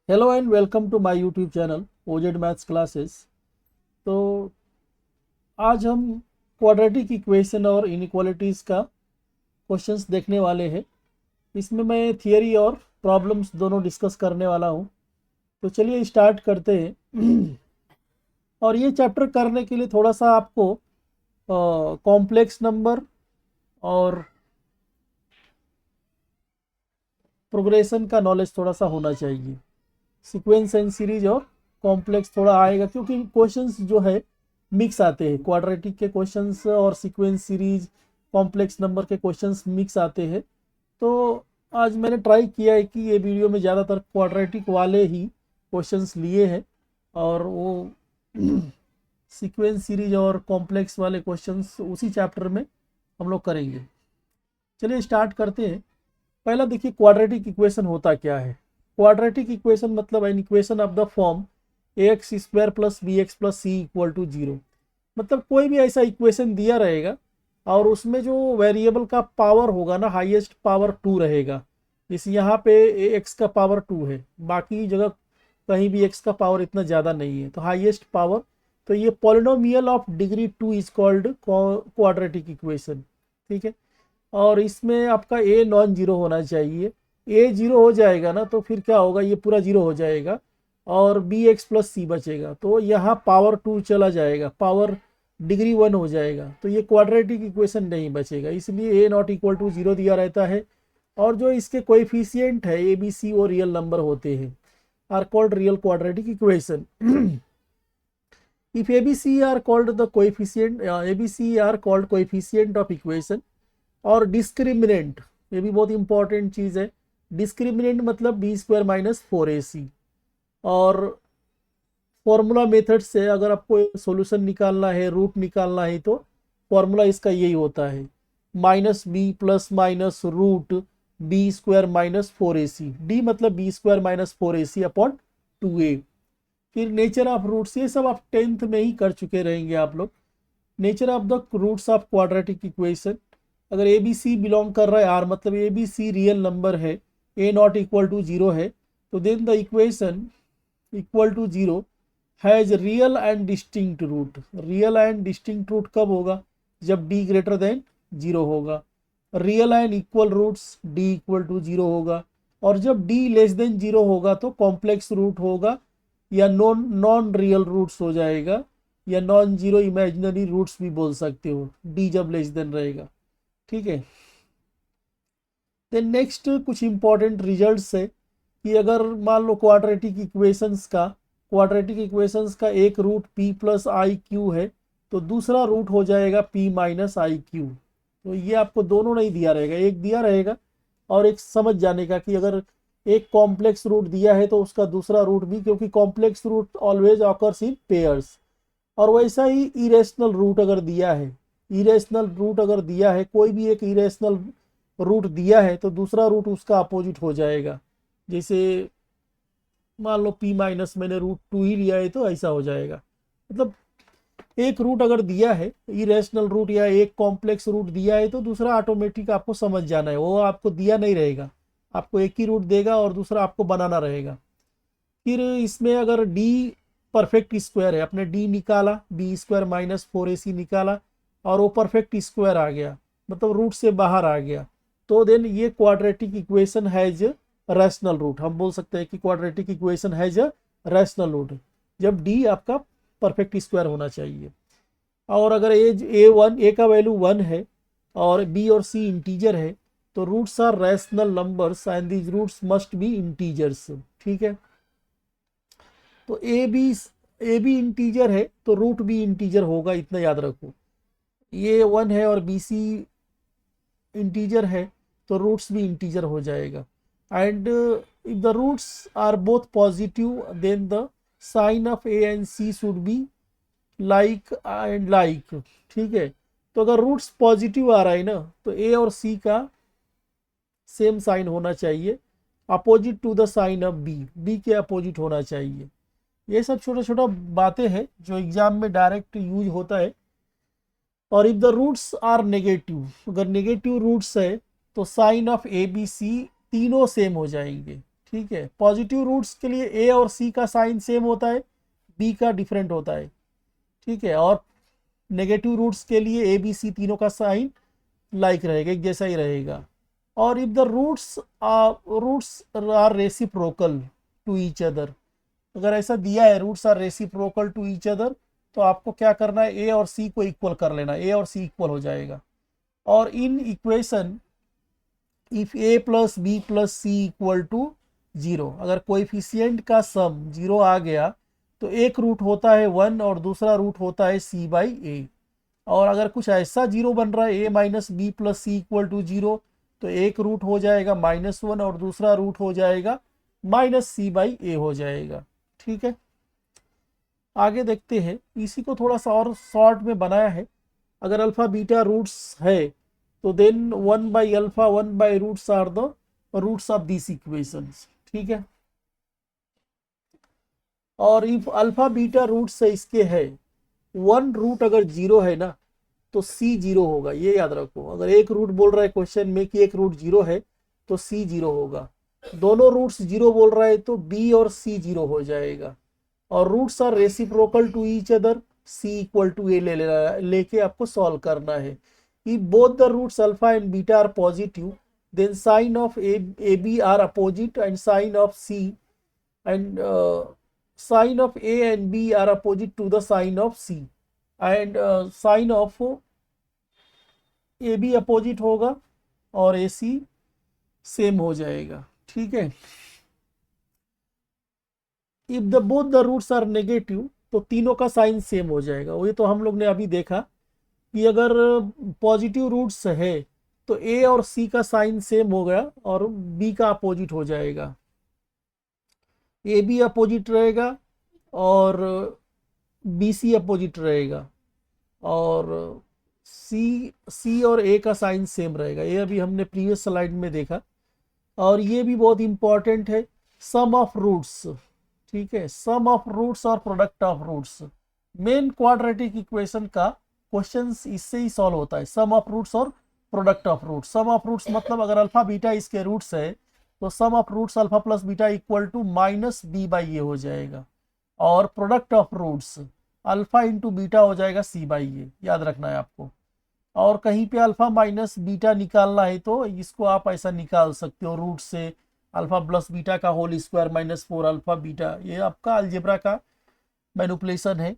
Hello and welcome to my YouTube channel OZ maths classes. तो आज हम quadratic equation और इनइक्वालिटीज़ का क्वेश्चंस देखने वाले हैं। इसमें मैं थियरी और प्रॉब्लम्स दोनों डिस्कस करने वाला हूं। तो चलिए स्टार्ट करते हैं। और ये चैप्टर करने के लिए थोड़ा सा आपको कॉम्प्लेक्स नंबर और प्रोग्रेशन का नॉलेज थोड़ा सा होना चाहिए। सीक्वेंस एंड सीरीज और कॉम्प्लेक्स थोड़ा आएगा क्योंकि क्वेश्चंस जो है मिक्स आते हैं। क्वाड्रेटिक के क्वेश्चंस और सीक्वेंस सीरीज कॉम्प्लेक्स नंबर के क्वेश्चंस मिक्स आते हैं। तो आज मैंने ट्राई किया है कि ये वीडियो में ज़्यादातर क्वाड्रेटिक वाले ही क्वेश्चंस लिए हैं और वो सीक्वेंस सीरीज और कॉम्प्लेक्स वाले क्वेश्चंस उसी चैप्टर में हम लोग करेंगे। चलिए स्टार्ट करते हैं। पहला देखिए क्वाड्रेटिक इक्वेशन होता क्या है। क्वाड्रेटिक इक्वेशन मतलब an equation of the form a x square plus B x plus C equal to zero. मतलब कोई भी ऐसा इक्वेशन दिया रहेगा और उसमें जो वेरिएबल का पावर होगा ना, हाईएस्ट पावर टू रहेगा। जैसे यहाँ पे ए एक्स का पावर टू है, बाकी जगह कहीं भी एक्स का पावर इतना ज़्यादा नहीं है, तो हाईएस्ट पावर। तो ये polynomial of degree two is called quadratic equation. ठीक है। और इसमें आपका ए नॉन जीरो होना चाहिए। ए जीरो हो जाएगा ना तो फिर क्या होगा, ये पूरा जीरो हो जाएगा और बी एक्स प्लस सी बचेगा। तो यहाँ पावर टू चला जाएगा, पावर डिग्री वन हो जाएगा, तो ये क्वाड्रेटिक इक्वेशन नहीं बचेगा। इसलिए ए नॉट इक्वल टू जीरो दिया रहता है। और जो इसके कोएफिशिएंट है ए बी सी वो रियल नंबर होते हैं, are called real quadratic equation. if abc are called the coefficient abc are called coefficient of equation। और डिस्क्रिमिनेंट, ये भी बहुत इंपॉर्टेंट चीज़ है। डिस्क्रिमिनेंट मतलब B square minus four A सी। और फॉर्मूला मेथड से अगर आपको सॉल्यूशन निकालना है, रूट निकालना है, तो फॉर्मूला इसका यही होता है, minus B plus minus root B square minus four A C. D मतलब B square minus four A C upon two A. फिर नेचर ऑफ रूट्स, ये सब आप टेंथ में ही कर चुके रहेंगे आप लोग। Nature of the roots of quadratic equation, अगर ए बी सी बिलोंग कर रहा है आर मतलब a b c real number है, a not equal to zero है, तो then the equation equal to zero has real and distinct root. Real and distinct root कब होगा, जब डी ग्रेटर देन जीरो होगा। Real and equal roots d equal to zero होगा। और जब D less than zero होगा तो complex root होगा या नॉन नॉन रियल रूट्स हो जाएगा, या नॉन जीरो इमेजिनरी रूट्स भी बोल सकते हो, डी जब लेस देन रहेगा। ठीक है। देन नेक्स्ट कुछ इंपॉर्टेंट रिजल्ट्स है कि अगर मान लो क्वाड्रेटिक इक्वेशंस का एक root p plus i q है, तो दूसरा रूट हो जाएगा p माइनस आई क्यू। तो ये आपको दोनों नहीं दिया रहेगा, एक दिया रहेगा। और एक समझ जाने का कि अगर एक कॉम्प्लेक्स रूट दिया है तो उसका दूसरा रूट भी, क्योंकि complex root always occurs in pairs. और वैसा ही इरेशनल रूट अगर दिया है, कोई भी एक इरेशनल रूट दिया है तो दूसरा रूट उसका अपोजिट हो जाएगा। जैसे मान लो p माइनस मैंने रूट टू ही लिया है तो ऐसा हो जाएगा। मतलब एक रूट अगर दिया है इरेशनल रूट या एक कॉम्प्लेक्स रूट दिया है तो दूसरा ऑटोमेटिक आपको समझ जाना है, वो आपको दिया नहीं रहेगा, आपको एक ही रूट देगा और दूसरा आपको बनाना रहेगा। फिर इसमें अगर d परफेक्ट स्क्वायर है, आपने d निकाला, B square minus four A सी निकाला और वो परफेक्ट स्क्वायर आ गया, मतलब रूट से बाहर आ गया, तो देन ये quadratic equation has rational root. हम बोल सकते हैं कि quadratic equation has rational root जब d आपका परफेक्ट स्क्वायर होना चाहिए। और अगर ए का वैल्यू वन है और बी और सी इंटीजर है, तो roots are rational numbers and these roots must be integers. ठीक है। तो ए बी इंटीजर है तो रूट भी इंटीजर होगा, इतना याद रखो। ये वन है और बी सी इंटीजर है तो रूट्स भी इंटीजर हो जाएगा। And if the roots are both positive then the sign of a and c should be like and like. ठीक है। तो अगर रूट्स पॉजिटिव आ रहा है ना तो ए और सी का सेम साइन होना चाहिए, opposite to the sign of b, b के अपोजिट होना चाहिए। ये सब छोटा छोटा बातें हैं जो एग्जाम में डायरेक्ट यूज होता है। और if the roots are negative, अगर नेगेटिव रूट्स है तो sign of A b c तीनों सेम हो जाएंगे। ठीक है, पॉजिटिव रूट्स के लिए ए और सी का साइन सेम होता है, बी का डिफरेंट होता है। ठीक है, और नेगेटिव रूट्स के लिए ए बी सी तीनों का साइन लाइक रहेगा, एक जैसा ही रहेगा। और if the roots are reciprocal to each other, अगर ऐसा दिया है roots are reciprocal to each other, तो आपको क्या करना है, ए और सी को इक्वल कर लेना, ए और सी इक्वल हो जाएगा। और in equation if a plus b plus C equal to zero, अगर कोएफिशिएंट का सम जीरो आ गया तो एक रूट होता है 1 और दूसरा रूट होता है सी बाई ए। और अगर कुछ ऐसा जीरो बन रहा है A minus B plus C equal to zero, तो एक रूट हो जाएगा -1 और दूसरा रूट हो जाएगा माइनस सी बाई ए हो जाएगा। ठीक है, आगे देखते हैं, इसी को थोड़ा सा और शॉर्ट में बनाया है। अगर अल्फा बीटा रूट्स है तो then 1 by alpha 1 by roots are the roots of this equations. ठीक है, और इफ अल्फा बीटा रूट्स है इसके है, वन रूट अगर जीरो है ना तो सी जीरो होगा, ये याद रखो। अगर एक रूट बोल रहा है क्वेश्चन में कि एक रूट जीरो है तो सी जीरो होगा, दोनों रूट्स जीरो बोल रहा है तो बी और सी जीरो हो जाएगा। और roots are reciprocal to each other, C equal to A लेके आपको सॉल्व करना है। If both the roots alpha and beta are positive, then sign of A B are opposite and sign of C and sign of A and B are opposite to the sign of C, and sign of AB opposite होगा और AC same हो जाएगा। ठीक है, if the both the roots are negative, तो तीनों का sign same हो जाएगा। वही तो हम लोग ने अभी देखा कि अगर पॉजिटिव रूट्स है तो A और C का साइन सेम हो गया और B का अपोजिट हो जाएगा, ए बी अपोजिट रहेगा और बी सी अपोजिट रहेगा, और सी और ए का साइन सेम रहेगा। ये अभी हमने प्रीवियस स्लाइड में देखा। और ये भी बहुत इंपॉर्टेंट है, सम ऑफ रूट्स। ठीक है, सम ऑफ रूट्स और product of roots, main quadratic equation का क्वेश्चन इससे ही सॉल्व होता है, सम ऑफ रूट्स और product of roots. Sum of roots मतलब अगर अल्फा बीटा इसके रूट्स है तो sum of roots alpha plus beta equal to minus B by A हो जाएगा, और product of roots alpha into beta हो जाएगा सी बाई ए, याद रखना है आपको। और कहीं पे अल्फा माइनस बीटा निकालना है तो इसको आप ऐसा निकाल सकते हो, रूट से अल्फा प्लस बीटा का होल स्क्वायर -4 अल्फा बीटा, ये आपका अलजेब्रा का मैनिपुलेशन है।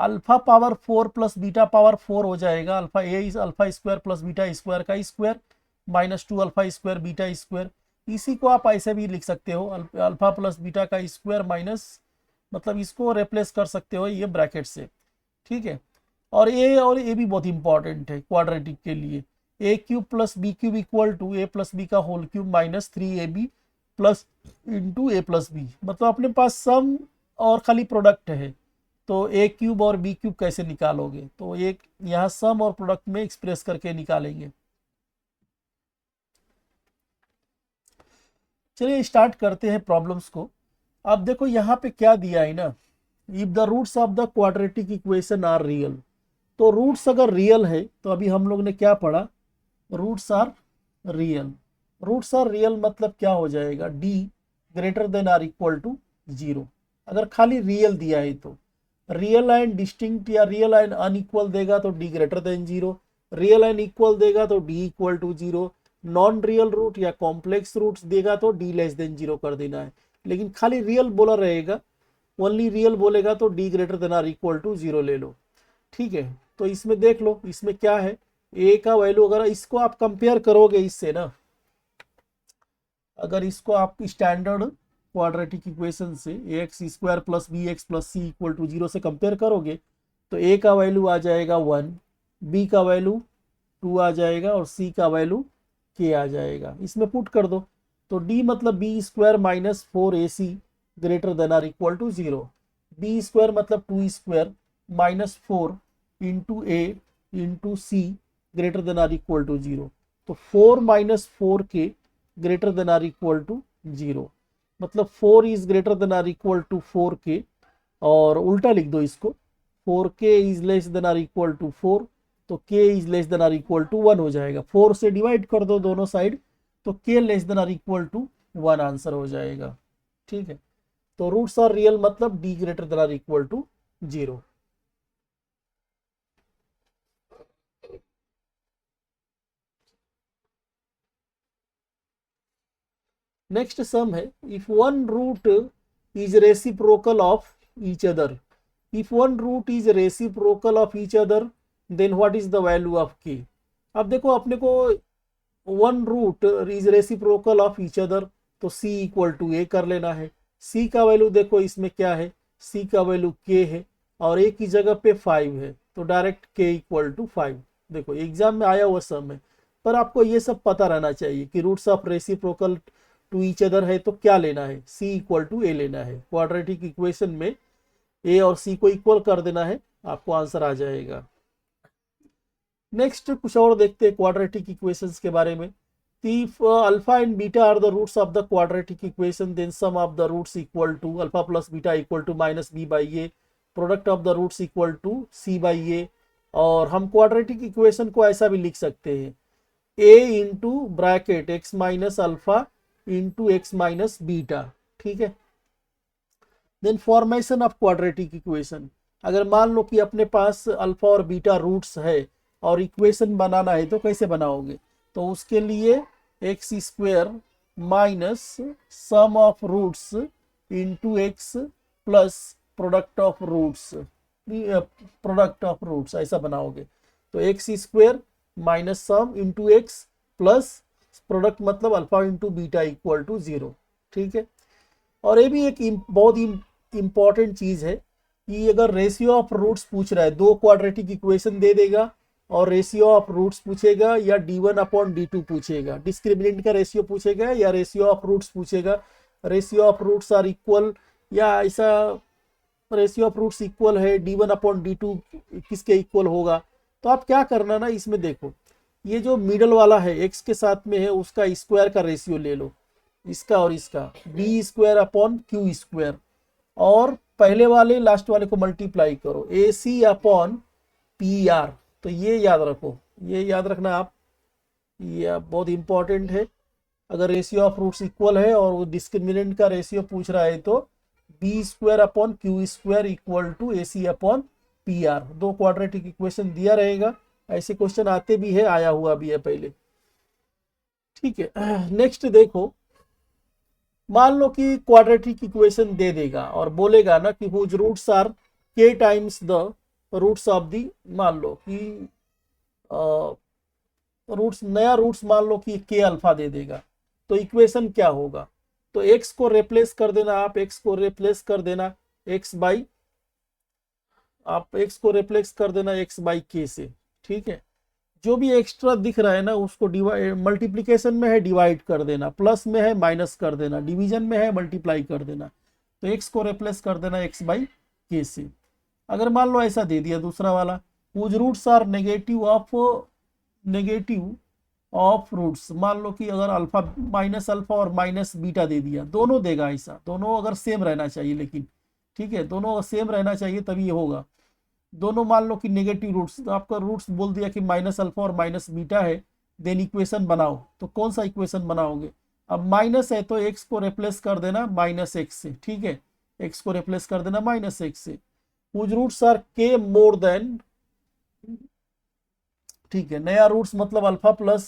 Alpha power 4 plus beta power 4 हो जाएगा, alpha A is alpha square plus beta square का square -2 alpha square beta square. इसी को आप ऐसे भी लिख सकते हो, अल्फा प्लस बीटा का स्क्वायर माइनस, मतलब इसको रिप्लेस कर सकते हो ये ब्रैकेट से। ठीक है, और ए भी बहुत इंपॉर्टेंट है क्वाड्रेटिक के लिए, A cube plus B cube equal to A plus B का whole cube -3ab plus into A plus B. मतलब अपने पास सम और खाली प्रोडक्ट है, तो ए क्यूब और बी क्यूब कैसे निकालोगे, तो एक यहाँ सम और प्रोडक्ट में एक्सप्रेस करके निकालेंगे। चलिए स्टार्ट करते हैं प्रॉब्लम्स को। अब देखो यहाँ पे क्या दिया है ना, if the roots of the quadratic equation are real, तो रूट्स अगर रियल है तो अभी हम लोग ने क्या पढ़ा, roots are real. Roots are real मतलब क्या हो जाएगा, d greater than or equal to 0। अगर खाली रियल दिया है तो रियल एंड डिस्टिंक्ट या रियल एंड अनइक्वल देगा तो d greater than 0, real and equal देगा तो d equal to 0, non real root या कॉम्प्लेक्स रूट्स देगा तो डी लेस देन 0 कर देना है। लेकिन खाली रियल बोला रहेगा, ओनली रियल बोलेगा तो d greater than or equal to 0 ले लो। ठीक है, तो इसमें देख लो, इसमें क्या है, ए का वैल्यू अगर इसको आप कंपेयर करोगे इससे ना, अगर इसको आप स्टैंडर्ड क्वाड्रेटिक इक्वेशन से ax square plus B x plus C equal to 0 से कंपेयर करोगे तो a का वैल्यू आ जाएगा 1, b का वैल्यू 2 आ जाएगा और c का वैल्यू k आ जाएगा। इसमें पुट कर दो तो d मतलब b square minus 4ac greater than or equal to 0, b square मतलब 2 square minus 4 into a into c greater than or equal to 0, तो 4 minus 4k greater than or equal to 0, मतलब 4 is greater than or equal to 4k, और उल्टा लिख दो इसको, 4k is less than or equal to 4, तो k is less than or equal to 1 हो जाएगा। 4 से डिवाइड कर दो दोनों साइड तो k less than or equal to one answer हो जाएगा। ठीक है, तो रूट्स आर रियल मतलब D greater than or equal to 0। Next sum है, if one root is reciprocal of each other, if one root is reciprocal of each other then what is the value of K. अब देखो अपने को one root is reciprocal of each other, तो C equal to ए कर लेना है। सी का value देखो इसमें क्या है, सी का वैल्यू के है और ए की जगह पे 5 है, तो डायरेक्ट के इक्वल टू 5। देखो एग्जाम में आया हुआ सम है, पर आपको ये सब पता रहना चाहिए कि roots of reciprocal to each other है तो क्या लेना है, सी इक्वल टू ए लेना है। क्वाड्रेटिक इक्वेशन में ए और सी को इक्वल कर देना है, आपको आंसर आ जाएगा। नेक्स्ट कुछ और देखते हैं क्वाड्रेटिक इक्वेशंस के बारे में। If alpha and beta are the roots of the quadratic equation, then sum of the roots equal to alpha plus beta equal to minus b by a, product of the roots equal to c by a। और हम quadratic equation को ऐसा भी लिख सकते हैं, a into bracket x minus alpha into x minus beta. ठीक है, then formation of quadratic equation. अगर मान लो कि अपने पास अल्फा और बीटा रूट्स है और इक्वेशन बनाना है तो कैसे बनाओगे, तो उसके लिए X square minus sum of roots into x plus product of roots, product of roots ऐसा बनाओगे। तो X square minus sum into x plus product मतलब alpha into beta equal to 0। ठीक है, और ये भी एक बहुत ही इंपॉर्टेंट चीज है कि अगर रेशियो ऑफ रूट्स पूछ रहा है, दो क्वाड्रेटिक इक्वेशन दे देगा और रेशियो ऑफ रूट्स पूछेगा या d1 अपॉन d2 पूछेगा, डिस्क्रिमिनेंट का रेशियो पूछेगा या रेशियो ऑफ रूट्स पूछेगा, ratio of roots are equal या ऐसा रेशियो ऑफ रूट्स इक्वल है d1 अपॉन d2 किसके इक्वल होगा। तो आप क्या करना ना, इसमें देखो ये जो मिडल वाला है x के साथ में है उसका स्क्वायर का रेशियो ले लो, इसका और इसका b square upon q square, और पहले वाले लास्ट वाले को मल्टीप्लाई करो a C upon p r. तो ये याद रखो, ये याद रखना आप, ये बहुत इंपॉर्टेंट है। अगर रेशियो ऑफ रूट्स इक्वल है और वो डिस्क्रिमिनेंट का रेशियो पूछ रहा है तो b square upon q square equal to a C upon p r. दो क्वाड्रेटिक इक्वेशन दिया रहेगा, ऐसे क्वेश्चन आते भी है, आया हुआ भी है पहले। ठीक है, नेक्स्ट देखो, मान लो कि क्वाड्रेटिक इक्वेशन दे देगा और बोलेगा ना कि whose roots are k times the roots of the, मान लो कि रूट्स, नया रूट्स मान लो कि के अल्फा दे देगा, तो इक्वेशन क्या होगा, तो x को रिप्लेस कर देना, आप x को रिप्लेस कर देना x बाई, आप x को रिप्लेस कर देना x बाई k से। ठीक है, जो भी एक्स्ट्रा दिख रहा है ना उसको डिवाइड, मल्टीप्लीकेशन में है डिवाइड कर देना, प्लस में है माइनस कर देना, डिवीजन में है मल्टीप्लाई कर देना। तो x को रिप्लेस कर देना x बाई k से। अगर मान लो ऐसा दे दिया दूसरा वाला, whose roots are negative of roots, मान लो कि अगर अल्फा माइनस अल्फा और माइनस बीटा दे दिया, दोनों देगा ऐसा, दोनों अगर सेम रहना चाहिए लेकिन, ठीक है, दोनों सेम रहना चाहिए तभी ये होगा। दोनों मान लो कि नेगेटिव रूट्स, तो आपका रूट्स बोल दिया कि माइनस अल्फा और माइनस बीटा है, देन इक्वेशन बनाओ, तो कौन सा इक्वेशन बनाओगे, अब माइनस है तो एक्स को रिप्लेस कर देना माइनस एक्स से। ठीक है, एक्स को रिप्लेस कर देना माइनस एक्स से। हुज रूट्स आर के मोर देन, ठीक है, नया रूट्स मतलब अल्फा प्लस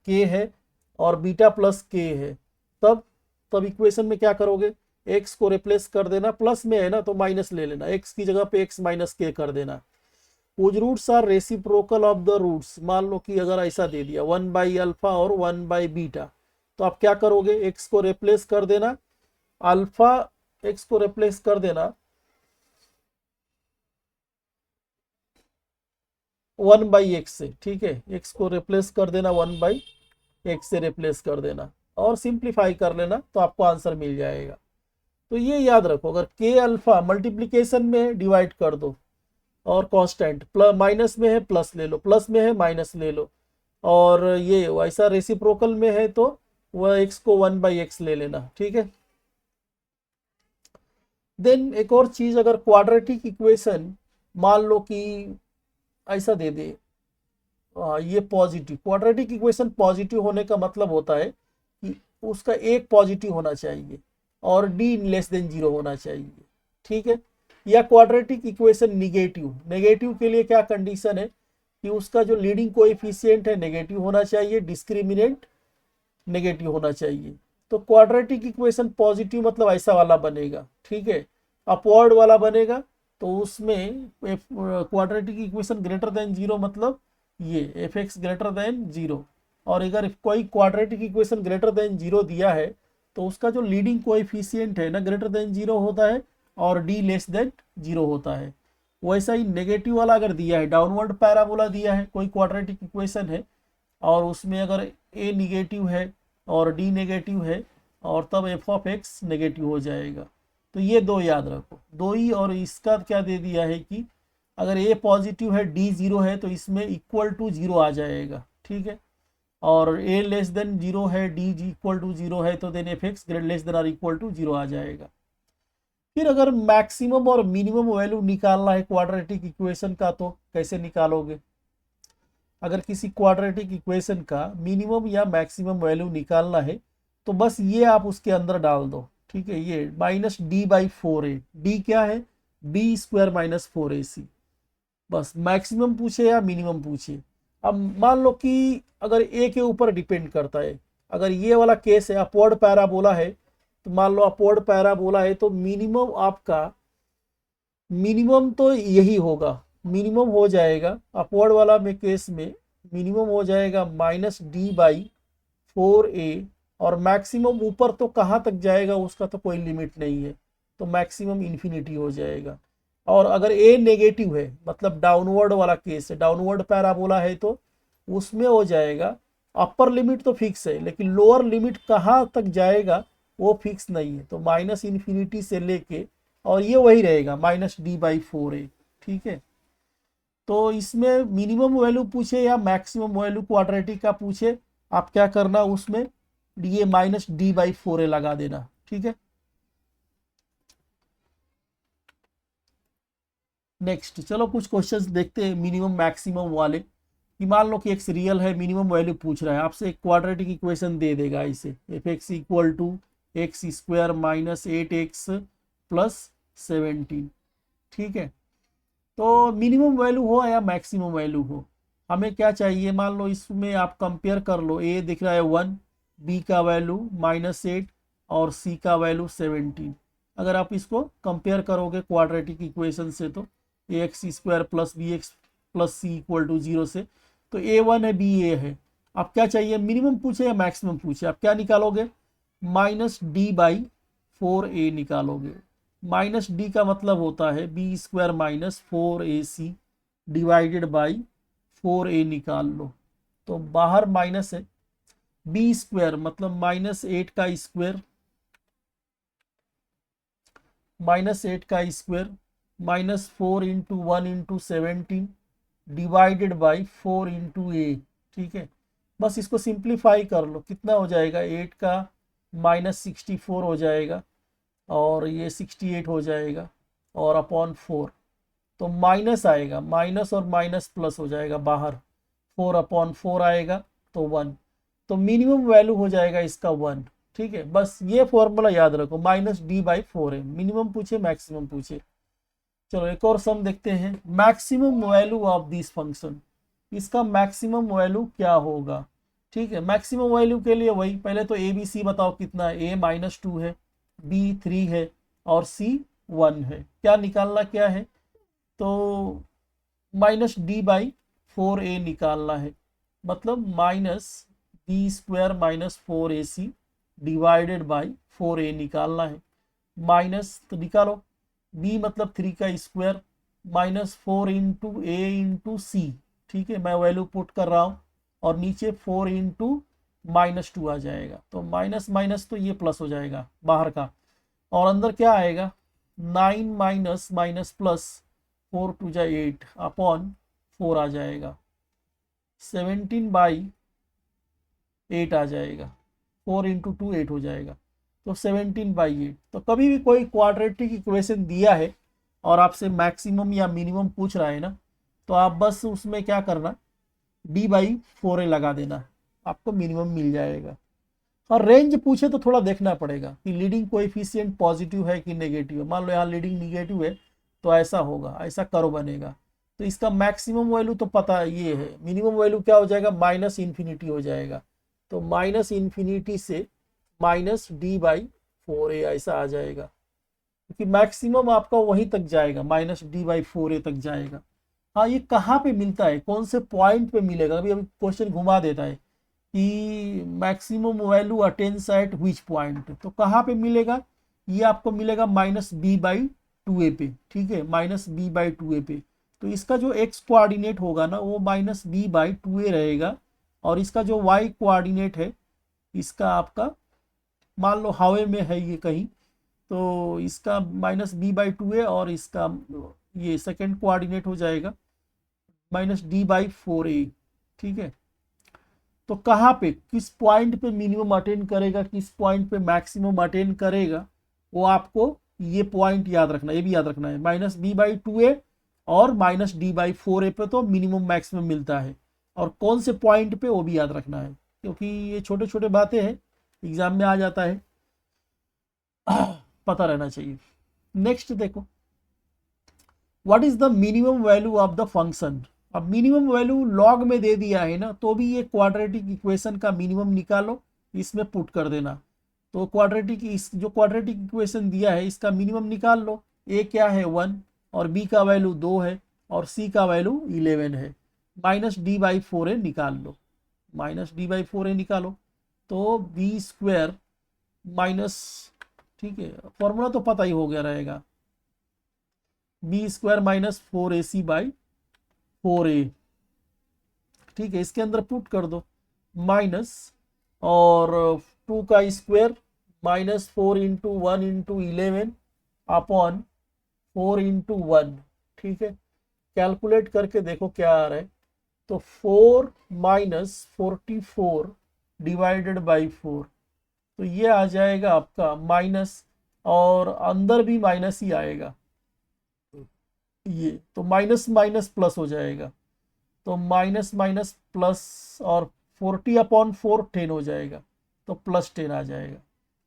के है और बीटा प्लस के है, तब इक्वेशन में क्या करोगे, एक्स को रिप्लेस कर देना, प्लस में है ना तो माइनस ले लेना, एक्स की जगह पे एक्स माइनस के कर देना। Whose roots are reciprocal of the roots, मान लो कि अगर ऐसा दे दिया 1 बाई अल्फा और 1 बाई बीटा, तो आप क्या करोगे, एक्स को रिप्लेस कर देना अल्फा, एक्स को रिप्लेस कर देना 1 बाई एक्स से। ठीक है, एक्स को रिप्लेस कर देना 1 बाई एक्स से रिप्लेस कर देना और सिंप्लीफाई कर लेना, तो आपको आंसर मिल जाएगा। तो ये याद रखो, अगर के अल्फा मल्टीप्लीकेशन में डिवाइड कर दो और कांस्टेंट, प्लस माइनस में है प्लस ले लो, प्लस में है माइनस ले लो, और ये वैसा रेसिप्रोकल में है तो वह एक्स को 1 बाई एक्स ले लेना। ठीक है, देन एक और चीज, अगर क्वाड्रेटिक इक्वेशन मान लो कि ऐसा दे दे, ये पॉजिटिव, क्वाड्रेटिक इक्वेशन पॉजिटिव होने का मतलब होता है कि उसका एक पॉजिटिव होना चाहिए और डी लेस देन 0 होना चाहिए, ठीक है। या क्वाड्रेटिक इक्वेशन निगेटिव, नेगेटिव के लिए क्या कंडीशन है कि उसका जो लीडिंग कोएफिशिएंट है नेगेटिव होना चाहिए, डिस्क्रिमिनेंट नेगेटिव होना चाहिए। तो क्वाड्रेटिक इक्वेशन पॉजिटिव मतलब ऐसा वाला बनेगा, ठीक है। अपवर्ड वाला बनेगा तो उसमें क्वाड्रेटिक इक्वेशन ग्रेटर देन 0 मतलब ये एफ एक्स ग्रेटर देन 0। और अगर कोई क्वाड्रेटिक इक्वेशन ग्रेटर देन 0 दिया है तो उसका जो लीडिंग कोएफिशिएंट है ना ग्रेटर देन 0 होता है और डी लेस देन 0 होता है। वैसा ही नेगेटिव वाला अगर दिया है, डाउनवर्ड पैराबोला दिया है, कोई क्वाड्रेटिक इक्वेशन है और उसमें अगर ए निगेटिव है और डी नेगेटिव है और तब एफ ऑफ एक्स नेगेटिव हो जाएगा। तो ये दो याद रखो, दो ही। और इसका क्या दे दिया है कि अगर ए पॉजिटिव है डी 0 है तो इसमें इक्वल टू 0 आ जाएगा, ठीक है। और ए लेस देन 0 है, डी इक्वल टू 0 है तो then f x greater less than और इक्वल टू 0 आ जाएगा। फिर अगर मैक्सिमम और मिनिमम वैल्यू निकालना है क्वाड्रेटिक इक्वेशन का तो कैसे निकालोगे? अगर किसी क्वाड्रेटिक इक्वेशन का मिनिमम या मैक्सिमम वैल्यू निकालना है तो बस ये आप उसके अंदर डाल दो, ठीक है। ये minus D by 4a, d क्या है? B square minus 4ac। बस मैक्सिमम पूछे या मिनिमम पूछे। अब मान लो कि अगर ए के ऊपर डिपेंड करता है, अगर ये वाला केस है अपवर्ड पैराबोला है तो मान लो अपवर्ड पैराबोला है तो मिनिमम आपका मिनिमम तो यही होगा, मिनिमम हो जाएगा अपवर्ड वाला में केस में मिनिमम हो जाएगा माइनस डी बाई 4a और मैक्सिमम ऊपर तो कहाँ तक जाएगा उसका तो कोई लिमिट नहीं है, तो मैक्सिमम इन्फिनिटी हो जाएगा। और अगर ए नेगेटिव है मतलब डाउनवर्ड वाला केस है, डाउनवर्ड पैराबोला है तो उसमें हो जाएगा अपर लिमिट तो फिक्स है लेकिन लोअर लिमिट कहाँ तक जाएगा वो फिक्स नहीं है, तो माइनस इन्फिनिटी से लेके और ये वही रहेगा माइनस डी बाई 4a, ठीक है। तो इसमें मिनिमम वैल्यू पूछे या मैक्सिमम वैल्यू क्वाड्रेटिक का पूछे, आप क्या करना उसमें ये माइनस डी बाई 4a लगा देना, ठीक है। नेक्स्ट चलो कुछ क्वेश्चंस देखते हैं मिनिमम मैक्सिमम वाले। कि मान लो कि एक्स रियल है, मिनिमम वैल्यू पूछ रहा है आपसे, एक क्वाड्रेटिक इक्वेशन दे देगा इसे f x equal to x square minus 8x plus 17, ठीक है। तो मिनिमम वैल्यू हो या मैक्सिमम वैल्यू हो, हमें क्या चाहिए? मान लो इसमें आप कंपेयर कर लो, ए दिख रहा है 1, बी का वैल्यू -8 और सी का वैल्यू 17। अगर आप इसको कंपेयर करोगे क्वाड्रेटिक इक्वेशन से तो A x square plus B x plus C equal to 0 से, तो A1 है बी ए है। आप क्या चाहिए, मिनिमम पूछे या मैक्सिमम पूछे? आप क्या निकालोगे? माइनस डी बाई 4a निकालोगे। माइनस डी का मतलब होता है b square minus 4ac divided by 4a निकाल लो, तो बाहर माइनस है, बी स्क्वायर मतलब -8 का square -4 into 1 into 17 divided by 4 into A, ठीक है। बस इसको सिंप्लीफाई कर लो, कितना हो जाएगा? 8 का -64 हो जाएगा और ये 68 हो जाएगा और अपॉन 4, तो माइनस आएगा, माइनस और माइनस प्लस हो जाएगा बाहर, 4 अपॉन 4 आएगा तो 1, तो मिनिमम वैल्यू हो जाएगा इसका 1, ठीक है। बस ये फॉर्मूला याद रखो, माइनस डी बाई 4 है, मिनिमम पूछे मैक्सिमम पूछे। चलो एक और सम देखते हैं, maximum value of this function, इसका मैक्सिमम वैल्यू क्या होगा, ठीक है। मैक्सिमम वैल्यू के लिए वही, पहले तो ए बी सी बताओ कितना है, ए -2 है, बी 3 है और सी 1 है। क्या निकालना क्या है? तो माइनस डी बाई 4a निकालना है, मतलब minus B square minus 4ac divided by 4a निकालना है। माइनस तो निकालो, b मतलब 3 का स्क्वायर -4 इंटू ए इंटू सी, ठीक है। मैं वैल्यू पुट कर रहा हूँ और नीचे 4 इंटू -2 आ जाएगा, तो माइनस माइनस तो ये प्लस हो जाएगा बाहर का, और अंदर क्या आएगा? 9 माइनस माइनस प्लस 4 टू जा 8 अपॉन 4 आ जाएगा, 17 बाई 8 आ जाएगा, 4 इंटू 2 8 हो जाएगा, तो 17 बाई 8। तो कभी भी कोई क्वाड्रेटिक इक्वेशन दिया है और आपसे मैक्सिमम या मिनिमम पूछ रहा है ना, तो आप बस उसमें क्या करना, d बाई 4a लगा देना, आपको मिनिमम मिल जाएगा। और रेंज पूछे तो थोड़ा देखना पड़ेगा कि लीडिंग कोएफिशिएंट पॉजिटिव है कि नेगेटिव है। मान लो यहाँ लीडिंग नेगेटिव है तो ऐसा होगा, ऐसा कर्व बनेगा। तो इसका मैक्सिमम वैल्यू तो पता ये है, मिनिमम वैल्यू क्या हो जाएगा, माइनस इन्फिनिटी हो जाएगा। तो माइनस इन्फिनिटी से माइनस d/4a ऐसा आ जाएगा, क्योंकि मैक्सिमम आपका वहीं तक जाएगा, माइनस d/4a तक जाएगा। हाँ, ये कहाँ पे मिलता है, कौन से पॉइंट पे मिलेगा, अभी अभी क्वेश्चन घुमा देता है कि maximum value attains eight which point, तो कहाँ पे मिलेगा, ये आपको मिलेगा -b/2a पे, ठीक है, -b/2a पे। तो इसका जो x कोऑर्डिनेट होगा ना वो -b/2a रहेगा, और इसका जो y कोऑर्डिनेट है इसका आपका, मान लो हवा में है ये कहीं, तो इसका -b/2a, और इसका ये सेकेंड कोऑर्डिनेट हो जाएगा -d/4a, ठीक है। तो कहाँ पे, किस पॉइंट पे मिनिमम अटेन करेगा, किस पॉइंट पे मैक्सिमम अटेन करेगा, वो आपको ये पॉइंट याद रखना, ये भी याद रखना है। -b/2a और -d/4a पे तो मिनिमम मैक्सिमम मिलता है, और कौन से पॉइंट पे वो भी याद रखना है, क्योंकि ये छोटे छोटे बातें हैं, एग्जाम में आ जाता है, पता रहना चाहिए। नेक्स्ट देखो, what is the minimum value of the function. अब मिनिमम वैल्यू लॉग में दे दिया है ना, तो भी ये क्वाड्रेटिक इक्वेशन का मिनिमम निकालो, इसमें पुट कर देना। तो क्वाड्रेटिक, इस जो क्वाड्रेटिक इक्वेशन दिया है इसका मिनिमम निकाल लो। ए क्या है 1, और बी का वैल्यू 2 है, और सी का वैल्यू 11 है। -d/4a निकाल लो, -d/4a निकालो, तो बी स्क्वायर माइनस, ठीक है, फॉर्मूला तो पता ही हो गया रहेगा, बी स्क्वायर -4ac/4a, ठीक है। इसके अंदर पुट कर दो माइनस, और 2 का स्क्वायर -4 × 1 × 11 अपॉन 4 × 1, ठीक है। कैलकुलेट करके देखो क्या आ रहा है, तो 4 - 44 डिवाइडेड बाई 4, तो ये आ जाएगा आपका माइनस, और अंदर भी माइनस ही आएगा, ये तो माइनस माइनस प्लस हो जाएगा, तो माइनस माइनस प्लस, और 40/4 10 हो जाएगा, तो +10 आ जाएगा।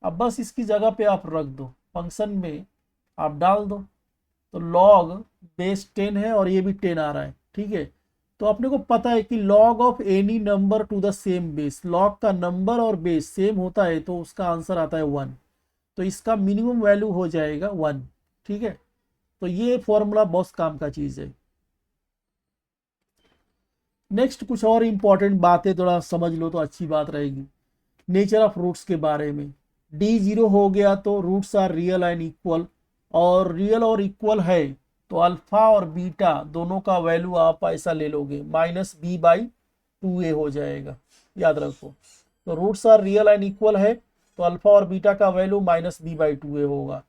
अब बस इसकी जगह पे आप रख दो, फंक्शन में आप डाल दो, तो लॉग बेस 10 है और ये भी 10 आ रहा है, ठीक है। तो अपने को पता है कि log of any number to the same base, log का नंबर और बेस सेम होता है तो उसका आंसर आता है 1, तो इसका मिनिमम वैल्यू हो जाएगा 1, ठीक है। तो ये फॉर्मूला बहुत काम का चीज है। नेक्स्ट कुछ और इंपॉर्टेंट बातें थोड़ा समझ लो तो अच्छी बात रहेगी। नेचर ऑफ रूट्स के बारे में, डी 0 हो गया तो roots are real and equal, और रियल और इक्वल है तो अल्फा और बीटा दोनों का वैल्यू आप ऐसा ले लोगे, -b/2a हो जाएगा, याद रखो। तो roots are real and equal है तो अल्फा और बीटा का वैल्यू -b/2a होगा।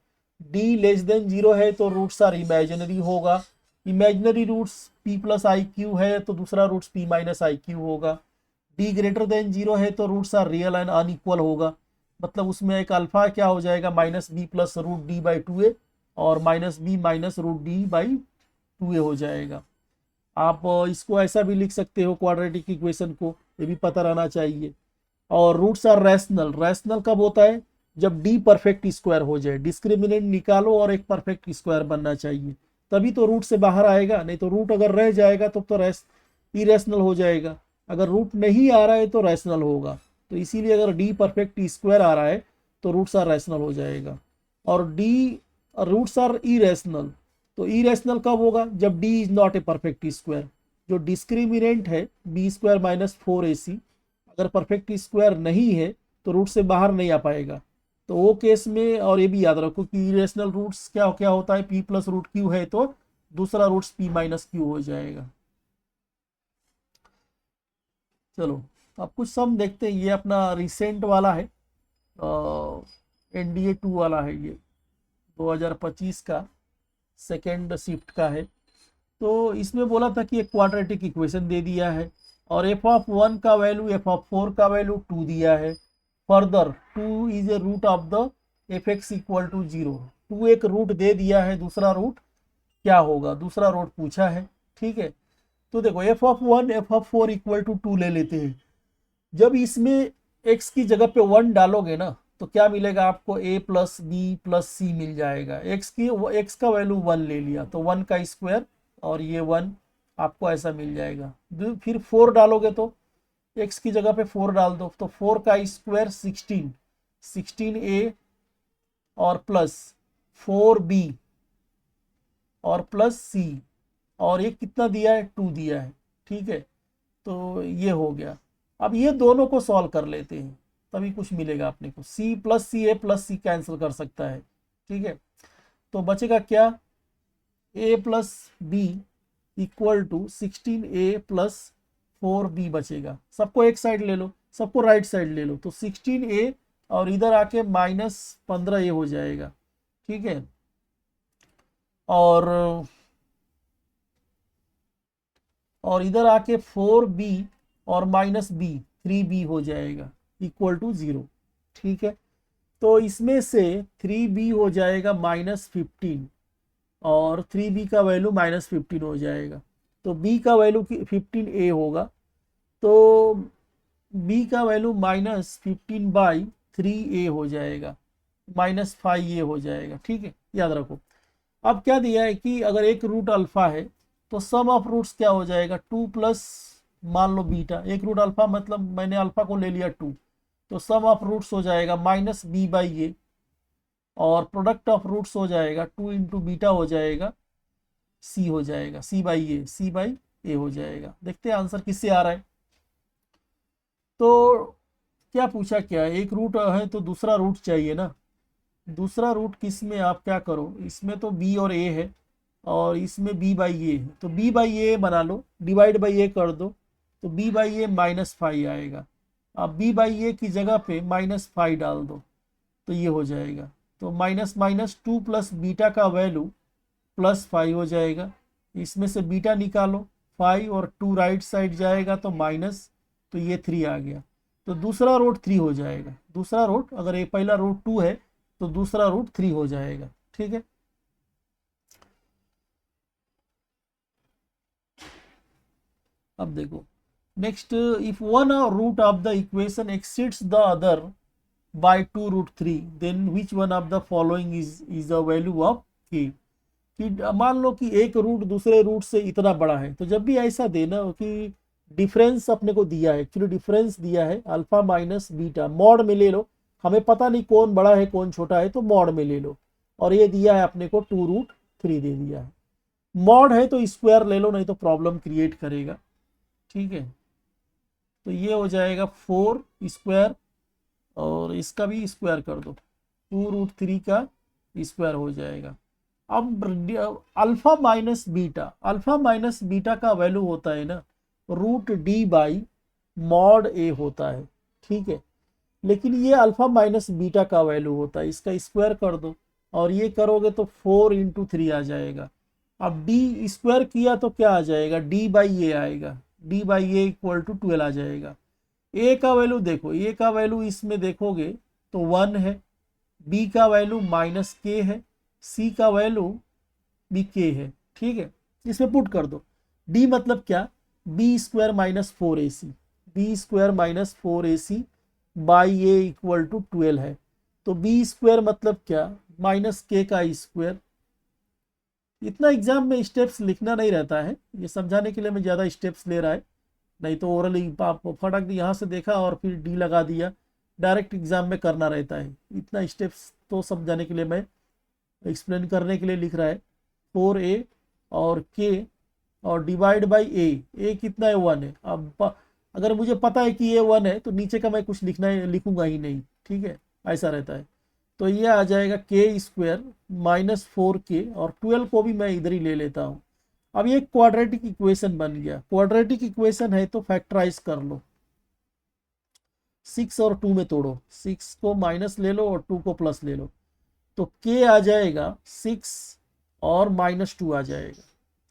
डी <0 है तो रूट्स आर इमेजिनरी होगा, इमेजिनरी रूट्स p+iq है तो दूसरा रूट्स p-iq होगा। d <0 है तो roots are real and unequal होगा, मतलब उसमें एक अल्फा क्या हो जाएगा -b + √d/2a, और -b - √d/2a हो जाएगा। आप इसको ऐसा भी लिख सकते हो क्वाड्रेटिक इक्वेशन को, ये भी पता रहना चाहिए। और रूट्स आर रैशनल, रैशनल कब होता है, जब डी परफेक्ट स्क्वायर हो जाए, डिस्क्रिमिनेंट निकालो और एक परफेक्ट स्क्वायर बनना चाहिए, तभी तो रूट से बाहर आएगा, नहीं तो रूट अगर रह जाएगा तो इरेशनल हो जाएगा। अगर रूट नहीं आ रहा है तो रैशनल होगा, तो इसीलिए अगर डी परफेक्ट स्क्वायर आ रहा है तो रूट्स आर रैशनल हो जाएगा। और डी रूट्स आर इरेशनल, तो इरेशनल कब होगा, जब D is not a perfect square. जो डिस्क्रिमिनेंट है b² - 4ac, अगर परफेक्ट स्क्वायर नहीं है तो रूट से बाहर नहीं आ पाएगा, तो वो केस में, और ये भी याद रखो कि इरेशनल रूट्स क्या क्या होता है, p + √q है तो दूसरा रूट्स p - q हो जाएगा। चलो अब कुछ सम देखते हैं, ये अपना रिसेंट वाला है, NDA 2 वाला है, ये 2025 का सेकेंड शिफ्ट का है। तो इसमें बोला था कि एक क्वाड्रेटिक इक्वेशन दे दिया है, और f(1) का वैल्यू, f(4) का वैल्यू 2 दिया है। Further 2 is a root of the fx = 0, 2 एक रूट दे दिया है, दूसरा रूट क्या होगा, दूसरा रूट पूछा है, ठीक है। तो देखो f(1) f(4) = 2 ले लेते हैं। जब इसमें एक्स की जगह पे 1 डालोगे ना तो क्या मिलेगा आपको, a प्लस बी प्लस सी मिल जाएगा। एक्स का वैल्यू 1 ले लिया तो 1 का स्क्वायर और ये 1 आपको ऐसा मिल जाएगा। फिर 4 डालोगे तो एक्स की जगह पे 4 डाल दो तो 4 का स्क्वायर 16 a और प्लस 4b और प्लस सी, और ये कितना दिया है, 2 दिया है। ठीक है, तो ये हो गया। अब ये दोनों को सॉल्व कर लेते हैं तभी कुछ मिलेगा अपने को। C plus C, A plus C cancel कर सकता है। ठीक है, तो बचेगा क्या, A plus B equal to 16 a plus 4b बचेगा। सबको एक साइड ले लो, सबको राइट साइड ले लो, तो 16 a और इधर आके माइनस 15 a हो जाएगा। ठीक है, और इधर आके 4b और माइनस b 3b हो जाएगा इक्वल टू 0। ठीक है, तो इसमें से 3b हो जाएगा -15 और 3b का वैल्यू -15 हो जाएगा। तो b का वैल्यू 15a होगा, तो b का वैल्यू -15/3a हो जाएगा, -5a हो जाएगा। ठीक है, याद रखो। अब क्या दिया है कि अगर एक रूट अल्फा है तो सम ऑफ रूट्स क्या हो जाएगा, 2 प्लस मान लो बीटा। एक रूट अल्फा मतलब मैंने अल्फा को ले लिया 2, तो सम ऑफ रूट्स हो जाएगा -b/a और प्रोडक्ट ऑफ रूट्स हो जाएगा 2 इंटू बीटा हो जाएगा c हो जाएगा, c/a हो जाएगा। देखते हैं आंसर किससे आ रहा है। तो क्या पूछा, क्या एक रूट है तो दूसरा रूट चाहिए ना। दूसरा रूट किस में, आप क्या करो, इसमें तो b और a है और इसमें b/a है, तो b/a बना लो, डिवाइड बाई a कर दो तो b/a -5 आएगा। अब b/a की जगह पे -5 डाल दो तो ये हो जाएगा। तो माइनस माइनस 2 प्लस बीटा का वैल्यू +5 हो जाएगा। इसमें से बीटा निकालो, 5 और 2 राइट साइड जाएगा तो माइनस, तो ये 3 आ गया। तो दूसरा रूट 3 हो जाएगा। दूसरा रूट, अगर ये पहला रूट 2 है तो दूसरा रूट 3 हो जाएगा। ठीक है, अब देखो next, if one root of the equation exceeds the other by 2√3 then which one of the following is the value of k। कि मान लो कि एक रूट दूसरे रूट से इतना बड़ा है, तो जब भी ऐसा देना कि डिफरेंस अपने को दिया है, एक्चुअली डिफरेंस दिया है अल्फा माइनस बीटा, मॉड में ले लो, हमें पता नहीं कौन बड़ा है कौन छोटा है, तो मॉड में ले लो। और ये दिया है अपने को 2√3 दे दिया है। मॉड है तो स्क्वायर ले लो, नहीं तो प्रॉब्लम क्रिएट करेगा। ठीक है, तो ये हो जाएगा 4 स्क्वायर और इसका भी स्क्वायर कर दो, 2√3 का स्क्वायर हो जाएगा। अब अल्फा माइनस बीटा का वैल्यू होता है ना √d/mod a होता है। ठीक है, लेकिन ये अल्फा माइनस बीटा का वैल्यू होता है, इसका स्क्वायर कर दो और ये करोगे तो 4 × 3 आ जाएगा। अब d स्क्वायर किया तो क्या आ जाएगा, d/a आएगा, d/a इक्वल टू 12 आ जाएगा। a का वैल्यू देखो, a का वैल्यू इसमें देखोगे तो 1 है, b का वैल्यू -k है, c का वैल्यू भी k है। ठीक है, इसमें पुट कर दो। d मतलब क्या, b² - 4ac, b² - 4ac by a equal to 12 है। तो b² मतलब क्या, -k का स्क्वायर। इतना एग्जाम में स्टेप्स लिखना नहीं रहता है, ये समझाने के लिए मैं ज़्यादा स्टेप्स ले रहा है, नहीं तो ओरली फटाक यहाँ से देखा और फिर डी लगा दिया, डायरेक्ट एग्जाम में करना रहता है। इतना स्टेप्स तो समझाने के लिए मैं एक्सप्लेन करने के लिए लिख रहा है। 4a और k और डिवाइड बाई a कितना है, 1 है। अब अगर मुझे पता है कि ये 1 है तो नीचे का मैं कुछ लिखूंगा ही नहीं। ठीक है, ऐसा रहता है। तो ये आ जाएगा k² - 4k और 12 को भी मैं इधर ही ले लेता हूँ। अब ये क्वाड्रेटिक इक्वेशन बन गया। क्वाड्रेटिक इक्वेशन है तो फैक्टराइज कर लो, 6 और 2 में तोड़ो, 6 को माइनस ले लो और 2 को प्लस ले लो, तो k आ जाएगा 6 और -2 आ जाएगा।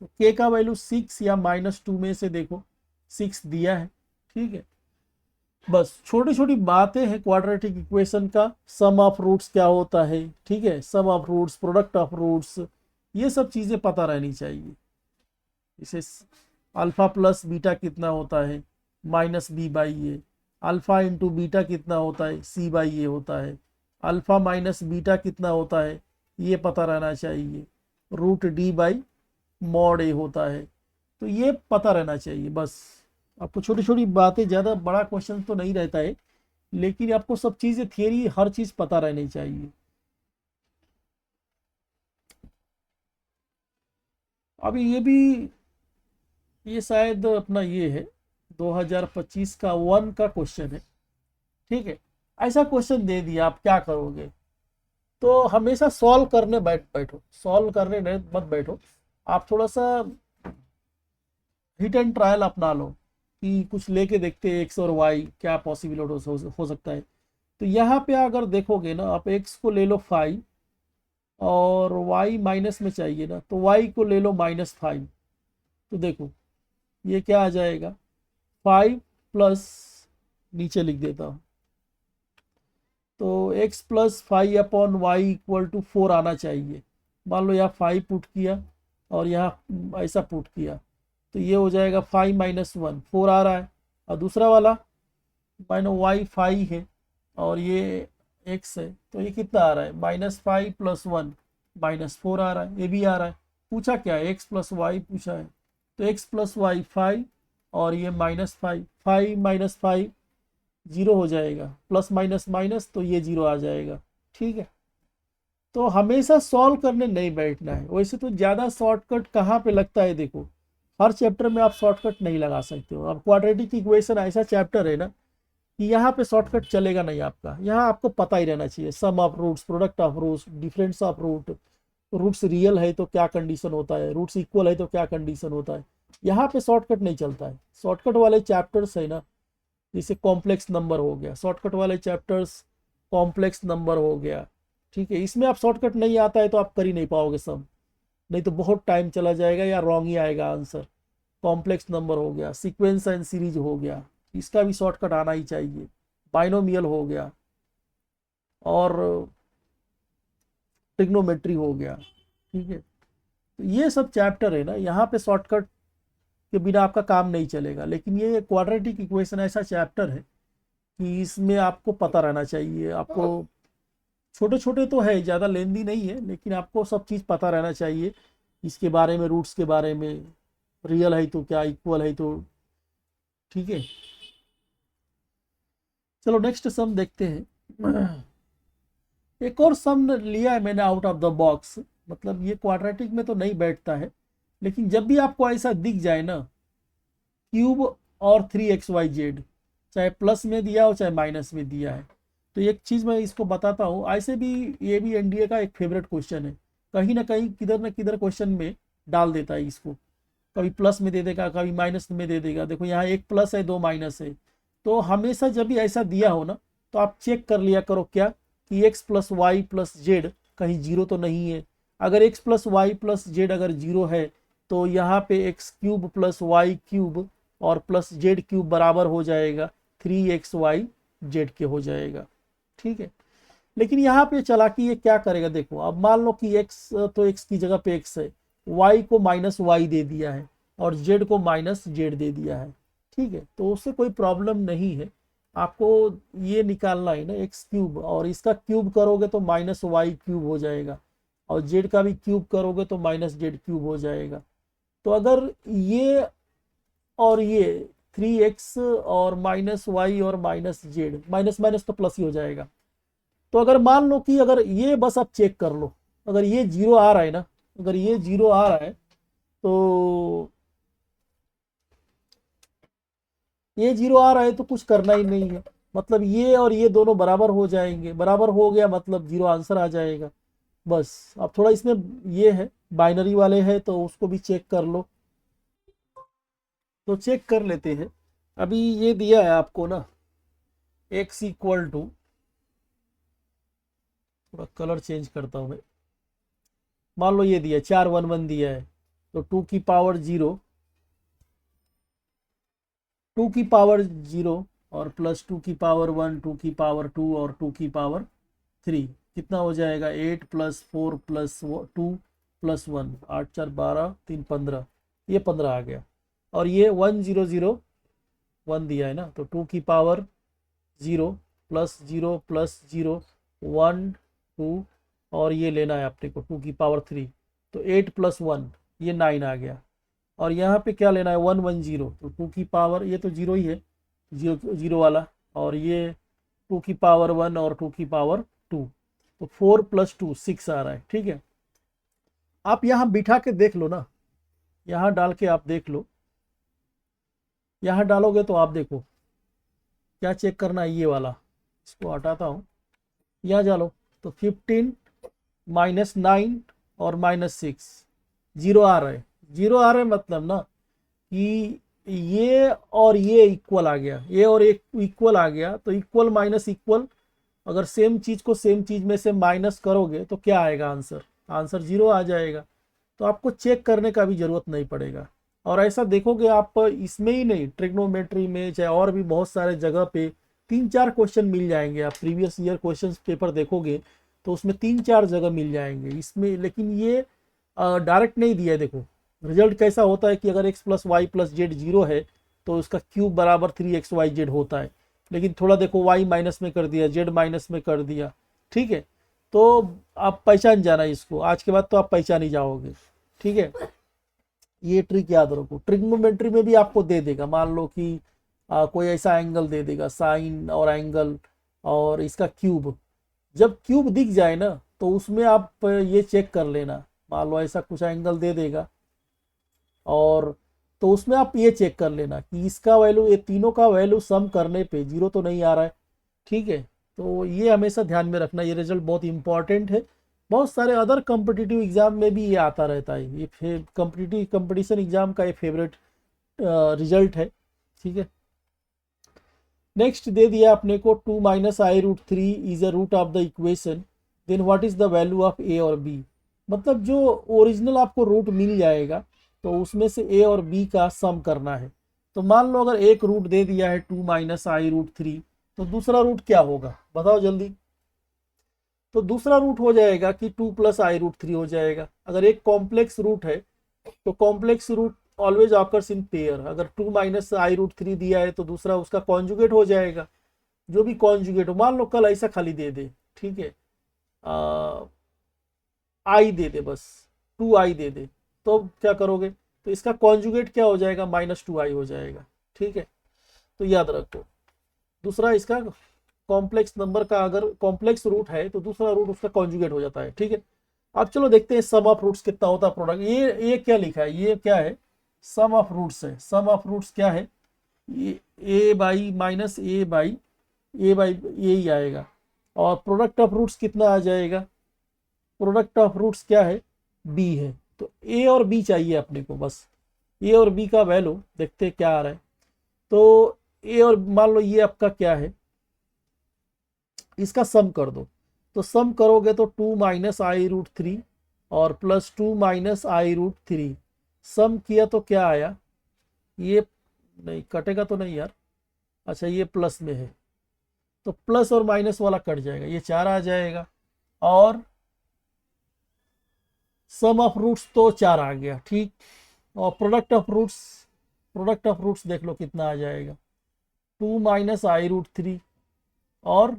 तो k का वैल्यू 6 या -2 में से देखो, 6 दिया है। ठीक है, बस छोटी छोटी बातें हैं क्वाड्रेटिक इक्वेशन का। सम ऑफ रूट्स क्या होता है, ठीक है, sum of roots, product of roots, ये सब चीज़ें पता रहनी चाहिए। इसे अल्फा प्लस बीटा कितना होता है, -b/a, अल्फ़ा इंटू बीटा कितना होता है, सी बाई ए होता है। अल्फ़ा माइनस बीटा कितना होता है, ये पता रहना चाहिए, रूट डी बाई मॉड ए होता है। तो ये पता रहना चाहिए बस। आपको छोटी छोटी बातें, ज़्यादा बड़ा क्वेश्चन तो नहीं रहता है, लेकिन आपको सब चीज़ें, थियरी हर चीज़ पता रहनी चाहिए। अभी ये भी, ये शायद अपना ये है 2025 का 1 का क्वेश्चन है, ठीक है। ऐसा क्वेश्चन दे दिया, आप क्या करोगे? तो हमेशा सॉल्व करने बैठो, सॉल्व करने मत बैठो। आप थोड़ा सा हिट एंड ट्रायल अपना लो कि कुछ लेके देखते हैं एक्स और वाई क्या पॉसिबल हो सकता है। तो यहाँ पे अगर देखोगे ना, आप एक्स को ले लो 5 और वाई माइनस में चाहिए ना, तो वाई को ले लो -5। तो देखो ये क्या आ जाएगा, 5 प्लस, नीचे लिख देता हूँ, तो x प्लस 5/y = 4 आना चाहिए। मान लो यहाँ 5 पुट किया और यहाँ ऐसा पुट किया, तो ये हो जाएगा 5 - 1, 4 आ रहा है। और दूसरा वाला y 5 है और ये x है, तो ये कितना आ रहा है, -5 + 1 -4 आ रहा है, ये भी आ रहा है। पूछा क्या है, x प्लस वाई पूछा है, तो x प्लस वाई 5 और ये -5, 5 - 5 जीरो हो जाएगा, प्लस माइनस माइनस, तो ये जीरो आ जाएगा, ठीक है। तो हमेशा सॉल्व करने नहीं बैठना है। वैसे तो ज़्यादा शॉर्टकट कहाँ पे लगता है, देखो हर चैप्टर में आप शॉर्टकट नहीं लगा सकते हो। अब क्वाड्रेटिक इक्वेशन ऐसा चैप्टर है ना कि यहाँ पे शॉर्टकट चलेगा नहीं आपका। यहाँ आपको पता ही रहना चाहिए, sum of roots, product of roots, difference of root, roots real है तो क्या कंडीशन होता है, रूट्स इक्वल है तो क्या कंडीशन होता है। यहाँ पे शॉर्टकट नहीं चलता है। शॉर्टकट वाले चैप्टर्स है ना, जैसे कॉम्प्लेक्स नंबर हो गया, शॉर्टकट वाले चैप्टर्स, कॉम्प्लेक्स नंबर हो गया, ठीक है। इसमें आप शॉर्टकट नहीं आता है तो आप कर ही नहीं पाओगे सब, नहीं तो बहुत टाइम चला जाएगा या रॉन्ग ही आएगा आंसर। कॉम्प्लेक्स नंबर हो गया, सीक्वेंस एंड सीरीज हो गया, इसका भी शॉर्टकट आना ही चाहिए। बाइनोमियल हो गया और ट्रिग्नोमेट्री हो गया, ठीक है। तो ये सब चैप्टर है ना, यहाँ पे शॉर्टकट के बिना आपका काम नहीं चलेगा। लेकिन ये क्वाड्रेटिक इक्वेशन ऐसा चैप्टर है कि इसमें आपको पता रहना चाहिए। आपको छोटे छोटे तो है, ज़्यादा लेंदी नहीं है, लेकिन आपको सब चीज़ पता रहना चाहिए इसके बारे में, रूट्स के बारे में, रियल है तो क्या, इक्वल है तो, ठीक है। चलो नेक्स्ट सम देखते हैं। एक और सम लिया है मैंने आउट ऑफ द बॉक्स, मतलब ये क्वाड्रेटिक में तो नहीं बैठता है, लेकिन जब भी आपको ऐसा दिख जाए ना, क्यूब और 3xyz, चाहे प्लस में दिया हो चाहे माइनस में दिया है, तो एक चीज़ मैं इसको बताता हूँ। ऐसे भी ये भी एनडीए का एक फेवरेट क्वेश्चन है, कहीं ना कहीं किधर ना किधर क्वेश्चन में डाल देता है इसको, कभी प्लस में दे देगा कभी माइनस में दे देगा। देखो यहाँ एक प्लस है, दो माइनस है। तो हमेशा जब भी ऐसा दिया हो ना, तो आप चेक कर लिया करो क्या कि x + y + z कहीं जीरो तो नहीं है। अगर x + y + z अगर जीरो है, तो यहाँ पे x³ + y³ और प्लस z³ बराबर हो जाएगा 3xyz के हो जाएगा, ठीक है। लेकिन यहाँ पे चालाकी ये क्या करेगा, देखो अब मान लो कि x, तो x की जगह पे x है, y को -y दे दिया है और z को -z दे दिया है, ठीक है। तो उससे कोई प्रॉब्लम नहीं है। आपको ये निकालना है ना x³, और इसका क्यूब करोगे तो -y³ हो जाएगा, और z का भी क्यूब करोगे तो -z³ हो जाएगा। तो अगर ये और ये 3x और -y और -z, माइनस माइनस तो प्लस ही हो जाएगा। तो अगर मान लो कि अगर ये, बस आप चेक कर लो, अगर ये जीरो आ रहा है ना, अगर ये जीरो आ रहा है, तो ये जीरो आ रहा है तो कुछ करना ही नहीं है, मतलब ये और ये दोनों बराबर हो जाएंगे, बराबर हो गया मतलब जीरो आंसर आ जाएगा। बस अब थोड़ा इसमें ये है, बाइनरी वाले हैं तो उसको भी चेक कर लो। तो चेक कर लेते हैं। अभी ये दिया है आपको ना, x = थोड़ा कलर चेंज करता हूँ मैं। मान लो ये दिया 4 1 1 दिया है, तो 2 की पावर 0, 2 की पावर 0 और प्लस 2 की पावर 1, 2 की पावर 2 और 2 की पावर 3, कितना हो जाएगा 8 + 4 + 2 + 1, 8 4 12 3 15, ये 15 आ गया। और ये 1 0 0 1 दिया है ना, तो 2 की पावर 0 प्लस 0 प्लस 0 1 2 और ये लेना है अपने को 2 की पावर 3, तो 8 प्लस 1 ये 9 आ गया। और यहाँ पे क्या लेना है 110, तो 2 की पावर ये तो 0 ही है, 0 0 वाला, और ये 2 की पावर 1 और 2 की पावर 2, तो 4 प्लस 2 6 आ रहा है। ठीक है, आप यहाँ बिठा के देख लो ना, यहाँ डाल के आप देख लो, यहाँ डालोगे तो आप देखो क्या चेक करना है, ये वाला, इसको हटाता हूँ, यहाँ डालो तो 15 माइनस 9 और माइनस 6 जीरो आ रहा है। जीरो आ रहा है मतलब ना कि ये और ये इक्वल आ गया, ये और एक इक्वल आ गया, तो इक्वल माइनस इक्वल, अगर सेम चीज को सेम चीज में से माइनस करोगे तो क्या आएगा आंसर, आंसर 0 आ जाएगा। तो आपको चेक करने का भी जरूरत नहीं पड़ेगा। और ऐसा देखोगे आप इसमें ही नहीं, ट्रिग्नोमेट्री में चाहे और भी बहुत सारे जगह पे 3-4 क्वेश्चन मिल जाएंगे। आप प्रीवियस ईयर क्वेश्चन पेपर देखोगे तो उसमें 3-4 जगह मिल जाएंगे इसमें, लेकिन ये डायरेक्ट नहीं दिया है। देखो रिजल्ट कैसा होता है कि अगर x plus y plus z 0 है तो उसका क्यूब बराबर 3xyz होता है, लेकिन थोड़ा देखो y माइनस में कर दिया, z माइनस में कर दिया। ठीक है, तो आप पहचान जाना इसको, आज के बाद तो आप पहचान ही जाओगे। ठीक है, ये ट्रिक याद रखो। ट्रिग्नोमेट्री में भी आपको दे देगा, मान लो कि कोई ऐसा एंगल दे देगा, साइन और एंगल और इसका क्यूब, जब क्यूब दिख जाए ना तो उसमें आप ये चेक कर लेना, मान लो ऐसा कुछ एंगल दे देगा और तो उसमें आप ये चेक कर लेना कि इसका वैल्यू, ये तीनों का वैल्यू सम करने पे 0 तो नहीं आ रहा है। ठीक है, तो ये हमेशा ध्यान में रखना, ये रिजल्ट बहुत इंपॉर्टेंट है। बहुत सारे अदर कॉम्पिटिटिव एग्जाम में भी ये आता रहता है, ये कॉम्पिटिटिव कंपटीशन एग्जाम का ये फेवरेट रिजल्ट है। ठीक है, नेक्स्ट दे दिया अपने को 2 minus I root 3 is a root of the equation, then what is the value of A और बी। मतलब जो ओरिजिनल आपको रूट मिल जाएगा तो उसमें से ए और बी का सम करना है। तो मान लो अगर एक रूट दे दिया है 2 माइनस आई रूट 3, तो दूसरा रूट क्या होगा बताओ जल्दी। तो दूसरा रूट हो जाएगा कि 2 प्लस आई रूट 3 हो जाएगा। अगर एक कॉम्प्लेक्स रूट है तो complex root always occurs in pair, अगर 2 माइनस आई रूट 3 दिया है तो दूसरा उसका कॉन्जुगेट हो जाएगा, जो भी कॉन्जुगेट हो। मान लो कल ऐसा खाली दे दे, ठीक है, आई दे दे, बस 2 आई दे दे, तो क्या करोगे, तो इसका कॉन्जुगेट क्या हो जाएगा, -2i हो जाएगा। ठीक है, तो याद रखो। दूसरा इसका कॉम्प्लेक्स नंबर का अगर कॉम्प्लेक्स रूट है तो दूसरा रूट उसका कॉन्जुगेट हो जाता है। ठीक है, अब चलो देखते हैं सम ऑफ रूट्स कितना होता है प्रोडक्ट। ये क्या लिखा है, ये क्या है, सम ऑफ रूट्स है। सम ऑफ रूट्स क्या है, ये ए बाई माइनस ए बाई ये ही आएगा। और प्रोडक्ट ऑफ रूट्स कितना आ जाएगा, प्रोडक्ट ऑफ रूट्स क्या है, बी है। तो ए और बी चाहिए अपने को, बस ए और बी का वैल्यू देखते हैं क्या आ रहा है। तो ए और मान लो ये आपका क्या है, इसका सम कर दो। तो सम करोगे तो 2 माइनस आई रूट 3 और प्लस 2 माइनस आई रूट 3, सम किया तो क्या आया, ये नहीं कटेगा तो नहीं यार, अच्छा ये प्लस में है तो प्लस और माइनस वाला कट जाएगा, ये 4 आ जाएगा। और सम ऑफ रूट्स तो 4 आ गया, ठीक। और product of roots, product of roots देख लो कितना आ जाएगा, 2 माइनस आई रूट 3 और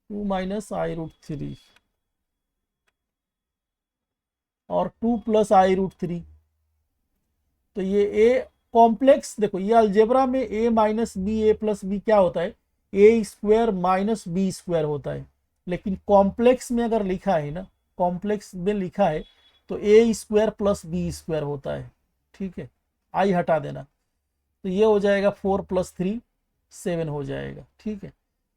2 माइनस आई रूट 3 और 2 प्लस आई रूट 3। तो ये ए कॉम्प्लेक्स, देखो ये अलजेब्रा में ए माइनस बी ए प्लस बी क्या होता है, a square minus B square होता है। लेकिन कॉम्प्लेक्स में अगर लिखा है ना, कॉम्प्लेक्स में लिखा है तो ए स्क्वायर प्लस बी स्क्वायर होता है। ठीक है, आई हटा देना, तो ये हो जाएगा 4 प्लस 3 7 हो जाएगा। ठीक है,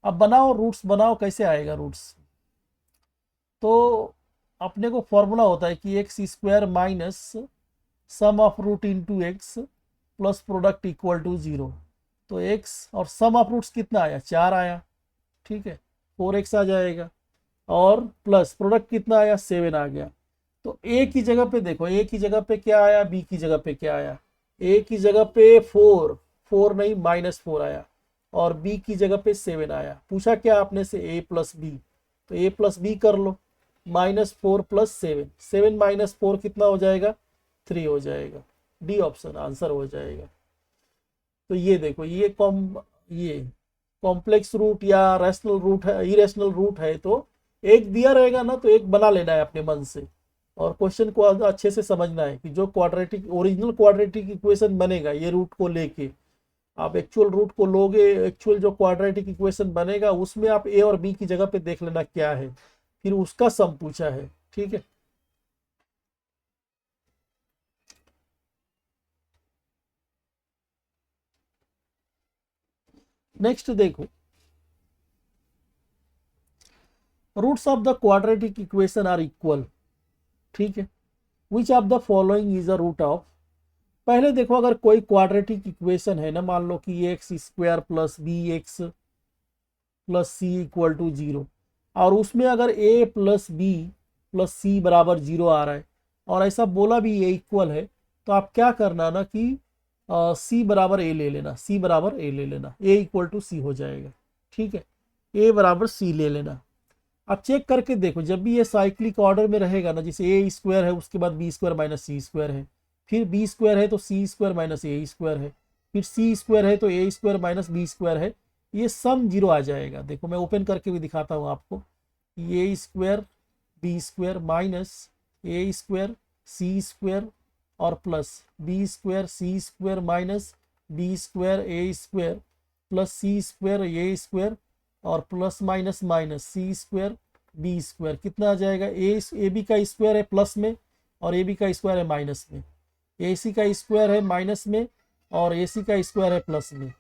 अब बनाओ रूट्स, बनाओ कैसे आएगा रूट्स। तो अपने को फॉर्मूला होता है कि x square minus sum of root into x plus product equal to 0। तो एक्स और सम ऑफ रूट्स कितना आया, 4 आया। ठीक है, 4x आ जाएगा और प्लस प्रोडक्ट कितना आया, 7 आ गया। तो ए की जगह पे देखो, ए की जगह पे क्या आया, बी की जगह पे क्या आया, ए की जगह पे 4 नहीं -4 आया और बी की जगह पे 7 आया। पूछा क्या आपने से, ए प्लस बी, तो ए प्लस बी कर लो, -4 प्लस 7, 7 माइनस 4 कितना हो जाएगा, 3 हो जाएगा। डी ऑप्शन आंसर हो जाएगा। तो ये देखो ये कॉम्प्लेक्स रूट या रैशनल रूट है, इरेशनल रूट है, तो एक दिया रहेगा ना तो एक बना लेना है अपने मन से, और क्वेश्चन को अच्छे से समझना है कि जो क्वाड्रेटिक ओरिजिनल क्वाड्रेटिक इक्वेशन बनेगा ये रूट को लेके, आप एक्चुअल रूट को लोगे, एक्चुअल जो क्वाड्रेटिक इक्वेशन बनेगा उसमें आप ए और बी की जगह पे देख लेना क्या है, फिर उसका सम पूछा है। ठीक है, नेक्स्ट देखो, roots of the quadratic equation are equal. ठीक है, which of the following is a root of. पहले देखो, अगर कोई क्वाड्रेटिक इक्वेशन है ना, मान लो कि x square plus B x plus C equal to zero, और उसमें अगर a plus b plus c बराबर जीरो आ रहा है, और ऐसा बोला भी ए इक्वल है, तो आप क्या करना ना कि सी बराबर ए ले लेना, सी बराबर ए ले लेना, ए इक्वल टू सी हो जाएगा। ठीक है, ए बराबर सी ले लेना। आप चेक करके देखो, जब भी ये साइक्लिक ऑर्डर में रहेगा ना, जैसे ए स्क्वायर है उसके बाद B square minus C square है, फिर बी स्क्वायर है तो सी स्क्वायर माइनस ए स्क्वायर है, फिर सी स्क्वायर है तो ए स्क्वायर माइनस बी स्क्वायर है, ये सम जीरो आ जाएगा। देखो मैं ओपन करके भी दिखाता हूँ आपको, ए स्क्वायर बी स्क्वायर माइनस ए स्क्वायर सी स्क्वायर और plus b square C square minus B square A square plus C square A square और plus minus minus C square B square, कितना आ जाएगा, ए बी का स्क्वायर है plus में और A B का स्क्वायर है माइनस में, ए सी का स्क्वायर है माइनस में और ए सी का स्क्वायर है प्लस में,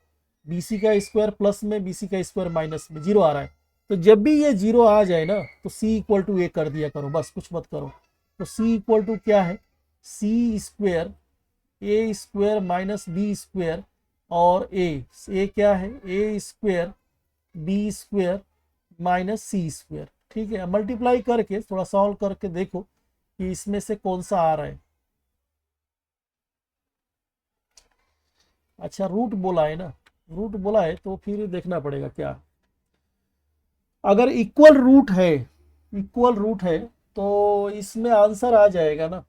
बी सी का स्क्वायर प्लस में बी सी का स्क्वायर माइनस में, जीरो आ रहा है। तो जब भी ये जीरो आ जाए ना तो सी इक्वल टू ए कर दिया करो, बस कुछ मत करो। तो सी इक्वल टू क्या है, सी square A square minus B square और ए क्या है, a square B square minus C square. ठीक है, मल्टीप्लाई करके थोड़ा सॉल्व करके देखो कि इसमें से कौन सा आ रहा है। अच्छा, रूट बोला है ना, रूट बोला है तो फिर देखना पड़ेगा क्या, अगर इक्वल रूट है तो इसमें आंसर आ जाएगा ना,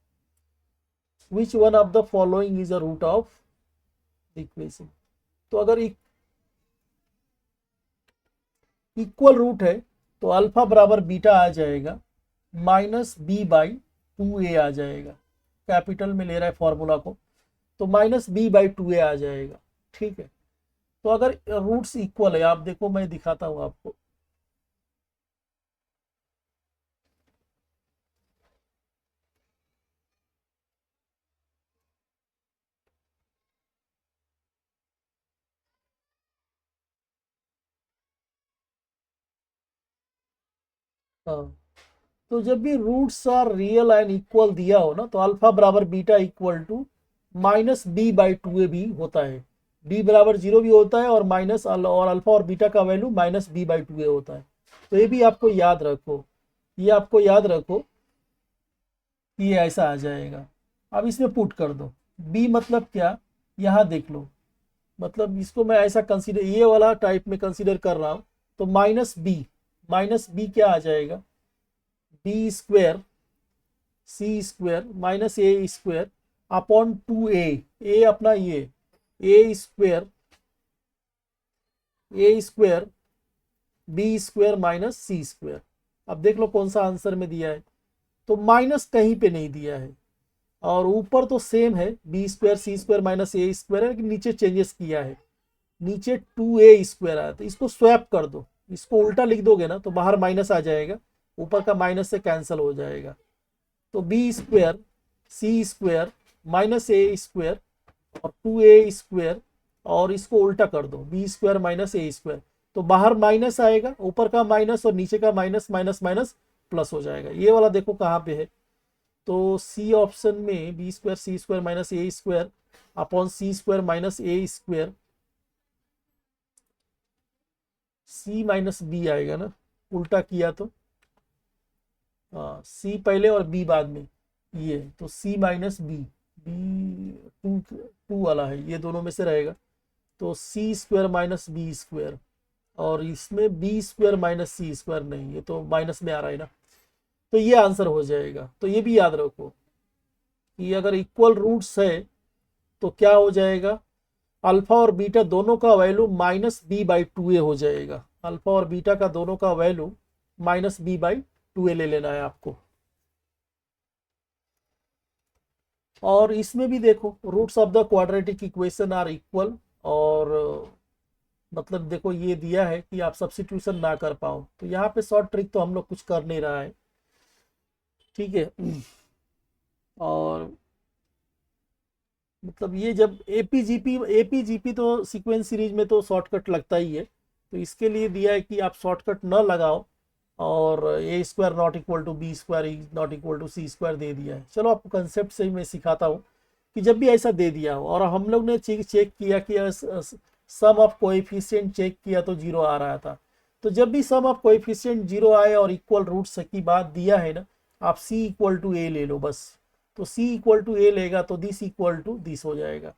which one of the following is a root of equation. तो अगर इक्वल रूट है तो अल्फा बराबर बीटा आ जाएगा, माइनस बी बाई टू ए आ जाएगा, कैपिटल में ले रहा है फॉर्मूला को, तो माइनस बी बाई टू ए आ जाएगा। ठीक है, तो अगर रूट्स इक्वल है, आप देखो मैं दिखाता हूं आपको, हाँ, तो जब भी roots are real and equal दिया हो ना, तो अल्फा बराबर beta equal to minus B by two A भी होता है, बी बराबर जीरो भी होता है और माइनस और अल्फा और बीटा का value minus B by two A होता है। तो ये भी आपको याद रखो, ये आपको याद रखो कि ये ऐसा आ जाएगा। अब इसमें पुट कर दो, बी मतलब क्या, यहाँ देख लो, मतलब इसको मैं ऐसा कंसीडर, ये वाला टाइप में कंसीडर कर रहा हूँ, तो माइनस बी क्या आ जाएगा, बी स्क्वायर सी स्क्वायर माइनस ए स्क्वायर अपॉन टू ए अपना ये ए square B square minus C square. अब देख लो कौन सा आंसर में दिया है, तो माइनस कहीं पे नहीं दिया है, और ऊपर तो सेम है, बी स्क्वायर सी स्क्वायर माइनस ए स्क्वायर है, लेकिन नीचे चेंजेस किया है, नीचे टू ए स्क्वायर आया, तो इसको स्वैप कर दो, इसको उल्टा लिख दोगे ना तो बाहर माइनस आ जाएगा, ऊपर का माइनस से कैंसिल हो जाएगा। तो बी स्क्वायर सी स्क्वायर माइनस ए स्क्वायर और टू ए स्क्वायर, और इसको उल्टा कर दो, बी स्क्वायर माइनस ए स्क्वायर, तो बाहर माइनस आएगा, ऊपर का माइनस और नीचे का माइनस माइनस माइनस प्लस हो जाएगा। ये वाला देखो कहाँ पे है, तो सी ऑप्शन में बी स्क्वायर सी स्क्वायर माइनस ए स्क्वायर अपॉन सी स्क्वायर माइनस ए स्क्वायर, सी माइनस बी आएगा ना, उल्टा किया तो, हाँ सी पहले और बी बाद में, ये तो C minus B, B two two वाला है, ये दोनों में से रहेगा, तो C square minus B square, और इसमें B square minus C square नहीं, ये तो माइनस में आ रहा है ना, तो ये आंसर हो जाएगा। तो ये भी याद रखो कि अगर इक्वल रूट्स है तो क्या हो जाएगा, अल्फा और बीटा दोनों का वैल्यू -b/2a हो जाएगा। अल्फा और बीटा का दोनों का वैल्यू -b/2a ले लेना है आपको। और इसमें भी देखो roots of the quadratic equation are equal, और मतलब देखो ये दिया है कि आप सब्स्टिट्यूशन ना कर पाओ, तो यहाँ पे शॉर्ट ट्रिक तो हम लोग कुछ कर नहीं रहा है, ठीक है। और मतलब ये जब एपीजीपी तो सीक्वेंस सीरीज में तो शॉर्टकट लगता ही है, तो इसके लिए दिया है कि आप शॉर्टकट न लगाओ, और A square not equal to B square not equal to C square दे दिया है। चलो आपको कंसेप्ट से ही मैं सिखाता हूँ कि जब भी ऐसा दे दिया हो और हम लोग ने चेक किया कि सम ऑफ कोएफिशिएंट चेक किया तो जीरो आ रहा था, तो जब भी सम ऑफ कोएफिशिएंट जीरो आए और इक्वल रूट्स की बात दिया है ना, आप सी इक्वल टू ए ले लो बस। तो सी इक्वल टू ए लेगा तो दिस इक्वल टू दिस हो जाएगा,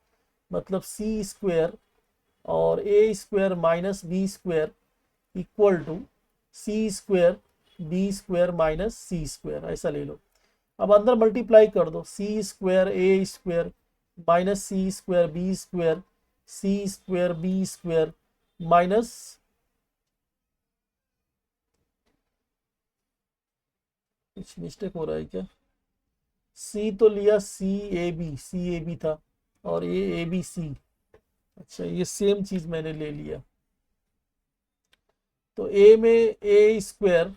मतलब सी स्क्वायर और A square minus B square equal to C square B square minus C square, ऐसा ले लो। अब अंदर मल्टीप्लाई कर दो, C square A square minus C square B square C square B square minus, कुछ mistake हो रहा है क्या, सी तो लिया सी ए बी था, और ये ए बी सी, अच्छा ये सेम चीज मैंने ले लिया। तो ए में ए square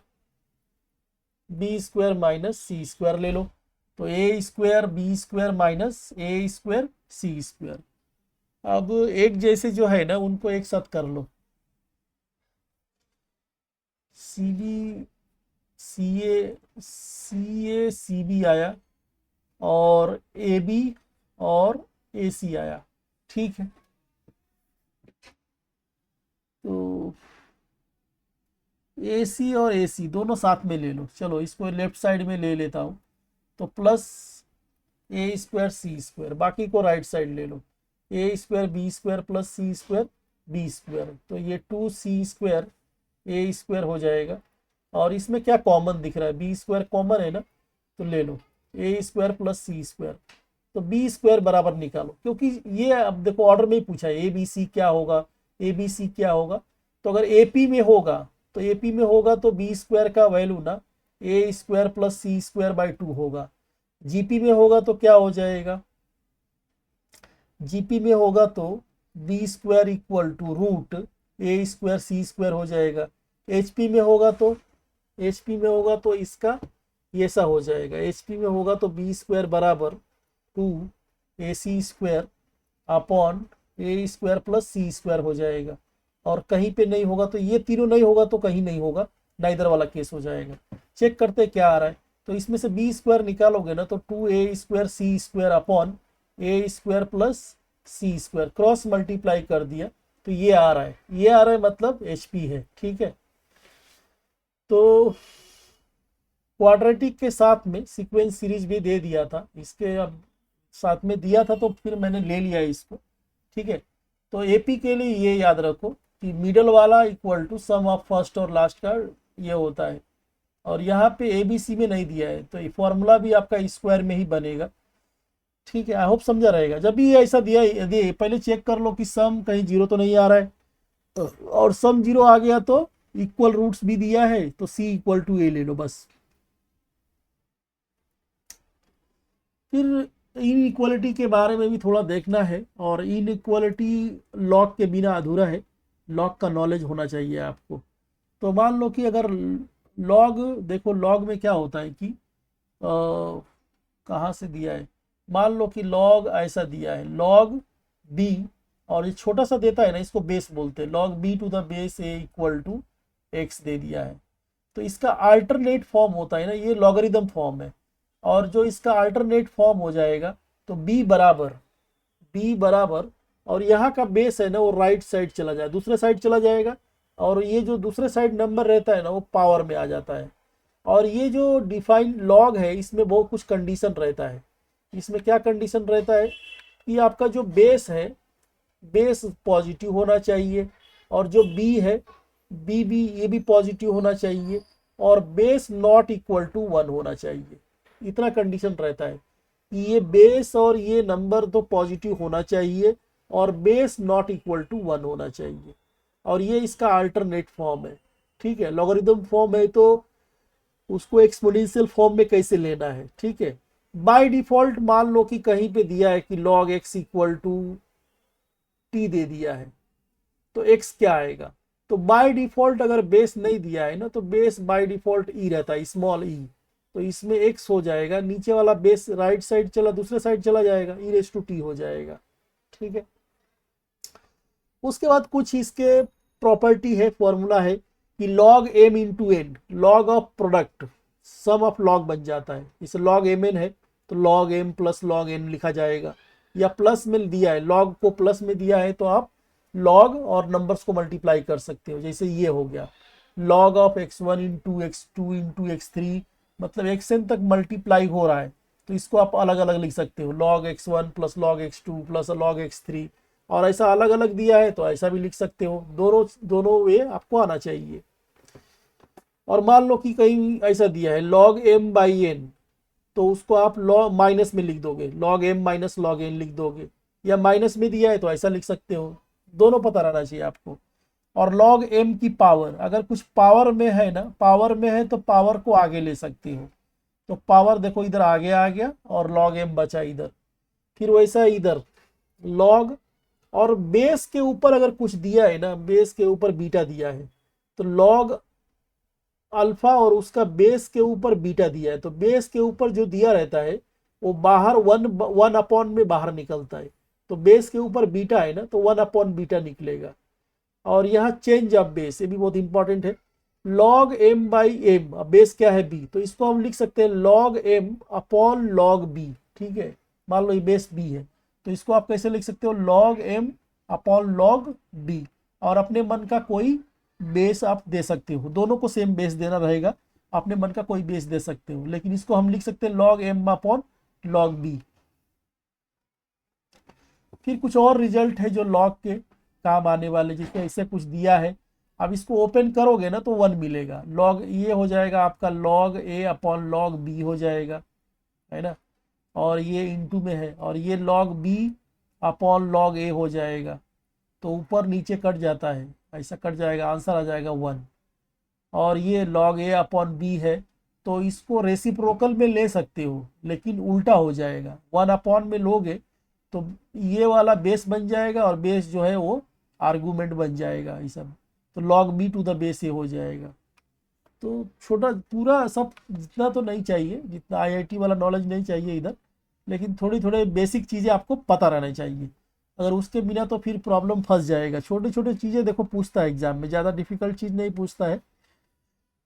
B square minus C square ले लो, तो ए स्क्वायर बी स्क्वायर माइनस ए स्क्वायर सी स्क्वायर। अब एक जैसे जो है ना उनको एक साथ कर लो, सी बी सी बी आया, और ए बी और ए सी आया, ठीक है। तो ए सी और ए सी दोनों साथ में ले लो, चलो इसको लेफ्ट साइड में ले लेता हूँ, तो प्लस ए स्क्वायर सी स्क्वायर, बाकी को राइट साइड ले लो, ए स्क्वायर बी स्क्वायर प्लस सी स्क्वायर बी स्क्वायर, तो ये 2c स्क्वायर ए स्क्वायर हो जाएगा। और इसमें क्या कॉमन दिख रहा है, बी स्क्वायर कॉमन है ना, तो ले लो ए स्क्वायर प्लस सी स्क्वायर, तो बी स्क्वायर बराबर निकालो, क्योंकि ये अब देखो ऑर्डर में ही पूछा है ए बी सी क्या होगा, ए बी सी क्या होगा। तो अगर एपी में होगा तो एपी में होगा तो बी स्क्वायर का वैल्यू ना A square plus C square by 2 होगा। जीपी में होगा तो क्या हो जाएगा, जीपी में होगा तो b square equal to root a square C square हो जाएगा। एचपी में होगा तो इसका ये सा हो जाएगा, एचपी में होगा तो बी स्क्वायर बराबर 2ac स्क्वायर अपॉन ए स्क्वायर प्लस सी स्क्वायर हो जाएगा। और कहीं पे नहीं होगा तो ये तीनों नहीं होगा तो कहीं नहीं होगा, ना इधर वाला केस हो जाएगा। चेक करते क्या आ रहा है, तो इसमें से बी स्क्वायर निकालोगे ना तो 2a स्क्वायर सी स्क्वायर अपॉन ए स्क्वायर प्लस सी स्क्वायर, क्रॉस मल्टीप्लाई कर दिया तो ये आ रहा है, मतलब एचपी है, ठीक है। तो क्वाड्रेटिक के साथ में सीक्वेंस सीरीज भी दे दिया था, इसके अब साथ में दिया था तो फिर मैंने ले लिया इसको, ठीक है। तो एपी के लिए ये याद रखो कि मिडल वाला equal to sum of first और लास्ट का ये होता है, और यहाँ पे एबीसी में नहीं दिया है तो ये फॉर्मूला भी आपका स्क्वायर में ही बनेगा, ठीक है। आई होप समझा रहेगा। जब भी ऐसा दिया यदि पहले चेक कर लो कि सम कहीं जीरो तो नहीं आ रहा है, और सम जीरो आ गया तो इक्वल रूट्स भी दिया है तो सी इक्वल टू ए ले लो बस। फिर इन इक्वालिटी के बारे में भी थोड़ा देखना है, और इन इक्वालिटी लॉग के बिना अधूरा है, लॉग का नॉलेज होना चाहिए आपको। तो मान लो कि अगर लॉग देखो, लॉग में क्या होता है कि कहाँ से दिया है, मान लो कि लॉग ऐसा दिया है लॉग बी, और ये छोटा सा देता है ना इसको बेस बोलते हैं, log B to the base A equal to X दे दिया है, तो इसका अल्टरनेट फॉर्म होता है ना, ये लॉगरिदम फॉर्म है, और जो इसका अल्टरनेट फॉर्म हो जाएगा तो बी बराबर और यहाँ का बेस है ना वो राइट साइड चला जाए, दूसरे साइड चला जाएगा, और ये जो दूसरे साइड नंबर रहता है ना वो पावर में आ जाता है। और ये जो डिफाइंड लॉग है इसमें बहुत कुछ कंडीशन रहता है, इसमें क्या कंडीशन रहता है कि आपका जो बेस है बेस पॉजिटिव होना चाहिए, और जो बी है बी ये भी पॉजिटिव होना चाहिए, और बेस नॉट इक्वल टू 1 होना चाहिए, इतना कंडीशन रहता है कि ये बेस और ये नंबर तो पॉजिटिव होना चाहिए, और बेस नॉट इक्वल टू 1 होना चाहिए, और ये इसका अल्टरनेट फॉर्म है। ठीक है, लॉगरिदम फॉर्म है तो उसको एक्सपोनेंशियल फॉर्म में कैसे लेना है। ठीक है, बाय डिफॉल्ट मान लो कि कहीं पे दिया है कि log x equal to T दे दिया है, तो x क्या आएगा। तो बाय डिफॉल्ट अगर बेस नहीं दिया है ना, तो बेस बाय डिफॉल्ट ई रहता है, स्मॉल ई, तो इसमें x हो जाएगा, नीचे वाला बेस राइट साइड चला दूसरे साइड चला जाएगा, ई रेस टू टी हो जाएगा। ठीक है, उसके बाद कुछ इसके प्रॉपर्टी है, फॉर्मूला है कि log m into n, log of product sum of log बन जाता है। इसे log mn है तो log m plus log n लिखा जाएगा, या प्लस में दिया है, log को प्लस में दिया है तो आप log और नंबर्स को मल्टीप्लाई कर सकते हो। जैसे ये हो गया log of x1 into x2 into x3, मतलब xn तक मल्टीप्लाई हो रहा है, तो इसको आप अलग अलग लिख सकते हो, log x1 plus log x2 plus log x3, और ऐसा अलग अलग दिया है तो ऐसा भी लिख सकते हो। दोनों दोनों वे आपको आना चाहिए। और मान लो कि कहीं ऐसा दिया है log m बाई एन, तो उसको आप log माइनस में लिख दोगे, log m minus log n लिख दोगे, या माइनस में दिया है तो ऐसा लिख सकते हो। दोनों पता रहना चाहिए आपको। और log m की पावर, अगर कुछ पावर में है ना, पावर में है तो पावर को आगे ले सकते हो, तो पावर देखो इधर आगे आ गया और log m बचा इधर। फिर वैसा इधर log, और बेस के ऊपर अगर कुछ दिया है ना, बेस के ऊपर बीटा दिया है, तो log अल्फा और उसका बेस के ऊपर बीटा दिया है, तो बेस के ऊपर जो दिया रहता है वो बाहर वन अपॉन में बाहर निकलता है, तो बेस के ऊपर बीटा है ना तो 1 अपॉन बीटा निकलेगा। और यहाँ चेंज ऑफ बेस, ये भी बहुत इंपॉर्टेंट है, log m बाई एम, अब बेस क्या है b, तो इसको हम लिख सकते हैं log m upon log b। ठीक है, मान लो ये बेस b है, तो इसको आप कैसे लिख सकते हो, log m upon log b, और अपने मन का कोई बेस आप दे सकते हो, दोनों को सेम बेस देना रहेगा, अपने मन का कोई बेस दे सकते हो, लेकिन इसको हम लिख सकते हैं log m upon log b। फिर कुछ और रिजल्ट है जो log के काम आने वाले, जिसमें ऐसे कुछ दिया है, अब इसको ओपन करोगे ना तो 1 मिलेगा, log ये हो जाएगा आपका log a upon log b हो जाएगा, है ना, और ये इंटू में है, और ये log b upon log a हो जाएगा, तो ऊपर नीचे कट जाता है, ऐसा कट जाएगा, आंसर आ जाएगा 1। और ये log a अपॉन b है, तो इसको रेसिप्रोकल में ले सकते हो, लेकिन उल्टा हो जाएगा, 1 अपॉन में लोगे तो ये वाला बेस बन जाएगा, और बेस जो है वो आर्गूमेंट बन जाएगा, ये सब, तो log b to the base ये हो जाएगा। तो छोटा पूरा सब जितना तो नहीं चाहिए, जितना आईआईटी वाला नॉलेज नहीं चाहिए इधर, लेकिन थोड़ी थोड़े बेसिक चीज़ें आपको पता रहना चाहिए, अगर उसके बिना तो फिर प्रॉब्लम फंस जाएगा। छोटे छोटे चीज़ें देखो पूछता है एग्जाम में, ज़्यादा डिफिकल्ट चीज़ नहीं पूछता है,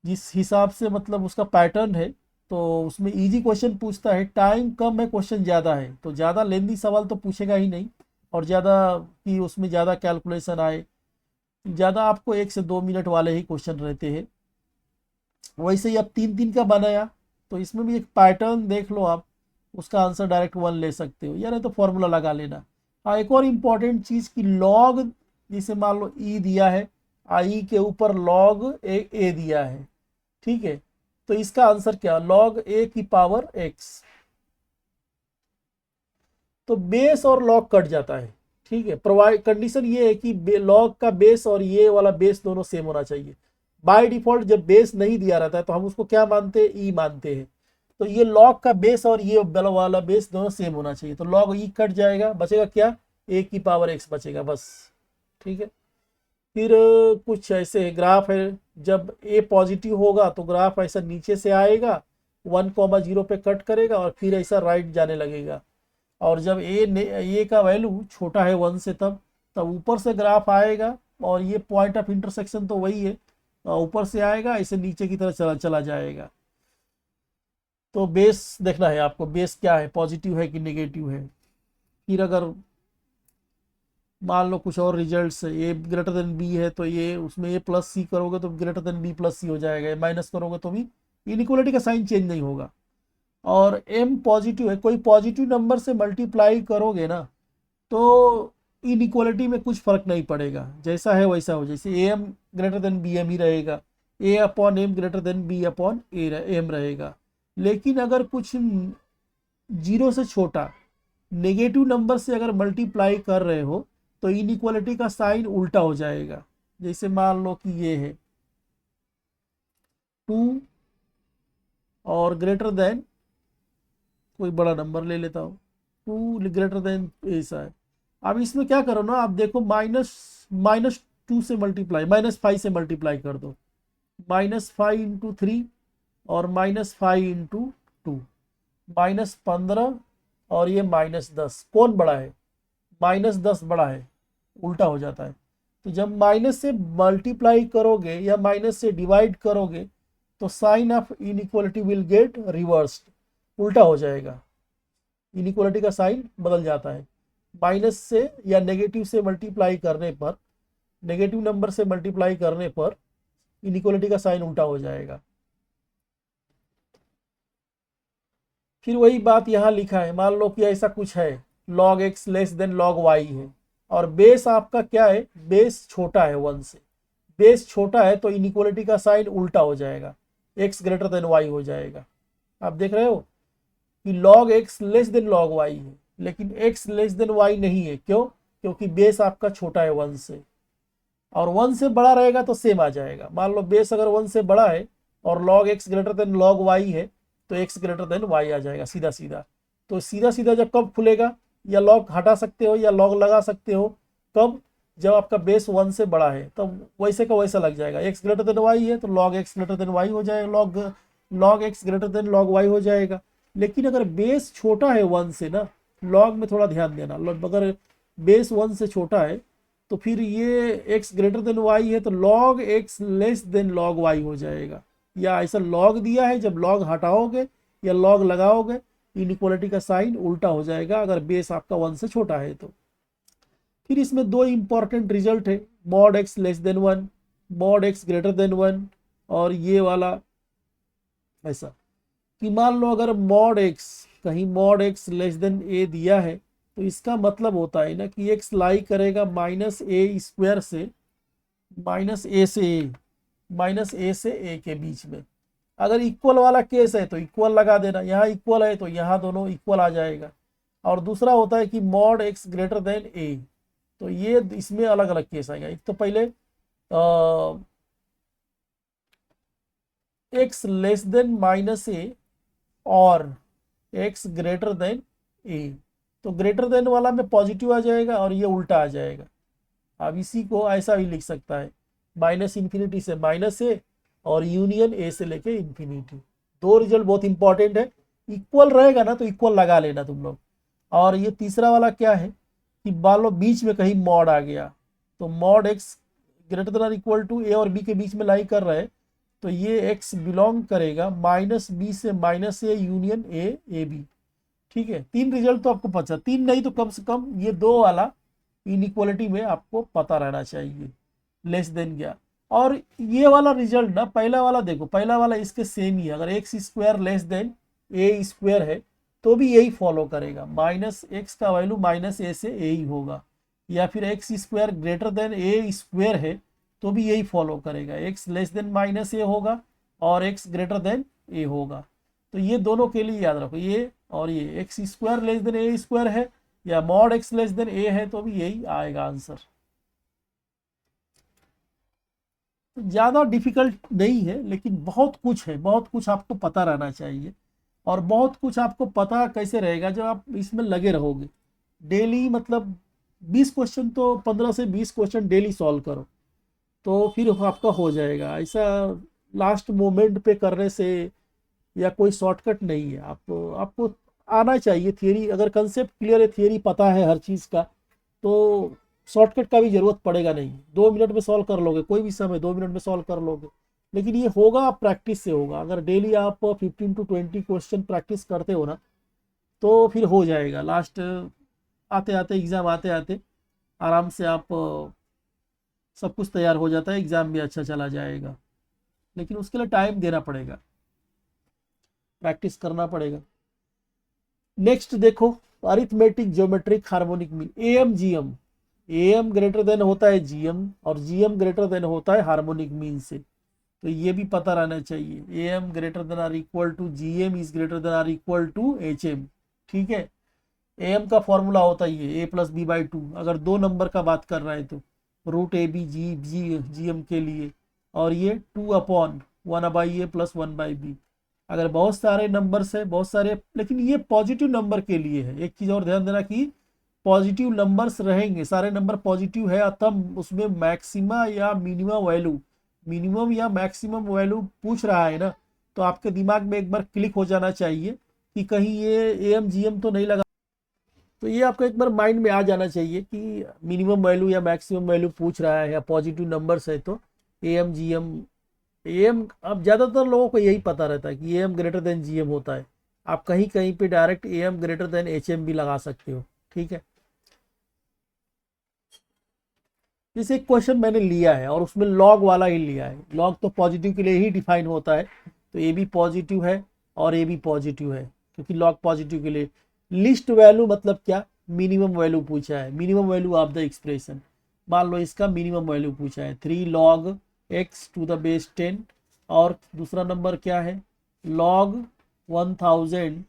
जिस हिसाब से मतलब उसका पैटर्न है, तो उसमें इजी क्वेश्चन पूछता है, टाइम कम है क्वेश्चन ज़्यादा है, तो ज़्यादा लेंदी सवाल तो पूछेगा ही नहीं, और ज़्यादा कि उसमें ज़्यादा कैलकुलेशन आए, ज़्यादा आपको 1 से 2 मिनट वाले ही क्वेश्चन रहते हैं। वैसे ही अब 3 3 का बनाया, तो इसमें भी एक पैटर्न देख लो आप, उसका आंसर डायरेक्ट 1 ले सकते हो, या नहीं तो फॉर्मूला लगा लेना। हाँ, एक और इम्पॉर्टेंट चीज़ कि लॉग, जैसे मान लो ई दिया है, आई के ऊपर लॉग ए दिया है, ठीक है, तो इसका आंसर क्या, लॉग ए की पावर एक्स, तो बेस और लॉग कट जाता है। ठीक है, प्रोवाइड कंडीशन ये है कि लॉग का बेस और ये वाला बेस दोनों सेम होना चाहिए। बाय डिफॉल्ट जब बेस नहीं दिया रहता है तो हम उसको क्या मानते हैं, ई मानते हैं, तो ये लॉग का बेस और ये वाला बेस दोनों सेम होना चाहिए, तो लॉग ई कट जाएगा, बचेगा क्या, ए की पावर एक्स बचेगा बस। ठीक है, फिर कुछ ऐसे ग्राफ है, जब ए पॉजिटिव होगा तो ग्राफ ऐसा नीचे से आएगा, 1,0 पे कट करेगा और फिर ऐसा राइट जाने लगेगा, और जब ए का वैल्यू छोटा है 1 से, तब ऊपर से ग्राफ आएगा, और ये पॉइंट ऑफ इंटरसेक्शन तो वही है, ऊपर से आएगा ऐसे नीचे की तरह चला जाएगा। तो बेस देखना है आपको, बेस क्या है, पॉजिटिव है कि नेगेटिव है। फिर अगर मान लो कुछ और रिजल्ट्स है, ए ग्रेटर देन बी है, तो ये उसमें ए प्लस सी करोगे तो ग्रेटर देन बी प्लस सी हो जाएगा, माइनस करोगे तो भी इनइक्वालिटी का साइन चेंज नहीं होगा। और एम पॉजिटिव है, कोई पॉजिटिव नंबर से मल्टीप्लाई करोगे ना तो इनइक्वालिटी में कुछ फर्क नहीं पड़ेगा, जैसा है वैसा हो, जैसे A M greater than B M ही रहेगा, A upon M greater than B upon M रहेगा। लेकिन अगर कुछ 0 से छोटा नेगेटिव नंबर से अगर मल्टीप्लाई कर रहे हो तो इनइक्वालिटी का साइन उल्टा हो जाएगा। जैसे मान लो कि ये है 2 और ग्रेटर देन, कोई बड़ा नंबर ले लेता हूँ, 2 ग्रेटर देन ऐसा है। अब इसमें क्या करो ना, आप देखो माइनस माइनस 2 से मल्टीप्लाई, -5 से मल्टीप्लाई कर दो, -5 इंटू 3 और -5 इंटू 2, -15 और ये -10, कौन बड़ा है? -10 बड़ा है, उल्टा हो जाता है। तो जब माइनस से मल्टीप्लाई करोगे या माइनस से डिवाइड करोगे तो sign of inequality will get reversed, उल्टा हो जाएगा, इनइक्वालिटी का साइन बदल जाता है। माइनस से या नेगेटिव से मल्टीप्लाई करने पर, नेगेटिव नंबर से मल्टीप्लाई करने पर इनइक्वालिटी का साइन उल्टा हो जाएगा। फिर वही बात यहाँ लिखा है, मान लो कि ऐसा कुछ है, log x less than log y है और बेस आपका क्या है, बेस छोटा है 1 से, बेस छोटा है तो इनइक्वालिटी का साइन उल्टा हो जाएगा, x ग्रेटर देन y हो जाएगा। आप देख रहे हो कि log x less than log y है, लेकिन x लेस देन y नहीं है। क्यों? क्योंकि बेस आपका छोटा है 1 से, और 1 से बड़ा रहेगा तो सेम आ जाएगा। मान लो बेस अगर 1 से बड़ा है और log x greater then log y है तो x ग्रेटर देन y आ जाएगा सीधा सीधा। तो सीधा सीधा जब कब खुलेगा, या लॉग हटा सकते हो या लॉग लगा सकते हो, कब? जब आपका बेस 1 से बड़ा है, तब तो वैसे का वैसा लग जाएगा। x ग्रेटर देन y है तो log x greater then y हो जाएगा, log x greater then log y हो जाएगा। लेकिन अगर बेस छोटा है 1 से ना, लॉग में थोड़ा ध्यान देना, अगर बेस 1 से छोटा है तो फिर ये x ग्रेटर देन y है तो log x less than log y हो जाएगा। या ऐसा लॉग दिया है, जब लॉग हटाओगे या लॉग लगाओगे इनइक्वालिटी का साइन उल्टा हो जाएगा, अगर बेस आपका 1 से छोटा है तो। फिर इसमें दो इंपॉर्टेंट रिजल्ट है, mod x less than 1, mod x greater then 1, और ये वाला ऐसा कि मान लो अगर मॉड x, कहीं mod x less than a दिया है तो इसका मतलब होता है ना कि x लाई करेगा -a² से, -a से a के बीच में। अगर इक्वल वाला केस है तो इक्वल लगा देना, यहाँ इक्वल है तो यहाँ दोनों इक्वल आ जाएगा। और दूसरा होता है कि mod x greater then a, तो ये इसमें अलग अलग केस आएगा। एक तो पहले x लेस देन -a और x ग्रेटर देन a, तो ग्रेटर देन वाला में पॉजिटिव आ जाएगा और ये उल्टा आ जाएगा। अब इसी को ऐसा भी लिख सकता है, -∞ से -a और यूनियन a से लेके इन्फिनिटी। दो रिजल्ट बहुत इंपॉर्टेंट है, इक्वल रहेगा ना तो इक्वल लगा लेना तुम लोग। और ये तीसरा वाला क्या है कि मान लो बीच में कहीं मॉड आ गया, तो mod x greater than equal to a और b के बीच में लाई कर रहा है तो ये x बिलोंग करेगा -b से -a यूनियन a b। ठीक है, 3 रिजल्ट तो आपको पता, 3 नहीं तो कम से कम ये 2 वाला इनइक्वालिटी में आपको पता रहना चाहिए, लेस देन क्या। और ये वाला रिजल्ट ना, पहला वाला देखो, पहला वाला इसके सेम ही है, अगर x² लेस देन a² है तो भी यही फॉलो करेगा, -x का वैल्यू -a से a ही होगा। या फिर x² ग्रेटर देन a² है तो भी यही फॉलो करेगा, x लेस देन -a होगा और x ग्रेटर देन a होगा। तो ये दोनों के लिए याद रखो, ये और ये x² लेस देन a² है या mod x less than a है तो भी यही आएगा आंसर। ज़्यादा डिफिकल्ट नहीं है, लेकिन बहुत कुछ है, बहुत कुछ आपको पता रहना चाहिए। और बहुत कुछ आपको पता कैसे रहेगा, जब आप इसमें लगे रहोगे डेली, मतलब 20 क्वेश्चन तो 15 से 20 क्वेश्चन डेली सॉल्व करो तो फिर आपका हो जाएगा। ऐसा लास्ट मोमेंट पे करने से या कोई शॉर्टकट नहीं है, आपको आना चाहिए थियरी। अगर कंसेप्ट क्लियर है, थियरी पता है हर चीज़ का, तो शॉर्टकट का भी जरूरत पड़ेगा नहीं, 2 मिनट में सॉल्व कर लोगे, कोई भी समय 2 मिनट में सॉल्व कर लोगे। लेकिन ये होगा आप प्रैक्टिस से होगा, अगर डेली आप 15 to 20 क्वेश्चन प्रैक्टिस करते हो ना तो फिर हो जाएगा। लास्ट आते आते, एग्ज़ाम आते आते आराम से आप सब कुछ तैयार हो जाता है, एग्ज़ाम भी अच्छा चला जाएगा। लेकिन उसके लिए टाइम देना पड़ेगा, प्रैक्टिस करना पड़ेगा। नेक्स्ट देखो, arithmetic geometric harmonic mean, AM GM, AM greater than होता है जीएम और जीएम ग्रेटर देन होता है हार्मोनिक मीन से, तो ये भी पता रहना चाहिए। AM greater than or equal to GM is greater than or equal to HM. ठीक है, एम का फॉर्मूला होता ही है a+b/2, अगर दो नंबर का बात कर रहे हैं तो root a b G M के लिए, और ये 2/1/a+1/b। अगर बहुत सारे नंबर्स है, बहुत सारे, लेकिन ये पॉजिटिव नंबर के लिए है। एक चीज़ और ध्यान देना कि पॉजिटिव नंबर्स रहेंगे, सारे नंबर पॉजिटिव है, तब उसमें मैक्सिमा या मिनिमम या मैक्सिमम वैल्यू पूछ रहा है ना, तो आपके दिमाग में एक बार क्लिक हो जाना चाहिए कि कहीं ये एम जी एम तो नहीं लगा। तो ये आपको एक बार माइंड में आ जाना चाहिए कि मिनिमम वैल्यू या मैक्सिमम वैल्यू पूछ रहा है या पॉजिटिव नंबर्स है तो A M G M. A M, अब ज़्यादातर लोगों को यही पता रहता है कि A M greater than G M होता है। आप कहीं कहीं पे direct A M greater than H M भी लगा सकते हो। ठीक है, जैसे एक क्वेश्चन मैंने लिया है और उसमें लॉग वाला ही लिया है, लॉग तो पॉजिटिव के लिए ही डिफाइन होता है, तो ए भी पॉजिटिव है और ए भी पॉजिटिव है, क्योंकि लॉग पॉजिटिव के लिए। लिस्ट वैल्यू मतलब क्या, मिनिमम वैल्यू पूछा है, minimum value of the expression. मान लो इसका मिनिमम वैल्यू पूछा है 3 log x⁻10, और दूसरा नंबर क्या है log 1000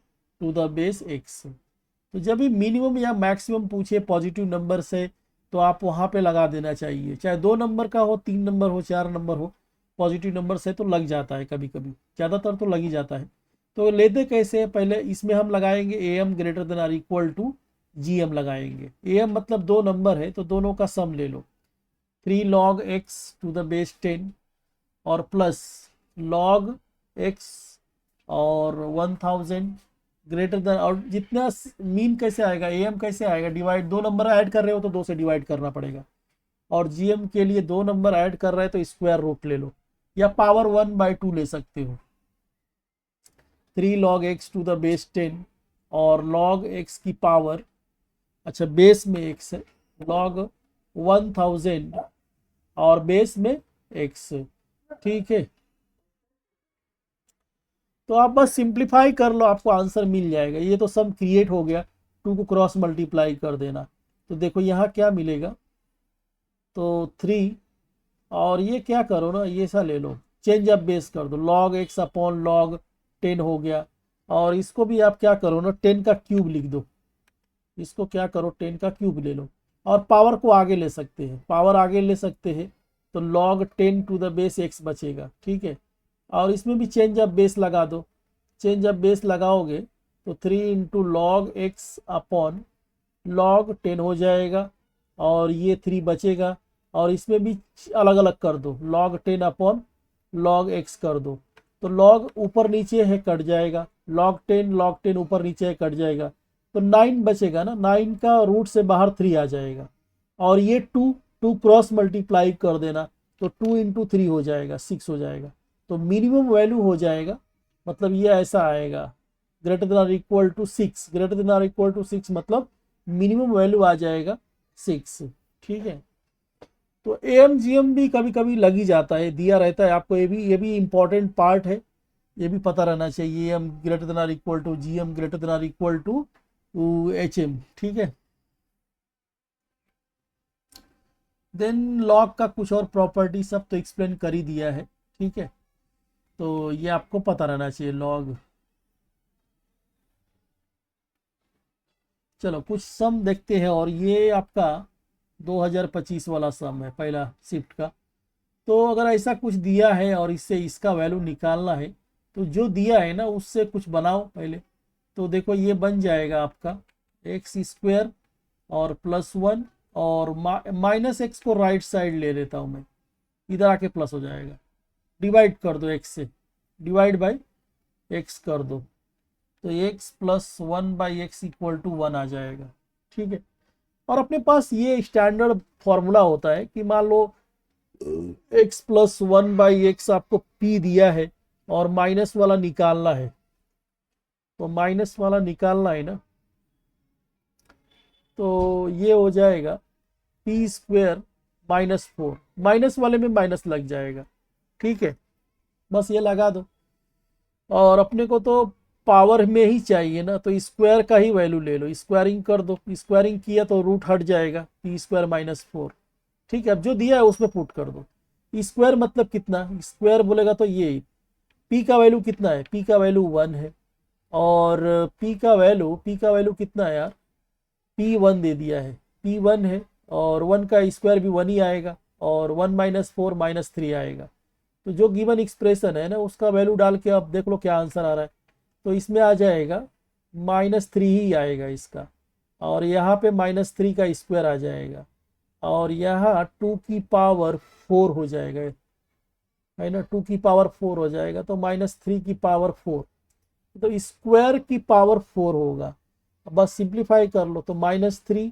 तो जब भी मिनिमम या मैक्सिमम पूछे पॉजिटिव नंबर से, तो आप वहाँ पे लगा देना चाहिए, चाहे 2 नंबर का हो, 3 नंबर हो, 4 नंबर हो, पॉजिटिव नंबर से तो लग जाता है, कभी कभी ज़्यादातर तो लग ही जाता है। तो लेते कैसे, पहले इसमें हम लगाएंगे A M greater than or equal to G M लगाएंगे। ए एम मतलब 2 नंबर है तो दोनों का सम ले लो, 3 log x⁻10 और प्लस log x और 1000 ग्रेटर देन, और जितना मीन कैसे आएगा, ए एम कैसे आएगा, डिवाइड, 2 नंबर ऐड कर रहे हो तो 2 से डिवाइड करना पड़ेगा, और जी एम के लिए 2 नंबर ऐड कर रहे हैं तो स्क्वायर रूट ले लो, या पावर 1/2 ले सकते हो। 3 log x⁻10 और log x की पावर, अच्छा बेस में x है, log 1000 और बेस में x। ठीक है, तो आप बस सिंप्लीफाई कर लो, आपको आंसर मिल जाएगा। ये तो सम क्रिएट हो गया, 2 को क्रॉस मल्टीप्लाई कर देना, तो देखो यहाँ क्या मिलेगा, तो 3, और ये क्या करो ना, ये सा ले लो, चेंज ऑफ बेस कर दो, log x/log 10 हो गया, और इसको भी आप क्या करो ना, 10 का क्यूब लिख दो, इसको क्या करो 10 का क्यूब ले लो, और पावर को आगे ले सकते हैं, पावर आगे ले सकते हैं, तो log 10 to the base x बचेगा। ठीक है, और इसमें भी चेंज ऑफ बेस लगा दो, चेंज ऑफ बेस लगाओगे तो 3 × log x/log 10 हो जाएगा, और ये 3 बचेगा, और इसमें भी अलग अलग कर दो, log 10/log x कर दो, तो log ऊपर नीचे है कट जाएगा, log 10 ऊपर नीचे है कट जाएगा, तो 9 बचेगा ना, 9 का रूट से बाहर 3 आ जाएगा, और ये 2 क्रॉस मल्टीप्लाई कर देना, तो 2 × 3 हो जाएगा, 6 हो जाएगा, तो मिनिमम वैल्यू हो जाएगा, मतलब ये ऐसा आएगा, greater than or equal to 6, greater than or equal to 6 मतलब मिनिमम वैल्यू आ जाएगा 6। ठीक है, तो एम जी एम भी कभी कभी लग ही जाता है, दिया रहता है आपको, ये भी इंपॉर्टेंट पार्ट है, ये भी पता रहना चाहिए, AM greater than or equal to G M greater than or equal to H M. ठीक है, देन लॉग का कुछ और प्रॉपर्टी सब तो एक्सप्लेन कर ही दिया है। ठीक है, तो ये आपको पता रहना चाहिए लॉग। चलो कुछ सम देखते हैं, और ये आपका 2025 वाला सम है, पहला शिफ्ट का। तो अगर ऐसा कुछ दिया है और इससे इसका वैल्यू निकालना है, तो जो दिया है ना उससे कुछ बनाओ पहले। तो देखो ये बन जाएगा आपका x² और +1, और -x को राइट साइड ले लेता हूँ मैं, इधर आके प्लस हो जाएगा, डिवाइड कर दो x से, डिवाइड बाई x कर दो, तो x+1/x = 1 आ जाएगा। ठीक है, और अपने पास ये स्टैंडर्ड फॉर्मूला होता है कि मान लो x+1/x आपको p दिया है और माइनस वाला निकालना है, तो माइनस वाला निकालना है ना, तो ये हो जाएगा p² -4, माइनस वाले में माइनस लग जाएगा। ठीक है, बस ये लगा दो, और अपने को तो पावर में ही चाहिए ना, तो स्क्वायर का ही वैल्यू ले लो, स्क्वायरिंग कर दो, स्क्वायरिंग किया तो रूट हट जाएगा, p² -4। ठीक है, अब जो दिया है उसमें पुट कर दो, स्क्वायर मतलब कितना, स्क्वायर बोलेगा तो ये p का वैल्यू कितना है, p का वैल्यू 1 है, और p का वैल्यू कितना है यार, P1 दे दिया है, P1 है और 1 का स्क्वायर भी 1 ही आएगा और 1 माइनस 4 माइनस 3 आएगा। तो जो गिवन एक्सप्रेशन है ना उसका वैल्यू डाल के आप देख लो क्या आंसर आ रहा है। तो इसमें आ जाएगा -3 ही आएगा इसका, और यहाँ पे -3 का स्क्वायर आ जाएगा और यहाँ 2 की पावर 4 हो जाएगा, है ना, 2 की पावर 4 हो जाएगा। तो -3 की पावर 4, तो स्क्वायर की पावर 4 होगा। बस सिंप्लीफाई कर लो तो -3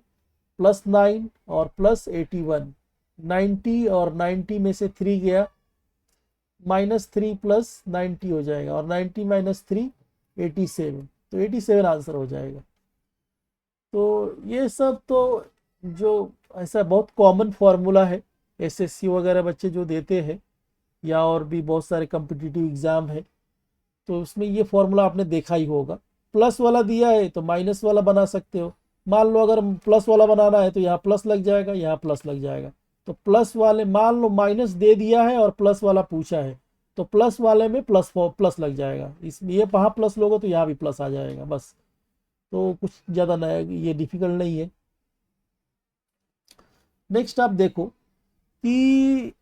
प्लस 9 और प्लस 81, 90 और 90 में से 3 गया, -3 प्लस 90 हो जाएगा और 90 माइनस 3 87, तो 87 आंसर हो जाएगा। तो ये सब तो जो ऐसा बहुत कॉमन फॉर्मूला है, एसएससी वगैरह बच्चे जो देते हैं या और भी बहुत सारे कम्पिटिटिव एग्जाम है तो उसमें ये फॉर्मूला आपने देखा ही होगा। प्लस वाला दिया है तो माइनस वाला बना सकते हो। मान लो अगर प्लस वाला बनाना है तो यहाँ प्लस लग जाएगा, यहाँ प्लस लग जाएगा। तो प्लस वाले, मान लो माइनस दे दिया है और प्लस वाला पूछा है तो प्लस वाले में प्लस प्लस लग जाएगा, इसमें ये वहाँ प्लस लोगे तो यहाँ भी प्लस आ जाएगा बस। तो कुछ ज़्यादा नया ये डिफिकल्ट नहीं है। नेक्स्ट आप देखो कि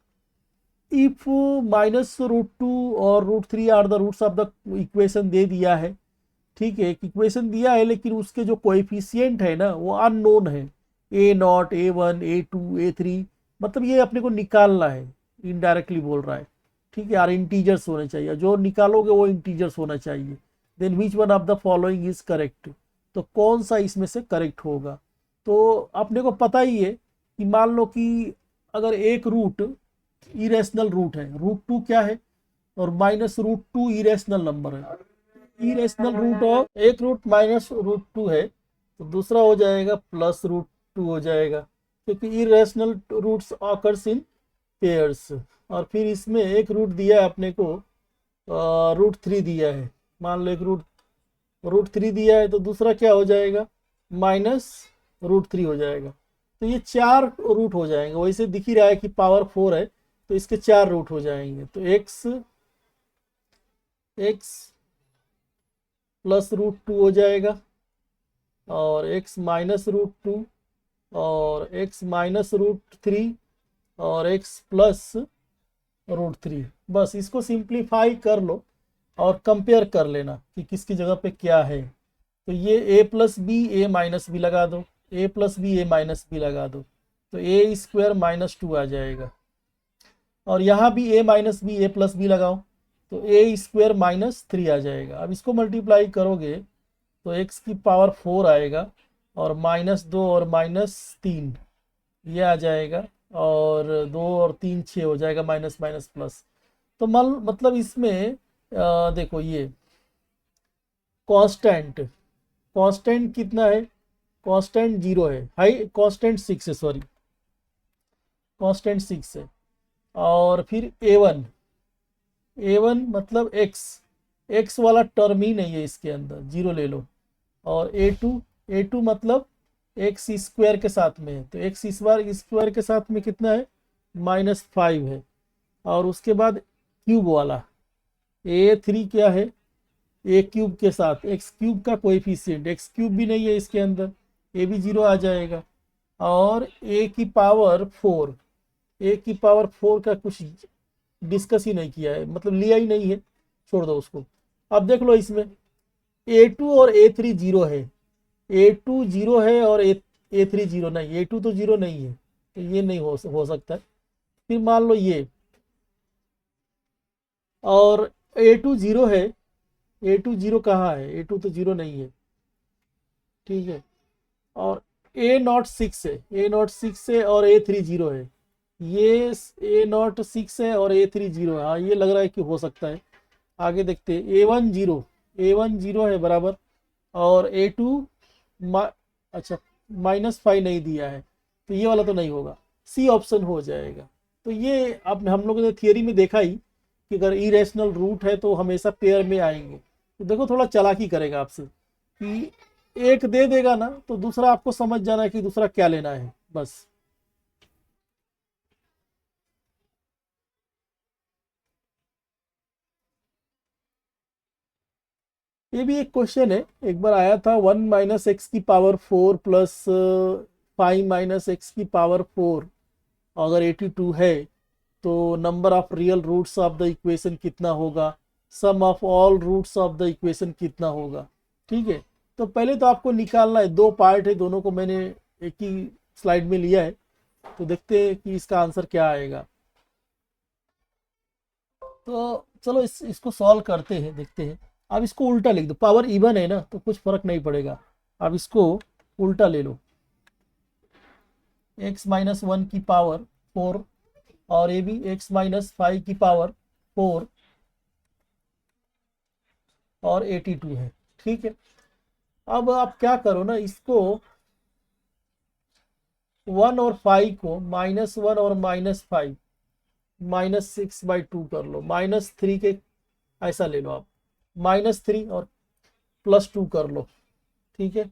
इफ -√2 और √3 are the roots of the equation दे दिया है, ठीक है, एक इक्वेशन दिया है लेकिन उसके जो कोएफिशिएंट है ना वो अननोन है, A0 A1 A2 A3, मतलब ये अपने को निकालना है, इनडायरेक्टली बोल रहा है, ठीक है, और इंटीजर्स होने चाहिए, जो निकालोगे वो इंटीजर्स होना चाहिए। Then which one of the following is correct, तो कौन सा इसमें से करेक्ट होगा। तो अपने को पता ही है कि मान लो कि अगर एक रूट इरेशनल रूट है, √2 क्या है, और -√2 इरेशनल नंबर है, इरेशनल रूट ऑफ एक रूट -√2 है तो दूसरा हो जाएगा +√2 हो जाएगा, क्योंकि irrational roots occurs in pairs. और फिर इसमें एक रूट दिया है अपने को, √3 दिया है, मान लो एक √3 दिया है तो दूसरा क्या हो जाएगा, -√3 हो जाएगा। तो ये 4 रूट हो जाएंगे, वैसे दिख ही रहा है कि पावर 4 है तो इसके 4 रूट हो जाएंगे। तो x +√2 हो जाएगा और x -√2 और x -√3 और x +√3। बस इसको सिंप्लीफाई कर लो और कंपेयर कर लेना कि किसकी जगह पे क्या है। तो ये a+b a-b लगा दो, a+b a-b लगा दो तो a² -2 आ जाएगा, और यहाँ भी a-b a+b लगाओ तो a² -3 आ जाएगा। अब इसको मल्टीप्लाई करोगे तो x की पावर 4 आएगा और -2 और -3 ये आ जाएगा, और 2 और 3 6 हो जाएगा, माइनस माइनस प्लस। तो मतलब इसमें देखो ये कांस्टेंट, कांस्टेंट कितना है, कांस्टेंट 0 है, हाई कांस्टेंट 6 है, सॉरी कांस्टेंट 6 है। और फिर a1 मतलब x वाला टर्म ही नहीं है इसके अंदर, 0 ले लो। और a2 मतलब x² के साथ में है तो x² के साथ में कितना है, -5 है। और उसके बाद क्यूब वाला a3 क्या है, a³ के साथ x³ का कोएफिशिएंट x³ भी नहीं है इसके अंदर, a भी 0 आ जाएगा। और a की पावर 4 का कुछ डिस्कस ही नहीं किया है, मतलब लिया ही नहीं है, छोड़ दो उसको। अब देख लो इसमें a2 और a3 0 है, a2 0 है और a3 0 नहीं, a2 तो 0 नहीं है तो ये नहीं हो सकता। फिर मान लो ये, और a2 0 है, a2 0 कहाँ है, a2 तो 0 नहीं है, ठीक है। और a0 6 है, a0 6 है और a3 0 है, ये a0 6 है और a3 0 है, हाँ ये लग रहा है कि हो सकता है। आगे देखते हैं, a1 0 है बराबर, और a2 अच्छा -5 नहीं दिया है तो ये वाला तो नहीं होगा, सी ऑप्शन हो जाएगा। तो ये अब हम लोगों ने थियरी में देखा ही कि अगर इरेशनल रूट है तो हमेशा पेयर में आएंगे। तो देखो थोड़ा चालाकी करेगा आपसे कि एक दे देगा ना तो दूसरा आपको समझ जाना है कि दूसरा क्या लेना है बस। ये भी एक क्वेश्चन है, एक बार आया था 1 - x⁴ प्लस 5 - x⁴ अगर 82 है तो number of real roots of the equation कितना होगा, sum of all roots of the equation कितना होगा। ठीक है, तो पहले तो आपको निकालना है, दो पार्ट है, दोनों को मैंने एक ही स्लाइड में लिया है, तो देखते हैं कि इसका आंसर क्या आएगा। तो चलो इसको सॉल्व करते हैं, देखते हैं। अब इसको उल्टा लिख दो, पावर इवन है ना तो कुछ फर्क नहीं पड़ेगा। अब इसको उल्टा ले लो, x-1 की पावर 4 और ये भी x-5 की पावर 4 और 82 है। ठीक है, अब आप क्या करो ना, इसको 1 और 5 को -1 और -5 -6/2 कर लो, -3 के ऐसा ले लो आप, -3 और +2 कर लो। ठीक है,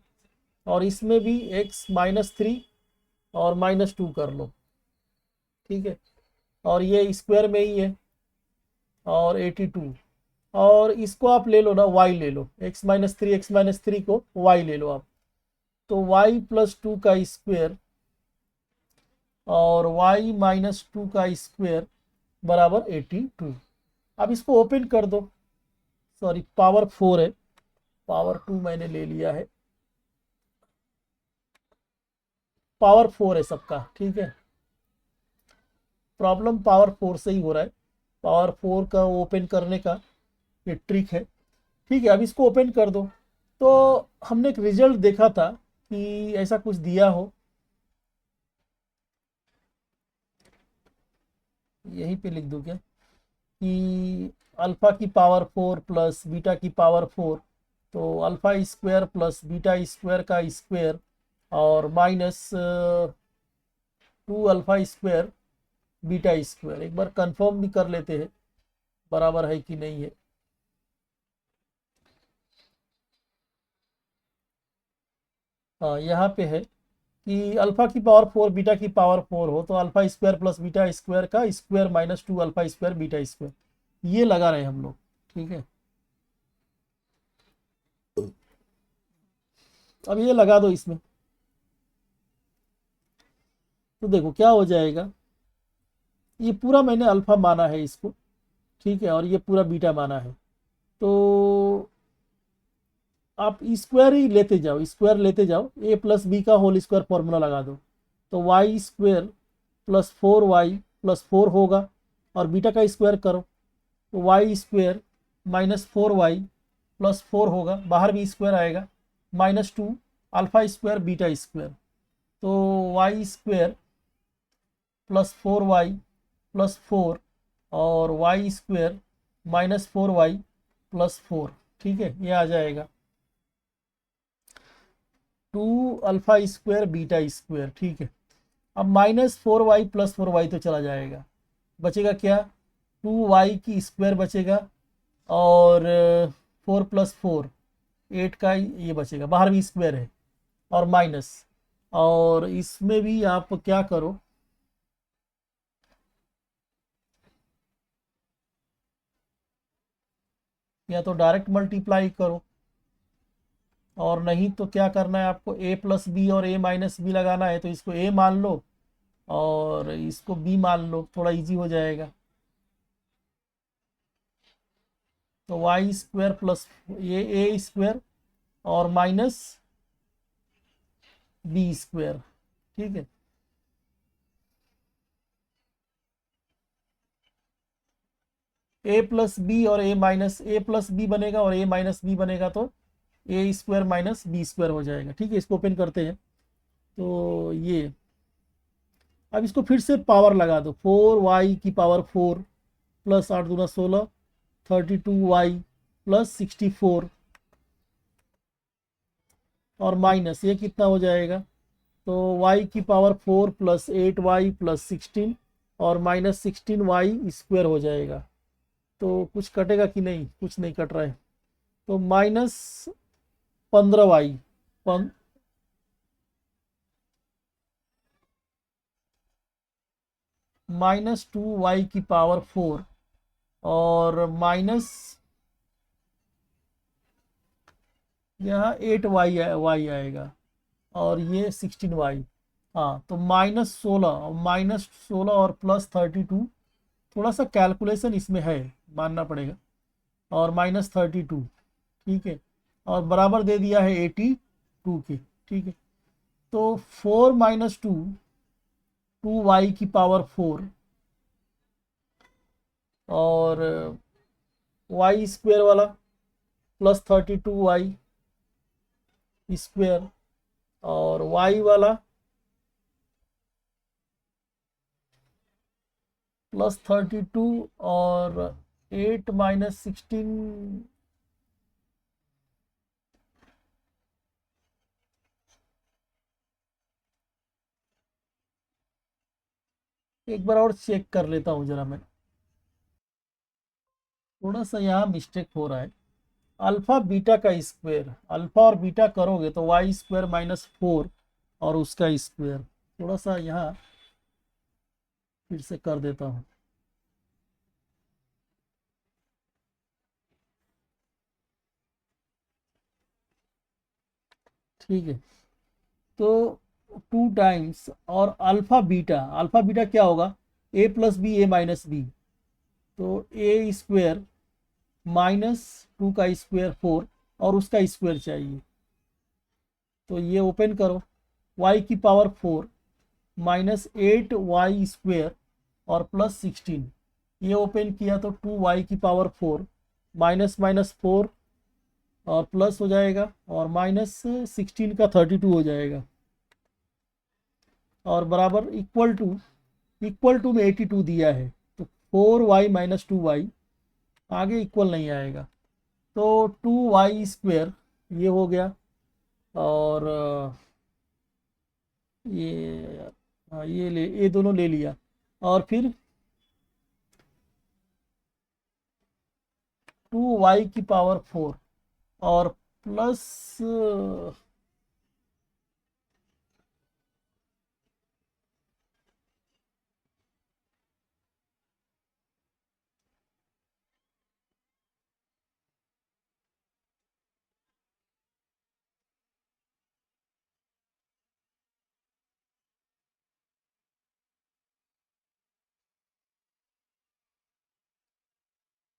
और इसमें भी x -3 और -2 कर लो। ठीक है, और ये स्क्वायर में ही है और 82, और इसको आप ले लो ना y ले लो, x-3 को y ले लो आप, तो y+2 का स्क्वायर और y-2 का स्क्वायर बराबर 82। अब इसको ओपन कर दो, सॉरी पावर 4 है, पावर 2 मैंने ले लिया है, पावर 4 है सबका। ठीक है, प्रॉब्लम पावर 4 से ही हो रहा है, पावर 4 का ओपन करने का ये ट्रिक है। ठीक है, अब इसको ओपन कर दो, तो हमने एक रिजल्ट देखा था कि ऐसा कुछ दिया हो, यहीं पे लिख दूं क्या, कि अल्फा की पावर 4 प्लस बीटा की पावर 4, तो alpha square plus beta square का स्क्वायर और -2 अल्फा स्क्वायर बीटा स्क्वायर। एक बार कंफर्म भी कर लेते हैं बराबर है कि नहीं है। हाँ, यहाँ पे है कि अल्फा की पावर 4 बीटा की पावर 4 हो तो alpha square plus beta square का square -2 alpha square beta square, ये लगा रहे हैं हम लोग। ठीक है, अब ये लगा दो इसमें, तो देखो क्या हो जाएगा, ये पूरा मैंने अल्फा माना है इसको। ठीक है, और ये पूरा बीटा माना है, तो आप स्क्वायर ही लेते जाओ, स्क्वायर लेते जाओ, a+b का होल स्क्वायर फॉर्मूला लगा दो, तो y² + 4y + 4 होगा, और बीटा का स्क्वायर करो तो y² -4y + 4 होगा, बाहर भी स्क्वायर आएगा, -2 अल्फा स्क्वायर बीटा स्क्वायर, तो y² + 4y + 4 और y² -4y + 4। ठीक है, ये आ जाएगा 2 अल्फा स्क्वायर बीटा स्क्वायर। ठीक है, अब -4y + 4y तो चला जाएगा, बचेगा क्या, 2y की स्क्वायर बचेगा, और 4 + 4 8 का ये बचेगा, बाहर भी स्क्वायर है, और माइनस, और इसमें भी आप क्या करो, या तो डायरेक्ट मल्टीप्लाई करो, और नहीं तो क्या करना है आपको, a+b और a-b लगाना है, तो इसको a मान लो और इसको b मान लो, थोड़ा इजी हो जाएगा, तो y² प्लस ये a² और -b²। ठीक है, a+b और a+b बनेगा और a-b बनेगा, तो a² -b² हो जाएगा। ठीक है, इसको ओपन करते हैं, तो ये अब इसको फिर से पावर लगा दो, 4y की पावर 4 प्लस 8 दूना 16, 32y + 64 और माइनस ये कितना हो जाएगा, तो y की पावर 4 + 8y + 16 और -16y² हो जाएगा। तो कुछ कटेगा कि नहीं, कुछ नहीं कट रहा है, तो -15y -2y की पावर 4 और यहाँ 8y वाई आएगा और ये 16y। हाँ तो -16 और +32, थोड़ा सा कैलकुलेशन इसमें है, मानना पड़ेगा। और -32, ठीक है। और बराबर दे दिया है 82 के, ठीक है। तो 4 - 2, 2y⁴, और वाई स्क्वेयर वाला +32y², और y वाला +32 और 8 - 16। एक बार और चेक कर लेता हूँ जरा मैं, थोड़ा सा यहाँ मिस्टेक हो रहा है। अल्फा बीटा का स्क्वायर, अल्फा और बीटा करोगे तो y² -4 और उसका स्क्वायर, थोड़ा सा यहाँ फिर से कर देता हूँ। ठीक है, तो 2 टाइम्स और अल्फा बीटा क्या होगा, a+b a-b, तो a² -2 का स्क्वायर 4 और उसका स्क्वायर चाहिए। तो ये ओपन करो, y⁴ -8y² और +16, ये ओपन किया तो 2y⁴ माइनस माइनस 4 और प्लस हो जाएगा, और -16 का 32 हो जाएगा, और बराबर इक्वल टू में 82 दिया है, तो 4y - 2y, आगे इक्वल नहीं आएगा। तो 2y² ये हो गया, और ये ये दोनों ले लिया, और फिर 2y⁴ और प्लस,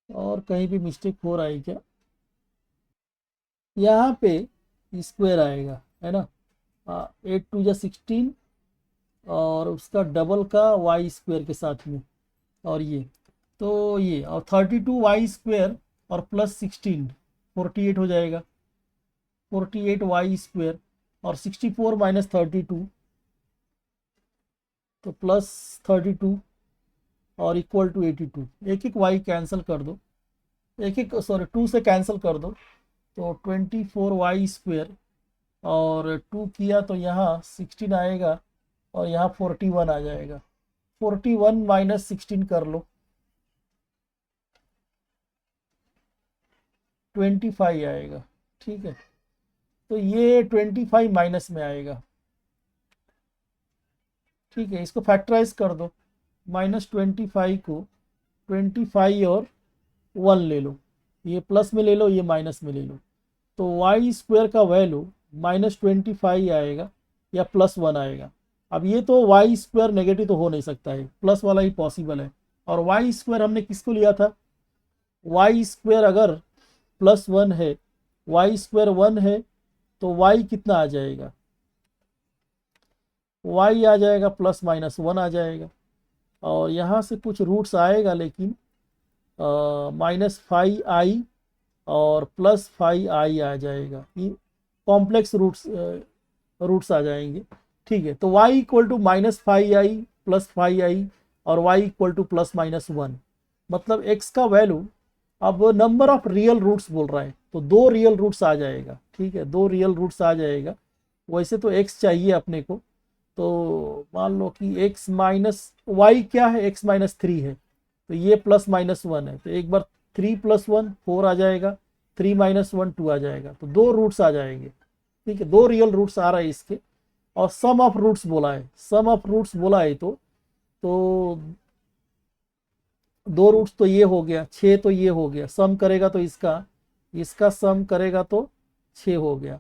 और कहीं भी मिस्टेक हो रहा है क्या, यहाँ पे स्क्वायर आएगा, है ना। 8 × 2 = 16, और उसका डबल का y² के साथ में, और ये, तो ये, और 32y² और +16 48 हो जाएगा, 48y² और 64 - 32, तो +32 और इक्वल टू 82। एक एक y कैंसिल कर दो, एक एक सॉरी 2 से कैंसिल कर दो, तो 24y² और 2 किया तो यहाँ 16 आएगा, और यहाँ 41 आ जाएगा। 41 - 16 कर लो, 25 आएगा, ठीक है। तो ये 25 माइनस में आएगा, ठीक है। इसको फैक्टराइज कर दो, -25 को 25 और 1 ले लो, ये प्लस में ले लो, ये माइनस में ले लो, तो y² का वैल्यू -25 आएगा या +1 आएगा। अब ये तो y² नेगेटिव तो हो नहीं सकता है, प्लस वाला ही पॉसिबल है। और y² हमने किसको लिया था, y² अगर +1 है, y² 1 है, तो y कितना आ जाएगा, y आ जाएगा +-1 आ जाएगा, और यहाँ से कुछ रूट्स आएगा, लेकिन -5i और +5i आ जाएगा, ये कॉम्प्लेक्स रूट्स आ जाएंगे, ठीक है। तो y = -5i +5i और y = +-1, मतलब x का वैल्यू, अब नंबर ऑफ रियल रूट्स बोल रहा है, तो 2 रियल रूट्स आ जाएगा, ठीक है, 2 रियल रूट्स आ जाएगा। वैसे तो x चाहिए अपने को, तो मान लो कि x माइनस y क्या है, x -3 है, तो ये +-1 है, तो एक बार 3 + 1 4 आ जाएगा, 3 - 1 2 आ जाएगा, तो 2 रूट्स आ जाएंगे, ठीक है, 2 रियल रूट्स आ रहा है इसके। और सम ऑफ रूट्स बोला है, सम ऑफ रूट्स बोला है, तो 2 रूट्स तो ये हो गया, 6 तो ये हो गया, सम करेगा तो इसका इसका सम करेगा तो 6 हो गया।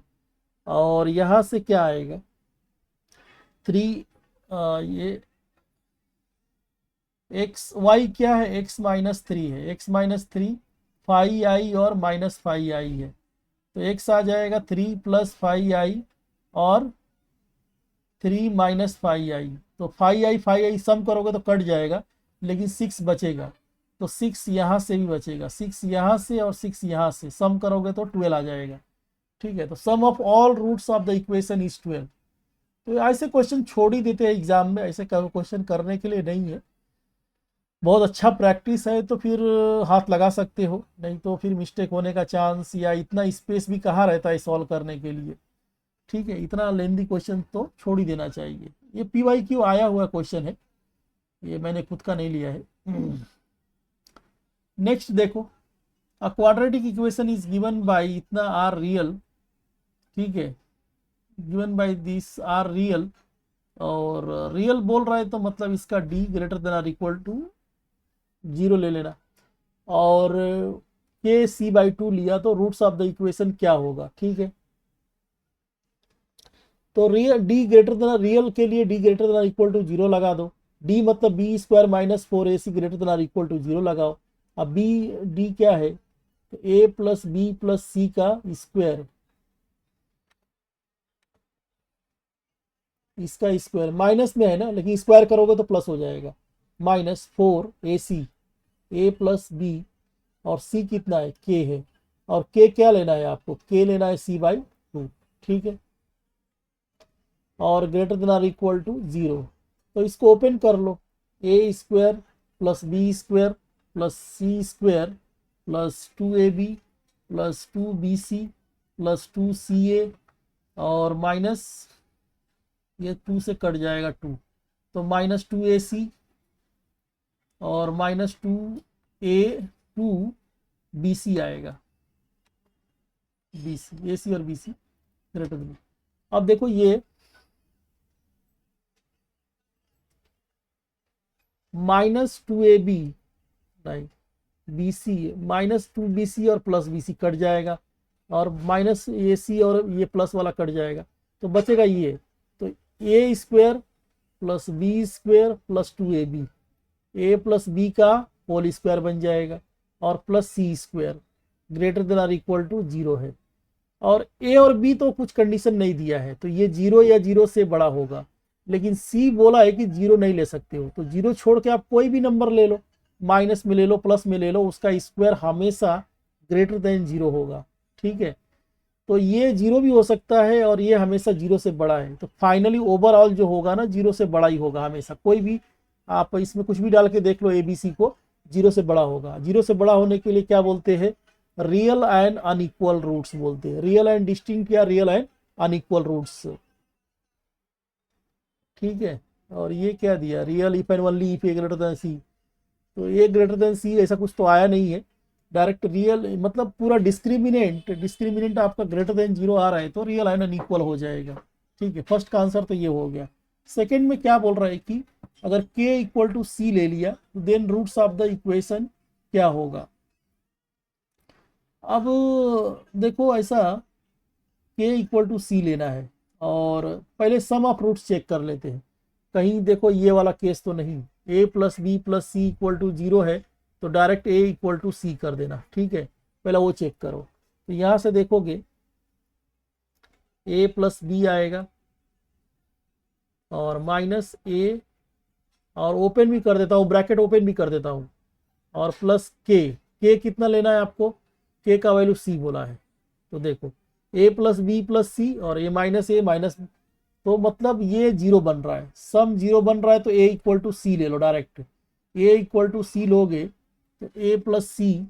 और यहाँ से क्या आएगा 3, ये एक्स वाई क्या है, x माइनस 3 है, x माइनस 3 फाइव आई और माइनस 5 आई है, तो x आ जाएगा 3 प्लस 5 आई और 3 माइनस 5 आई। तो 5 आई सम करोगे तो कट जाएगा, लेकिन 6 बचेगा, तो 6 यहाँ से भी बचेगा, 6 यहाँ से और 6 यहाँ से, सम करोगे तो 12 आ जाएगा। ठीक है, तो sum of all roots of the equation is 12। तो ऐसे क्वेश्चन छोड़ ही देते हैं एग्जाम में, ऐसे क्वेश्चन करने के लिए नहीं है। बहुत अच्छा प्रैक्टिस है तो फिर हाथ लगा सकते हो, नहीं तो फिर मिस्टेक होने का चांस, या इतना स्पेस भी कहाँ रहता है सॉल्व करने के लिए। ठीक है, इतना लेंदी क्वेश्चन तो छोड़ ही देना चाहिए। ये PYQ आया हुआ क्वेश्चन है, ये मैंने खुद का नहीं लिया है। नेक्स्ट देखो, a quadratic equation is given by इतना आर रियल, ठीक है, given by this are real, और रियल बोल रहा है तो मतलब इसका d greater than or equal to 0 ले लेना, और के c/2 लिया तो रूट्स ऑफ द इक्वेशन क्या होगा। ठीक है, तो real d greater than real के लिए d greater than equal to 0 लगा दो, d मतलब b square minus 4ac greater than equal to 0 लगाओ। अब b d क्या है, तो a plus b plus c का स्क्वायर, इसका स्क्वायर माइनस में है ना, लेकिन स्क्वायर करोगे तो प्लस हो जाएगा, minus 4ac, a plus b और c कितना है, k है, और k क्या लेना है आपको, k लेना है c/2। ठीक है, और greater than or equal to 0, तो इसको ओपन कर लो, a square plus b square plus C square plus 2ab plus 2bc plus 2ca, और माइनस ये 2 से कट जाएगा 2, तो माइनस 2ac और माइनस 2bc आएगा, ac और bc ग्रेटर देन। अब देखो ये माइनस 2ab नहीं, bc माइनस 2bc और प्लस bc कट जाएगा, और माइनस ac और ये प्लस वाला कट जाएगा, तो बचेगा ये, तो a square plus b square plus 2ab, a plus B का होल स्क्वायर बन जाएगा, और plus C square greater than or equal to 0 है, और a और b तो कुछ कंडीशन नहीं दिया है, तो ये 0 या 0 से बड़ा होगा, लेकिन c बोला है कि 0 नहीं ले सकते हो, तो 0 छोड़ के आप कोई भी नंबर ले लो, माइनस में ले लो प्लस में ले लो, उसका स्क्वायर हमेशा ग्रेटर देन 0 होगा। ठीक है, तो ये 0 भी हो सकता है और ये हमेशा 0 से बड़ा है, तो फाइनली ओवरऑल जो होगा ना 0 से बड़ा ही होगा हमेशा, कोई भी आप इसमें कुछ भी डाल के देख लो ABC को, 0 से बड़ा होगा। 0 से बड़ा होने के लिए क्या बोलते हैं, रियल एंड अनइक्वल रूट्स बोलते हैं, रियल एंड डिस्टिंक्ट या रियल एंड अनइक्वल रूट्स। ठीक है, और ये क्या दिया, real if and only if a greater than c, तो ए ग्रेटर देन सी ऐसा कुछ तो आया नहीं है, डायरेक्ट रियल मतलब पूरा डिस्क्रिमिनेंट आपका ग्रेटर देन 0 आ रहा है तो रियल एंड अनइक्वल हो जाएगा। ठीक है, फर्स्ट का आंसर तो ये हो गया। सेकेंड में क्या बोल रहा है कि अगर k इक्वल टू सी ले लिया तो then roots of the equation क्या होगा। अब देखो ऐसा, k इक्वल टू सी लेना है, और पहले सम ऑफ रूट्स चेक कर लेते हैं, कहीं देखो ये वाला केस तो नहीं, a plus b plus C equal to 0 है तो direct a equal to c कर देना। ठीक है, पहले वो चेक करो, तो यहाँ से देखोगे a प्लस बी आएगा और माइनस a, और ओपन भी कर देता हूँ, ब्रैकेट ओपन भी कर देता हूँ, और प्लस k कितना लेना है आपको, k का वैल्यू c बोला है, तो देखो a प्लस बी प्लस सी और a माइनस, तो मतलब ये 0 बन रहा है, सम 0 बन रहा है, तो a इक्वल टू सी ले लो डायरेक्ट, a इक्वल टू सी लोगे तो a प्लस सी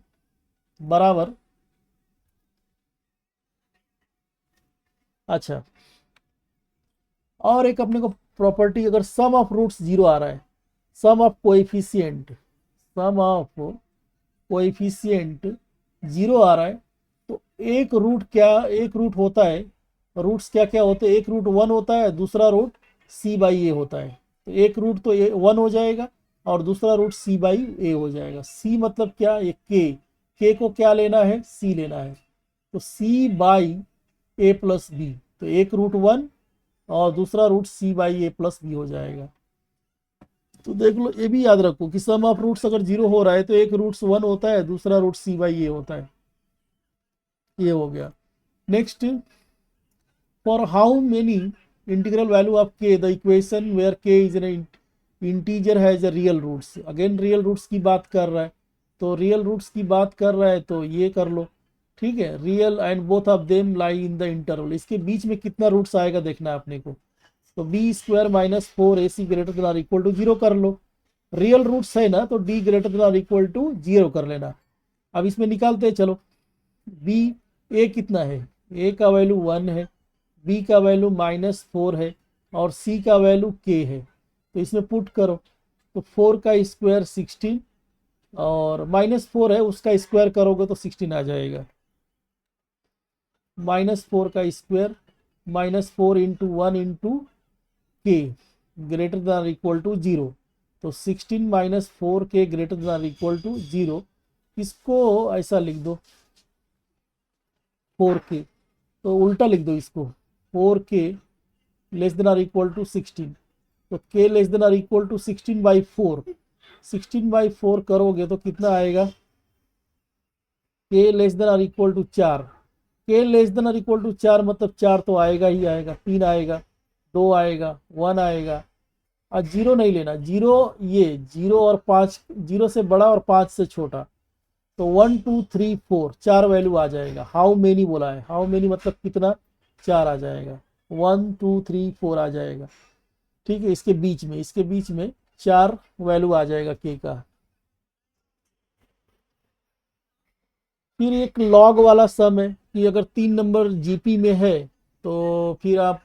बराबर, अच्छा और एक अपने को प्रॉपर्टी, अगर सम ऑफ रूट्स 0 आ रहा है, सम ऑफ कोएफिशिएंट 0 आ रहा है, तो एक रूट होता है, रूट्स क्या क्या होते हैं, एक रूट 1 होता है, दूसरा रूट c/a होता है, तो एक रूट तो 1 हो जाएगा और दूसरा रूट c/a हो जाएगा। c मतलब क्या, ये k को क्या लेना है, c लेना है, तो c/a ए प्लस बी, तो एक रूट 1 और दूसरा root c by a plus b हो जाएगा। तो देख लो, ये भी याद रखो कि सम ऑफ रूट्स अगर 0 हो रहा है तो एक रूट्स 1 होता है, दूसरा रूट सी बाई ए होता है। ये हो गया। Next, for how many integral value of k the equation where k is an integer has a real roots. Again real roots की बात कर रहा है, तो रियल रूट्स की बात कर रहा है तो ये कर लो, ठीक है। Real and both of them lie in the interval, इसके बीच में कितना रूट्स आएगा देखना है अपने को। तो b square minus 4ac greater than or equal to 0 कर लो। रियल रूट्स है ना, तो d greater than or equal to 0 कर लेना। अब इसमें निकालते हैं, चलो। बी, ए कितना है, ए का वैल्यू 1 है, बी का वैल्यू -4 है और सी का वैल्यू के है। तो इसमें पुट करो, तो 4 का स्क्वायर 16 और -4 है उसका स्क्वायर करोगे तो 16 आ जाएगा। -4 का स्क्वायर -4 इंटू 1 इंटू के ग्रेटर देन इक्वल टू 0, तो 16 -4 के ग्रेटर देन इक्वल टू 0। इसको ऐसा लिख दो 4k, तो उल्टा लिख दो इसको 4k less than or equal to 16, तो k less than or equal to 16/4। 16/4 करोगे तो कितना आएगा, k less than or equal to 4। k less than or equal to 4 मतलब 4 तो आएगा ही आएगा, 3 आएगा, 2 आएगा, 1 आएगा और 0 नहीं लेना। 0 ये 0 और 5, 0 से बड़ा और 5 से छोटा, तो 1 2 3 4 4 वैल्यू आ जाएगा। हाउ मेनी बोला है, हाउ मेनी मतलब कितना, 4 आ जाएगा, 1 2 3 4 आ जाएगा, ठीक है। इसके बीच में 4 वैल्यू आ जाएगा के का। फिर एक लॉग वाला सम है कि अगर 3 नंबर जीपी में है तो फिर आप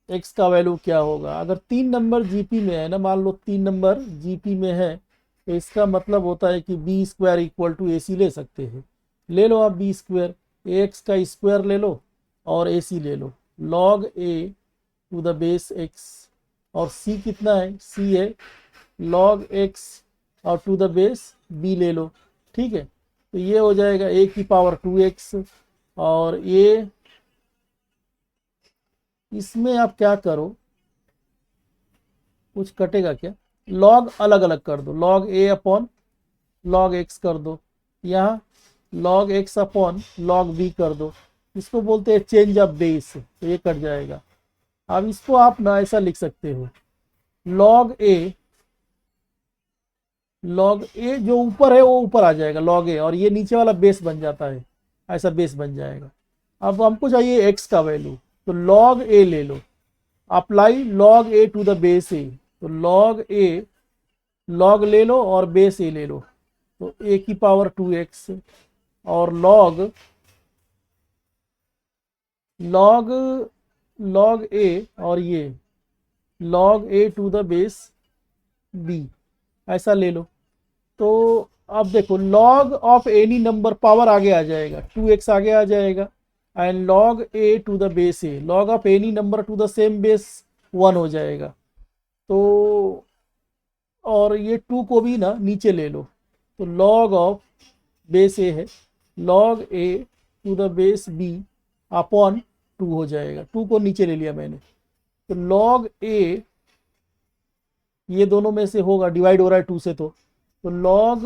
एक्स का वैल्यू क्या होगा। अगर 3 नंबर जीपी में है ना, मान लो 3 नंबर जीपी में है, तो इसका मतलब होता है कि b square equal to a c ले सकते हैं। ले लो आप बी स्क्वायर, ए एक्स का स्क्वायर ले लो और ए सी ले लो, log a to the base x. और सी कितना है, सी है लॉग एक्स और टू द बेस बी ले लो, ठीक है। तो ये हो जाएगा ए की पावर 2x और ये, इसमें आप क्या करो, कुछ कटेगा क्या, लॉग अलग अलग कर दो, log a upon log x कर दो, यहाँ log x upon log b कर दो। इसको बोलते हैं चेंज ऑफ बेस, तो ये कट जाएगा। अब इसको आप ना ऐसा लिख सकते हो, लॉग ए जो ऊपर है वो ऊपर आ जाएगा लॉग ए, और ये नीचे वाला बेस बन जाता है, ऐसा बेस बन जाएगा। अब हमको चाहिए एक्स का वैल्यू, तो लॉग ए ले लो, apply log a to the base a, तो लॉग ए, लॉग ले लो और बेस ए ले लो, तो ए की पावर 2x और लॉग ए और ये log a to the base b, ऐसा ले लो। तो अब देखो log of any number power आगे आ जाएगा, 2x आगे आ जाएगा, and log a to the base a, log of any number to the same base 1 हो जाएगा। तो और ये 2 को भी ना नीचे ले लो, तो लॉग ऑफ बेस ए है, log a to the base b upon 2 हो जाएगा, 2 को नीचे ले लिया मैंने। तो लॉग ए, ये दोनों में से होगा, डिवाइड हो रहा है 2 से, तो लॉग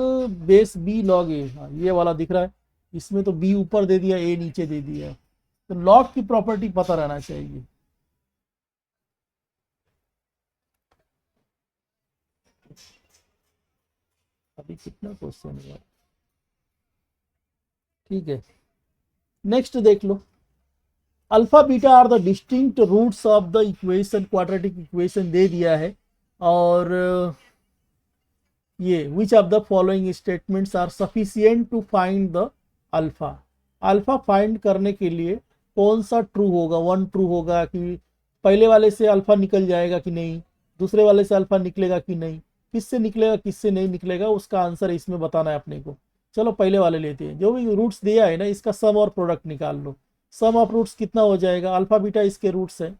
बेस बी लॉग ए, हाँ ये वाला दिख रहा है, इसमें तो बी ऊपर दे दिया, ए नीचे दे दिया। तो लॉग की प्रॉपर्टी पता रहना चाहिए। अभी कितना क्वेश्चन हुआ, ठीक है। नेक्स्ट देख लो, alpha beta are the distinct roots of the equation, quadratic equation दे दिया है। और ये which of the following statements are sufficient to find the alpha. Alpha find करने के लिए कौन सा ट्रू होगा, 1 ट्रू होगा कि पहले वाले से अल्फा निकल जाएगा कि नहीं, दूसरे वाले से अल्फा निकलेगा कि नहीं, किससे निकलेगा किससे नहीं निकलेगा, उसका आंसर इसमें बताना है अपने को। चलो पहले वाले लेते हैं, जो भी रूट्स दिया है ना इसका सम और प्रोडक्ट निकाल लो। सम ऑफ रूट्स कितना हो जाएगा, अल्फा बीटा इसके रूट्स है,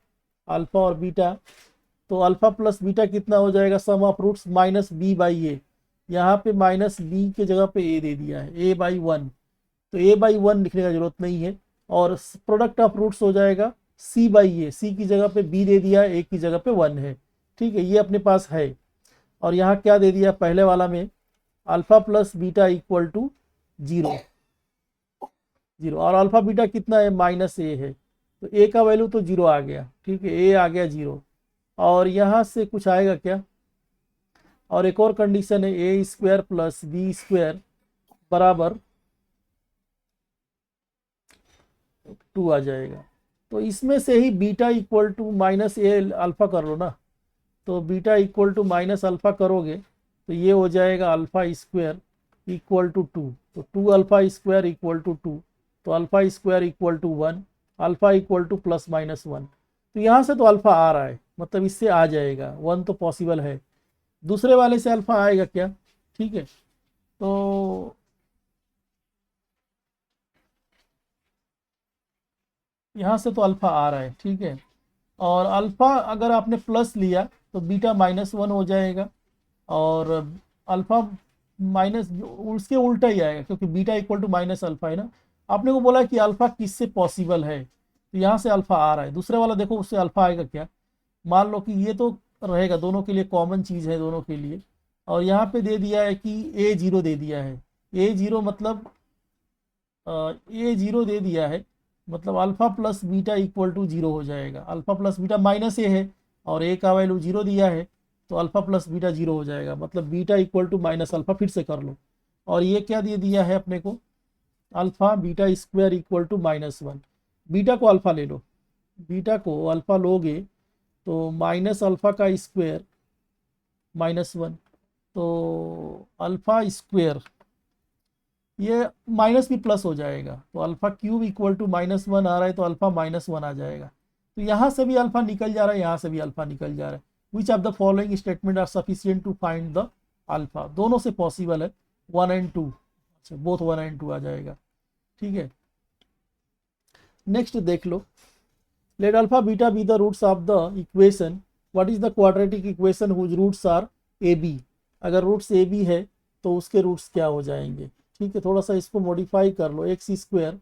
अल्फा और बीटा, तो अल्फा प्लस बीटा कितना हो जाएगा, sum of roots minus B by a, यहाँ पे माइनस बी के जगह पे ए दे दिया है, a/1, तो a/1 लिखने का जरूरत नहीं है, और प्रोडक्ट ऑफ रूट्स हो जाएगा सी बाई ए, सी की जगह पे बी दे दिया, ए की जगह पे 1 है। ठीक है, ये अपने पास है। और यहाँ क्या दे दिया पहले वाला में, alpha plus beta equal to 0, 0, और अल्फा बीटा कितना है, माइनस ए है, तो ए का वैल्यू तो 0 आ गया। ठीक है, ए आ गया 0। और यहाँ से कुछ आएगा क्या, और एक और कंडीशन है, a square plus b square बराबर 2 आ जाएगा। तो इसमें से ही beta equal to minus a alpha कर लो ना, तो beta equal to minus alpha करोगे तो ये हो जाएगा अल्फा स्क्वायर इक्वल टू 2, तो 2 अल्फा स्क्वायर इक्वल टू 2, तो alpha square equal to 1, alpha equal to plus minus 1। तो यहाँ से तो अल्फा आ रहा है, मतलब इससे आ जाएगा 1 तो पॉसिबल है। दूसरे वाले से अल्फा आएगा क्या, ठीक है, तो यहाँ से तो अल्फा आ रहा है। ठीक है, और अल्फा अगर आपने प्लस लिया तो बीटा -1 हो जाएगा, और अल्फा माइनस उसके उल्टा ही आएगा, क्योंकि beta equal to minus alpha है ना। आपने को बोला कि अल्फा किससे पॉसिबल है, तो यहाँ से अल्फा आ रहा है। दूसरे वाला देखो उससे अल्फा आएगा क्या, मान लो कि ये तो रहेगा, दोनों के लिए कॉमन चीज़ है दोनों के लिए। और यहाँ पे दे दिया है कि A0 दे दिया है, A0 मतलब A0 दे दिया है, मतलब alpha plus beta equal to 0 हो जाएगा। Alpha plus beta minus a है और ए का वैल्यू 0 दिया है, तो अल्फा प्लस बीटा 0 हो जाएगा, मतलब beta equal to minus alpha. फिर से कर लो, और ये क्या दे दिया है अपने को, alpha beta square equal to -1। Beta को अल्फा ले लो, बीटा को अल्फा लोगे तो माइनस अल्फा का स्क्वायर -1, तो अल्फा स्क्वायर ये माइनस भी प्लस हो जाएगा, तो अल्फा क्यूब इक्वल टू -1 आ रहा है, तो अल्फा -1 आ जाएगा। तो यहाँ से भी अल्फा निकल जा रहा है, यहाँ से भी अल्फा निकल जा रहा है। Which of the following statement are sufficient to find the alpha, दोनों से पॉसिबल है, 1 एंड 2, अच्छा बोथ 1 एंड 2 आ जाएगा। ठीक है, नेक्स्ट देख लो, let alpha beta be the roots of the equation, what is the quadratic equation whose roots are a b. अगर रूट्स ए बी है तो उसके रूट्स क्या हो जाएंगे। ठीक है, थोड़ा सा इसको मॉडिफाई कर लो, एक्स स्क्वायर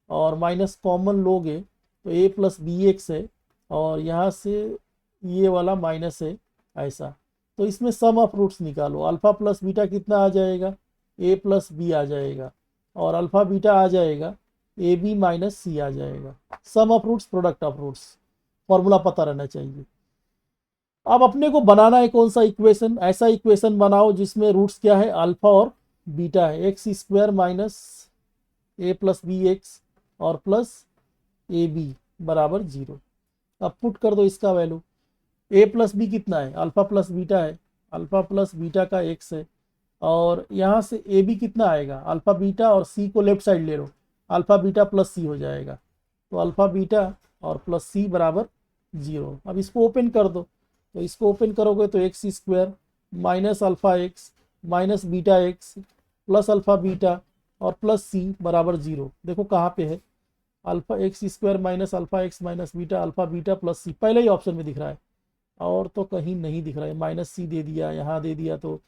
और माइनस कॉमन लोगे तो ए प्लस बी एक्स है, और यहाँ से ये वाला माइनस है, ऐसा। तो इसमें सम ऑफ रूट्स निकालो, अल्फा प्लस बीटा कितना आ जाएगा, ए प्लस बी आ जाएगा, और अल्फा बीटा आ जाएगा ए बी माइनस सी आ जाएगा। Sum of roots product of roots, formula पता रहना चाहिए। अब अपने को बनाना है कौन सा इक्वेशन, ऐसा इक्वेशन बनाओ जिसमें रूट्स क्या है, अल्फा और बीटा है, एक्स स्क्वायर माइनस ए प्लस बी एक्स और प्लस ए बी बराबर 0। अब पुट कर दो इसका वैल्यू, ए प्लस बी कितना है, अल्फा प्लस बीटा है, अल्फा प्लस बीटा का एक्स है, और यहाँ से ए बी कितना आएगा, अल्फा बीटा, और सी को लेफ्ट साइड ले लो, अल्फा बीटा प्लस सी हो जाएगा, तो अल्फा बीटा और प्लस सी बराबर 0। अब इसको ओपन कर दो, तो इसको ओपन करोगे तो x square minus alpha x minus beta x plus alpha beta और प्लस सी बराबर 0। देखो कहाँ पे है, alpha x square minus alpha x minus beta alpha beta plus c, पहले ही ऑप्शन में दिख रहा है, और तो कहीं नहीं दिख रहा है। माइनस सी दे दिया, यहाँ दे दिया, तो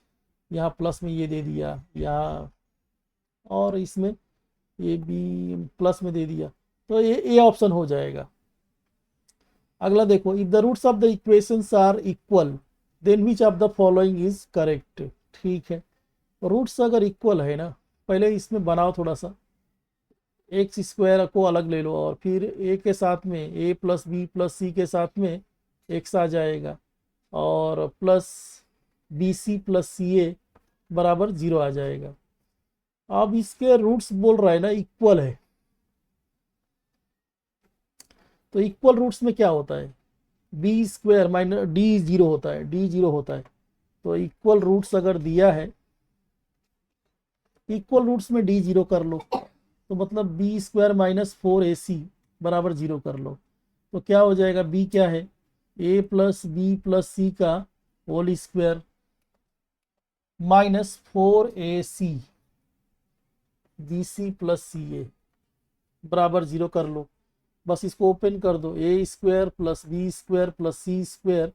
यहाँ प्लस में ये दे दिया यहाँ, और इसमें ये बी प्लस में दे दिया, तो ये ऑप्शन हो जाएगा। अगला देखो, if the roots of the equations are equal then which of the following is correct. ठीक है, रूट्स अगर इक्वल है ना, पहले इसमें बनाओ थोड़ा सा, एक्स स्क्वायर को अलग ले लो, और फिर ए के साथ में ए प्लस बी प्लस सी के साथ में एक्स आ जाएगा, और plus B c plus C a बराबर 0 आ जाएगा। अब इसके रूट्स बोल रहा है ना इक्वल है, तो इक्वल रूट्स में क्या होता है, बी स्क्वायर माइनस डी 0 होता है, डी 0 होता है। तो इक्वल रूट्स अगर दिया है, इक्वल रूट्स में डी 0 कर लो, तो मतलब बी स्क्वायर माइनस 4ac बराबर 0 कर लो, तो क्या हो जाएगा, बी क्या है, a plus b plus c का whole square minus 4ac b c plus C a बराबर 0 कर लो। बस इसको ओपन कर दो, a square plus b square plus C square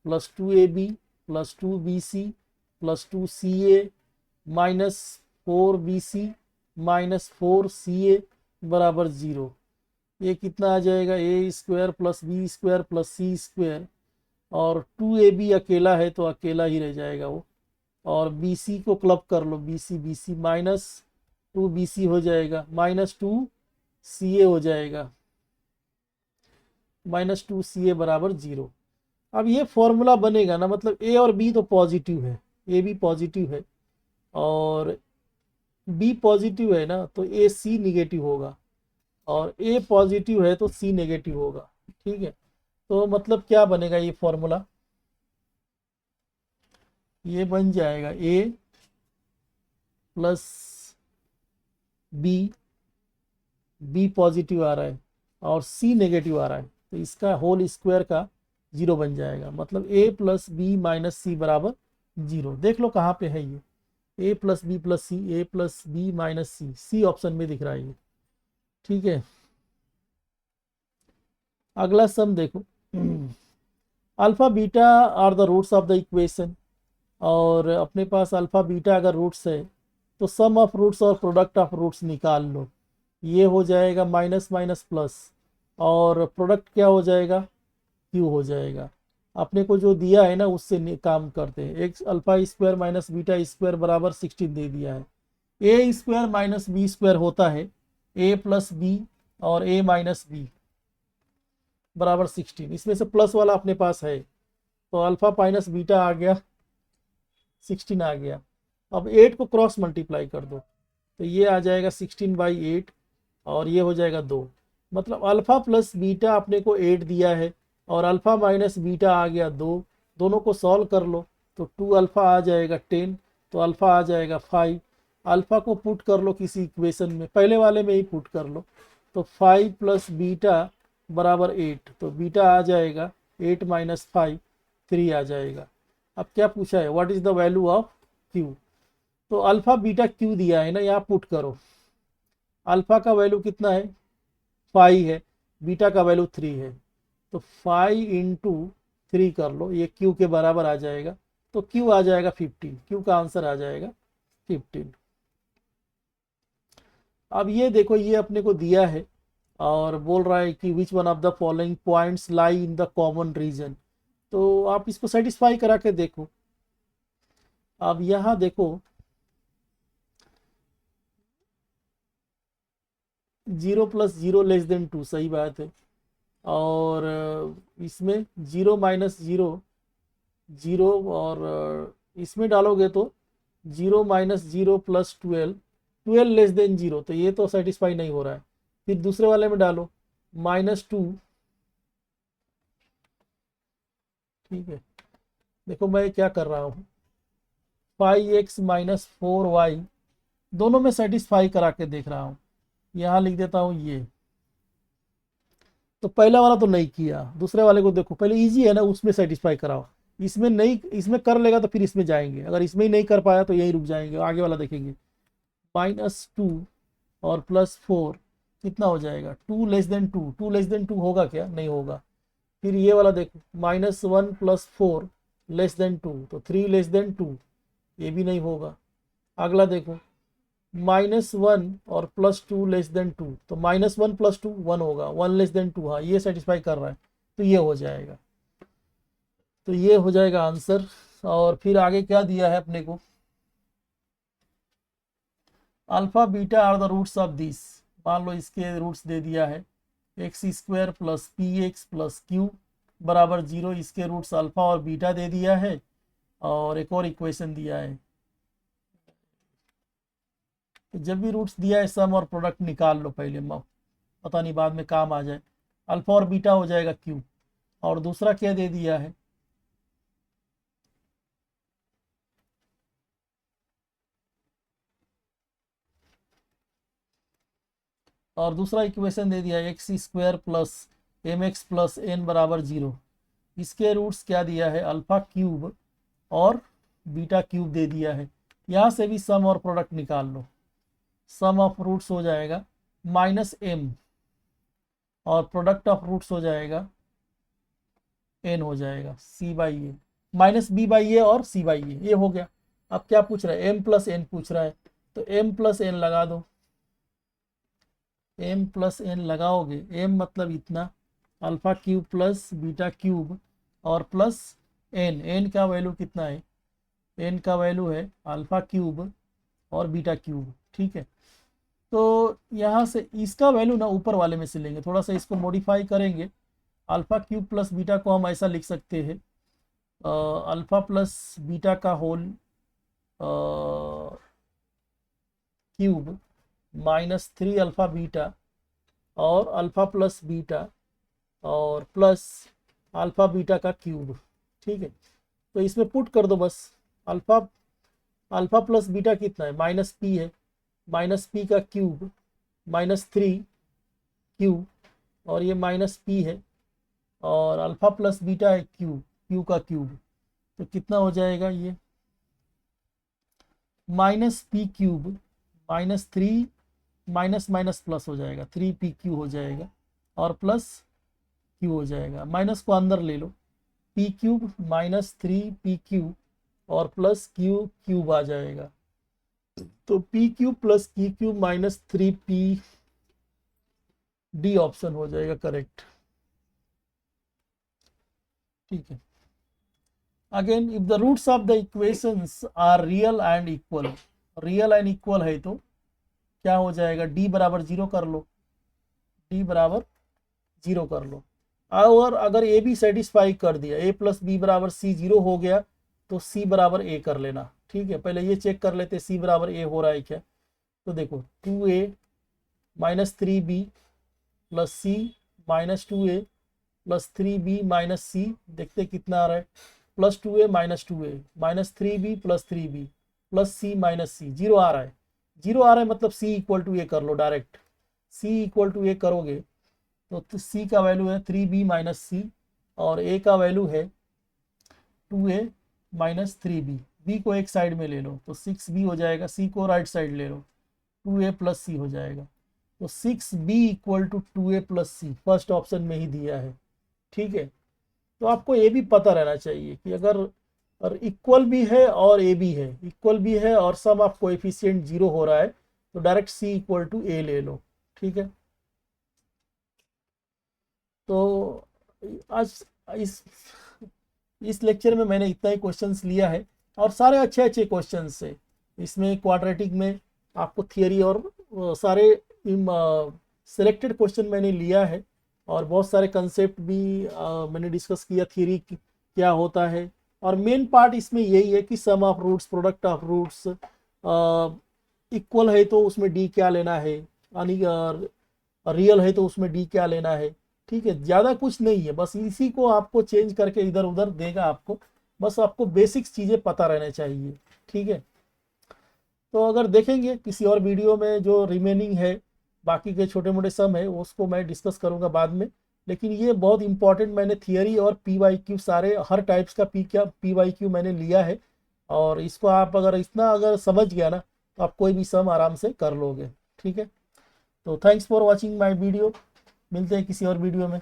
plus 2ab plus 2bc plus 2ca minus 4bc minus 4ca बराबर 0। ये कितना आ जाएगा, a square plus b square plus C square, और 2ab अकेला है तो अकेला ही रह जाएगा वो, और BC को क्लब कर लो, BC माइनस 2BC हो जाएगा, माइनस 2CA हो जाएगा, -2CA बराबर 0। अब ये फॉर्मूला बनेगा ना, मतलब ए और बी तो पॉजिटिव है, ए भी पॉजिटिव है और बी पॉजिटिव है ना, तो ए सी निगेटिव होगा, और ए पॉजिटिव है तो सी नेगेटिव होगा। ठीक है, तो मतलब क्या बनेगा ये फॉर्मूला, ये बन जाएगा ए प्लस बी, बी पॉजिटिव आ रहा है और सी नेगेटिव आ रहा है, तो इसका होल स्क्वायर का 0 बन जाएगा, मतलब ए प्लस बी माइनस सी बराबर 0। देख लो कहाँ पे है ये, ए plus b plus C, A plus B minus C, C option में दिख रहा है ये। ठीक है, अगला सम देखो, alpha beta are the roots of the equation, और अपने पास अल्फा बीटा अगर रूट्स है तो सम ऑफ रूट्स और प्रोडक्ट ऑफ रूट्स निकाल लो। ये हो जाएगा माइनस माइनस प्लस, और प्रोडक्ट क्या हो जाएगा, क्यू हो जाएगा। अपने को जो दिया है ना उससे काम करते हैं, एक alpha square minus beta square बराबर 16 दे दिया है, a square minus B square होता है ए प्लस बी और ए माइनस बी बराबर 16, इसमें से प्लस वाला अपने पास है, तो अल्फा माइनस बीटा आ गया 16 आ गया। अब 8 को क्रॉस मल्टीप्लाई कर दो तो ये आ जाएगा 16/8 और ये हो जाएगा 2, मतलब अल्फा प्लस बीटा अपने को 8 दिया है और अल्फा माइनस बीटा आ गया 2, दोनों को सॉल्व कर लो तो 2 अल्फा आ जाएगा 10, तो अल्फा आ जाएगा 5। अल्फा को पुट कर लो किसी इक्वेशन में, पहले वाले में ही पुट कर लो, तो 5 प्लस बीटा बराबर 8, तो बीटा आ जाएगा 8 माइनस 5 3 आ जाएगा। अब क्या पूछा है, what is the value of Q, तो अल्फा बीटा क्यू दिया है ना, यहाँ पुट करो। अल्फा का वैल्यू कितना है 5 है, बीटा का वैल्यू 3 है, तो 5 इंटू 3 कर लो, ये क्यू के बराबर आ जाएगा, तो क्यू आ जाएगा 15, क्यू का आंसर आ जाएगा 15। अब ये देखो, ये अपने को दिया है और बोल रहा है कि which one of the following points lie in the common region, तो आप इसको सेटिस्फाई करा के देखो। अब यहाँ देखो 0 + 0 < 2, सही बात है, और इसमें 0 - 0 0, और इसमें डालोगे तो 0 - 0 + 12 < 0, तो ये तो सेटिस्फाई नहीं हो रहा है। फिर दूसरे वाले में डालो -2, ठीक है, देखो मैं क्या कर रहा हूँ, 5x - 4y दोनों में सेटिस्फाई करा के देख रहा हूँ। यहाँ लिख देता हूँ ये, तो पहला वाला तो नहीं किया, दूसरे वाले को देखो, पहले इजी है ना उसमें सेटिस्फाई कराओ, इसमें नहीं, इसमें कर लेगा तो फिर इसमें जाएंगे, अगर इसमें ही नहीं कर पाया तो यहीं रुक जाएंगे, आगे वाला देखेंगे। -2 और +4 कितना हो जाएगा, 2 < 2, 2 < 2 होगा क्या, नहीं होगा। फिर ये वाला देखो -1 + 4 < 2, तो 3 < 2, ये भी नहीं होगा। अगला देखो -1 और +2 < 2, तो -1 + 2 1 होगा, 1 < 2, हाँ ये सेटिस्फाई कर रहा है, तो ये हो जाएगा, तो ये हो जाएगा आंसर। और फिर आगे क्या दिया है अपने को, alpha beta are the roots of this, मान लो इसके रूट्स दे दिया है x² + px + q बराबर 0, इसके रूट्स अल्फा और बीटा दे दिया है, और एक और इक्वेशन दिया है। तो जब भी रूट्स दिया है सम और प्रोडक्ट निकाल लो पहले, पता नहीं बाद में काम आ जाए। अल्फा और बीटा हो जाएगा क्यू, और दूसरा क्या दे दिया है, और दूसरा इक्वेशन दे दिया है x² + mx + n बराबर 0, इसके रूट्स क्या दिया है, अल्फा क्यूब और बीटा क्यूब दे दिया है। यहाँ से भी सम और प्रोडक्ट निकाल लो, सम ऑफ रूट्स हो जाएगा -m और प्रोडक्ट ऑफ रूट्स हो जाएगा n, हो जाएगा c/a, -b/a और c/a, ये हो गया। अब क्या पूछ रहा है, m + n पूछ रहा है, तो m + n लगा दो, एम प्लस एन लगाओगे, एम मतलब इतना, alpha cube plus beta cube और प्लस एन, एन का वैल्यू कितना है, एन का वैल्यू है अल्फ़ा क्यूब और बीटा क्यूब, ठीक है। तो यहाँ से इसका वैल्यू ना ऊपर वाले में से लेंगे, थोड़ा सा इसको मॉडिफाई करेंगे। अल्फ़ा क्यूब प्लस बीटा को हम ऐसा लिख सकते हैं, अल्फ़ा प्लस बीटा का whole cube minus 3 alpha beta और अल्फ़ा प्लस बीटा और प्लस अल्फ़ा बीटा का क्यूब, ठीक है। तो इसमें पुट कर दो बस, अल्फ़ा अल्फ़ा प्लस बीटा कितना है, माइनस पी है, माइनस पी का क्यूब माइनस 3 क्यू और ये माइनस पी है और अल्फ़ा प्लस बीटा है क्यू, क्यू का क्यूब, तो कितना हो जाएगा ये minus P cube minus 3 minus minus plus हो जाएगा, 3 पी क्यू हो जाएगा और प्लस क्यू हो जाएगा, माइनस को अंदर ले लो, p cube minus 3 p q और प्लस क्यू क्यूब आ जाएगा, तो p cube plus q cube minus 3 p, D option हो जाएगा करेक्ट, ठीक है। Again if the roots of the equations are real and equal, real and equal है तो क्या हो जाएगा, डी बराबर 0 कर लो, डी बराबर 0 कर लो। और अगर ए भी सेटिस्फाई कर दिया, ए प्लस बी बराबर सी 0 हो गया तो सी बराबर ए कर लेना, ठीक है। पहले ये चेक कर लेते सी बराबर ए हो रहा है क्या, तो देखो 2a minus 3b plus c minus 2a plus 3b minus c, देखते कितना आ रहा है, plus 2a minus 3b plus 3b plus c minus c, 0 आ रहा है, 0 आ रहा है मतलब सी इक्वल टू ए कर लो डायरेक्ट, सी इक्वल टू ए करोगे तो सी का वैल्यू है 3b माइनस सी और ए का वैल्यू है 2a माइनस 3b, बी को एक साइड में ले लो तो 6b हो जाएगा, सी को राइट साइड ले लो 2a प्लस सी हो जाएगा, तो 6b equal to 2a plus c first option में ही दिया है, ठीक है। तो आपको ये भी पता रहना चाहिए कि अगर इक्वल भी है और ए भी है, इक्वल भी है और सम ऑफ कोएफिशिएंट 0 हो रहा है तो डायरेक्ट सी इक्वल टू ए ले लो, ठीक है। तो आज इस लेक्चर में मैंने इतना ही क्वेश्चंस लिया है और सारे अच्छे अच्छे क्वेश्चंस है इसमें, क्वाड्रेटिक में आपको थियरी और सारे सिलेक्टेड क्वेश्चन मैंने लिया है और बहुत सारे कंसेप्ट भी मैंने डिस्कस किया, थियरी क्या होता है और मेन पार्ट इसमें यही है कि sum of roots, product of roots, equal है तो उसमें डी क्या लेना है, यानी रियल है तो उसमें डी क्या लेना है, ठीक है। ज़्यादा कुछ नहीं है, बस इसी को आपको चेंज करके इधर उधर देगा आपको, बस आपको बेसिक्स चीज़ें पता रहना चाहिए, ठीक है। तो अगर देखेंगे किसी और वीडियो में जो रिमेनिंग है बाकी के छोटे मोटे सम है उसको मैं डिस्कस करूंगा बाद में, लेकिन ये बहुत इंपॉर्टेंट मैंने थियरी और पी वाई क्यू सारे हर टाइप्स का पी वाई क्यू मैंने लिया है और इसको आप अगर इतना अगर समझ गया ना तो आप कोई भी सम आराम से कर लोगे, ठीक है। तो thanks for watching my video, मिलते हैं किसी और वीडियो में।